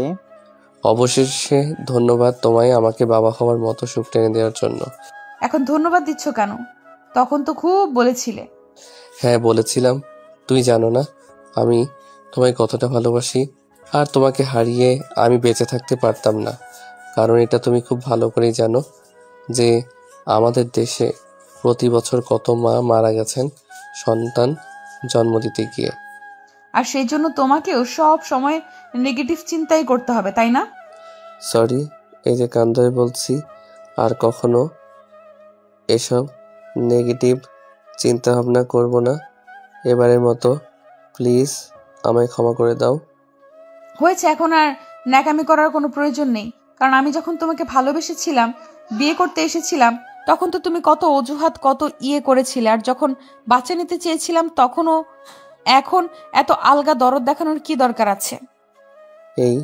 অবশেষে ধন্যবাদ তোমায় আমাকে বাবা হওয়ার মতো সুখ টেনে দেওয়ার জন্য।
এখন ধন্যবাদ দিচ্ছ কেন? তখন তো খুব বলেছিলে।
হ্যাঁ বলেছিলাম, তুই জানো না আমি তোমায় কতটা ভালোবাসি, আর তোমাকে হারিয়ে আমি বেঁচে থাকতে পারতাম না। কারণ এটা তুমি খুব ভালো করেই জানো যে আমাদের দেশে প্রতি বছর কত মা মারা গেছেন সন্তান জন্ম দিতে গিয়ে।
আর সেই জন্য তোমাকেও সব সময় নেগেটিভ চিন্তাই করতে হবে, তাই না?
সরি, এই যে কান ধরে বলছি, আর কখনো এসব নেগেটিভ চিন্তা ভাবনা করব না। এবারের মতো প্লিজ আমায় ক্ষমা করে দাও।
হয়েছে, এখন আর ন্যাকামি করার কোনো প্রয়োজন নেই। কারণ আমি যখন তোমাকে ভালোবেসেছিলাম, বিয়ে করতে এসেছিলাম, তখন তো তুমি কত অজুহাত, কত করেছিলে। আর যখন বাচ্চা নিতে চেয়েছিলাম তখনও। এখন এত আলগা দরদ দেখানোর কি দরকার আছে?
এই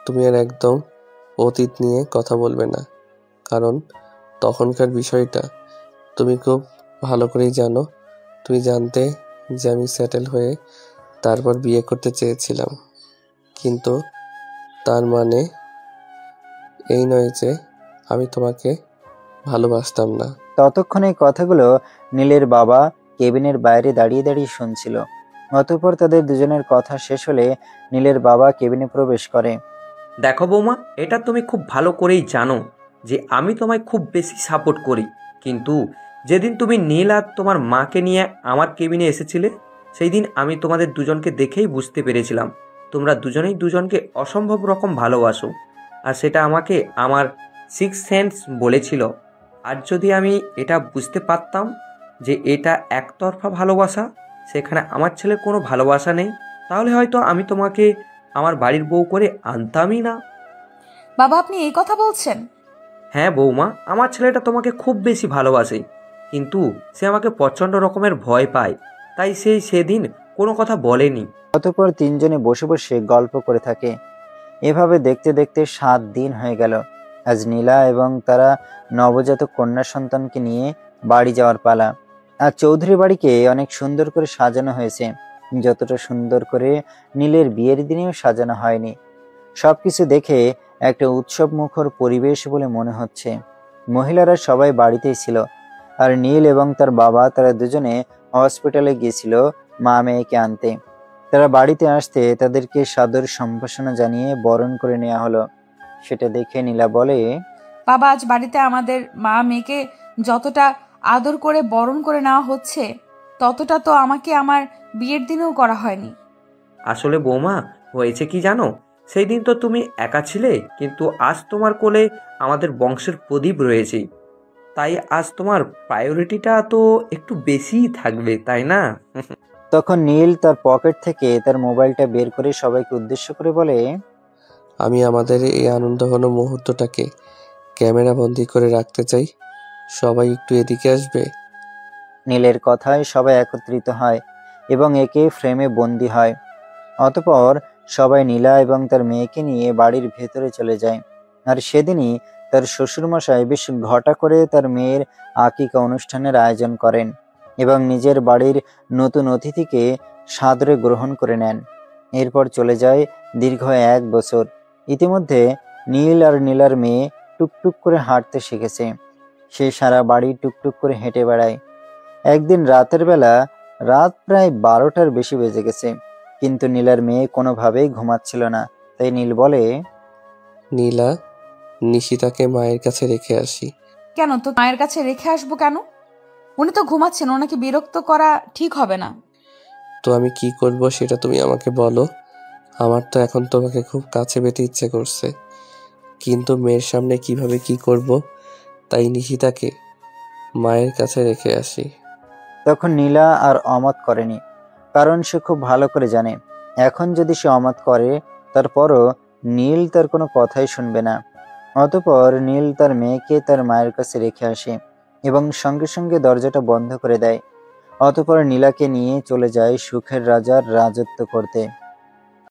তুমি আর একদম অতীত নিয়ে কথা বলবে না, কারণ তখনকার বিষয়টা তুমি খুব ভালো করেই জানো। তুমি জানতে যে আমি সেটেল হয়ে তারপর বিয়ে করতে চেয়েছিলাম, কিন্তু তার মানে এই নয় যে আমি তোমাকে ভালোবাসতাম না।
ততক্ষণে এই কথাগুলো নীলের বাবা কেবিনের বাইরে দাঁড়িয়ে দাঁড়িয়ে শুনছিল। অতঃপর তাদের দুজনের কথা শেষ হলে নীলের বাবা কেবিনে প্রবেশ করে।
দেখো বৌমা, এটা তুমি খুব ভালো করেই জানো যে আমি তোমায় খুব বেশি সাপোর্ট করি, কিন্তু যেদিন তুমি নীল আর তোমার মাকে নিয়ে আমার কেবিনে এসেছিলে, সেই দিন আমি তোমাদের দুজনকে দেখেই বুঝতে পেরেছিলাম তোমরা দুজনেই দুজনকে অসম্ভব রকম ভালোবাসো। আর সেটা আমাকে আমার সিক্স সেন্স বলেছিল। আর যদি আমি এটা বুঝতে পারতাম যে এটা একতরফা ভালোবাসা, সেখানে আমার ছেলের কোনো ভালোবাসা নেই, তাহলে হয়তো আমি তোমাকে আমার বাড়ির বউ করে আনতামই না।
বাবা, আপনি এই কথা বলছেন?
হ্যাঁ বৌমা, আমার ছেলেটা তোমাকে খুব বেশি ভালোবাসে, কিন্তু সে আমাকে প্রচণ্ড রকমের ভয় পায়, তাই সেদিন কোনো কথা বলেনি।
অতঃপর তিনজনে বসে বসে গল্প করে থাকে। এভাবে দেখতে দেখতে 7 দিন হয়ে গেল। আজ নীলা এবং তারা নবজাতক কন্যা সন্তানকে নিয়ে বাড়ি যাওয়ার পালা। আর চৌধুরী বাড়িকে অনেক সুন্দর করে সাজানো হয়েছে, যতটা সুন্দর করে নীলের বিয়ের দিনেও সাজানো হয়নি। সবকিছু দেখে একটা উৎসব মুখর পরিবেশ বলে মনে হচ্ছে। মহিলারা সবাই বাড়িতেই ছিল, আর নীল এবং তার বাবা তারা দুজনে হসপিটালে গিয়েছিল মা মেয়েকে আনতে। তারা বাড়িতে আসতে তাদেরকে সাদর সম্ভাষণা জানিয়ে বরণ করে নেওয়া হলো। সেটা দেখে নীলা বলে,
বাবা, আজ বাড়িতে আমাদের মা মেয়েকে যতটা আদর করে বরণ করে নেওয়া হচ্ছে ততটা তো আমাকে আমার বিয়ের দিনেও করা হয়নি।
আসলে বৌমা, হয়েছে কি জানো, সেই দিন তো তুমি একা ছিলে, কিন্তু আজ তোমার কোলে আমাদের বংশের প্রদীপ রয়েছে, তাই আজ তোমার প্রায়োরিটিটা তো একটু বেশিই থাকবে, তাই না?
তখন নীল তার পকেট থেকে তার মোবাইলটা বের করে সবাইকে উদ্দেশ্য করে বলে,
আমি আমাদের এই আনন্দঘন মুহূর্তটাকে ক্যামেরা বন্দি করে রাখতে চাই। সবাই একটু এদিকে আসবে।
নীলের কথায় সবাই একত্রিত হয় এবং একে ফ্রেমে বন্দি হয়। অতঃপর সবাই নীলা এবং তার মেয়েকে নিয়ে বাড়ির ভেতরে চলে যায়। আর সেদিনই তার শ্বশুরমশাই বেশ ঘটা করে তার মেয়ের আকিকা অনুষ্ঠানের আয়োজন করেন এবং নিজের বাড়ির নতুন অতিথিকে সাদরে গ্রহণ করে নেন। এরপর চলে যায় দীর্ঘ 1 বছর। ইতিমধ্যে নীল আর নীলার মেয়ে টুকটুক করে হাঁটতে শিখেছে। সে সারা বাড়ি টুকটুক করে হেঁটে বেড়ায়। একদিন রাতের বেলা রাত প্রায় 12টার বেশি বেজে গেছে, কিন্তু নীলার মেয়ে কোনোভাবেই ঘুমাচ্ছিল না। তাই নীল বলে,
নীলা, নিশিতাকে মায়ের কাছে রেখে আসি।
কেন তো মায়ের কাছে রেখে আসবো কেন? উনি তো ঘুমাচ্ছেন, ওনাকে বিরক্ত করা ঠিক হবে না।
তো আমি কি করব সেটা তুমি আমাকে বলো। আমার তো এখন তোমাকে খুব কাছে পেতে ইচ্ছে করছে, কিন্তু মেয়ের সামনে কিভাবে কি করব, তাই নিশিতাকে মায়ের কাছে রেখে আসি।
তখন নীলা আর অমত করেনি, কারণ সে খুব ভালো করে জানে এখন যদি সে অমত করে তারপরও নীল তার কোনো কথাই শুনবে না। অতঃপর নীল তার মেয়েকে তার মায়ের কাছে রেখে আসে এবং সঙ্গে সঙ্গে দরজাটা বন্ধ করে দেয়। অতঃপর নীলাকে নিয়ে চলে যায় সুখের রাজার রাজত্ব করতে।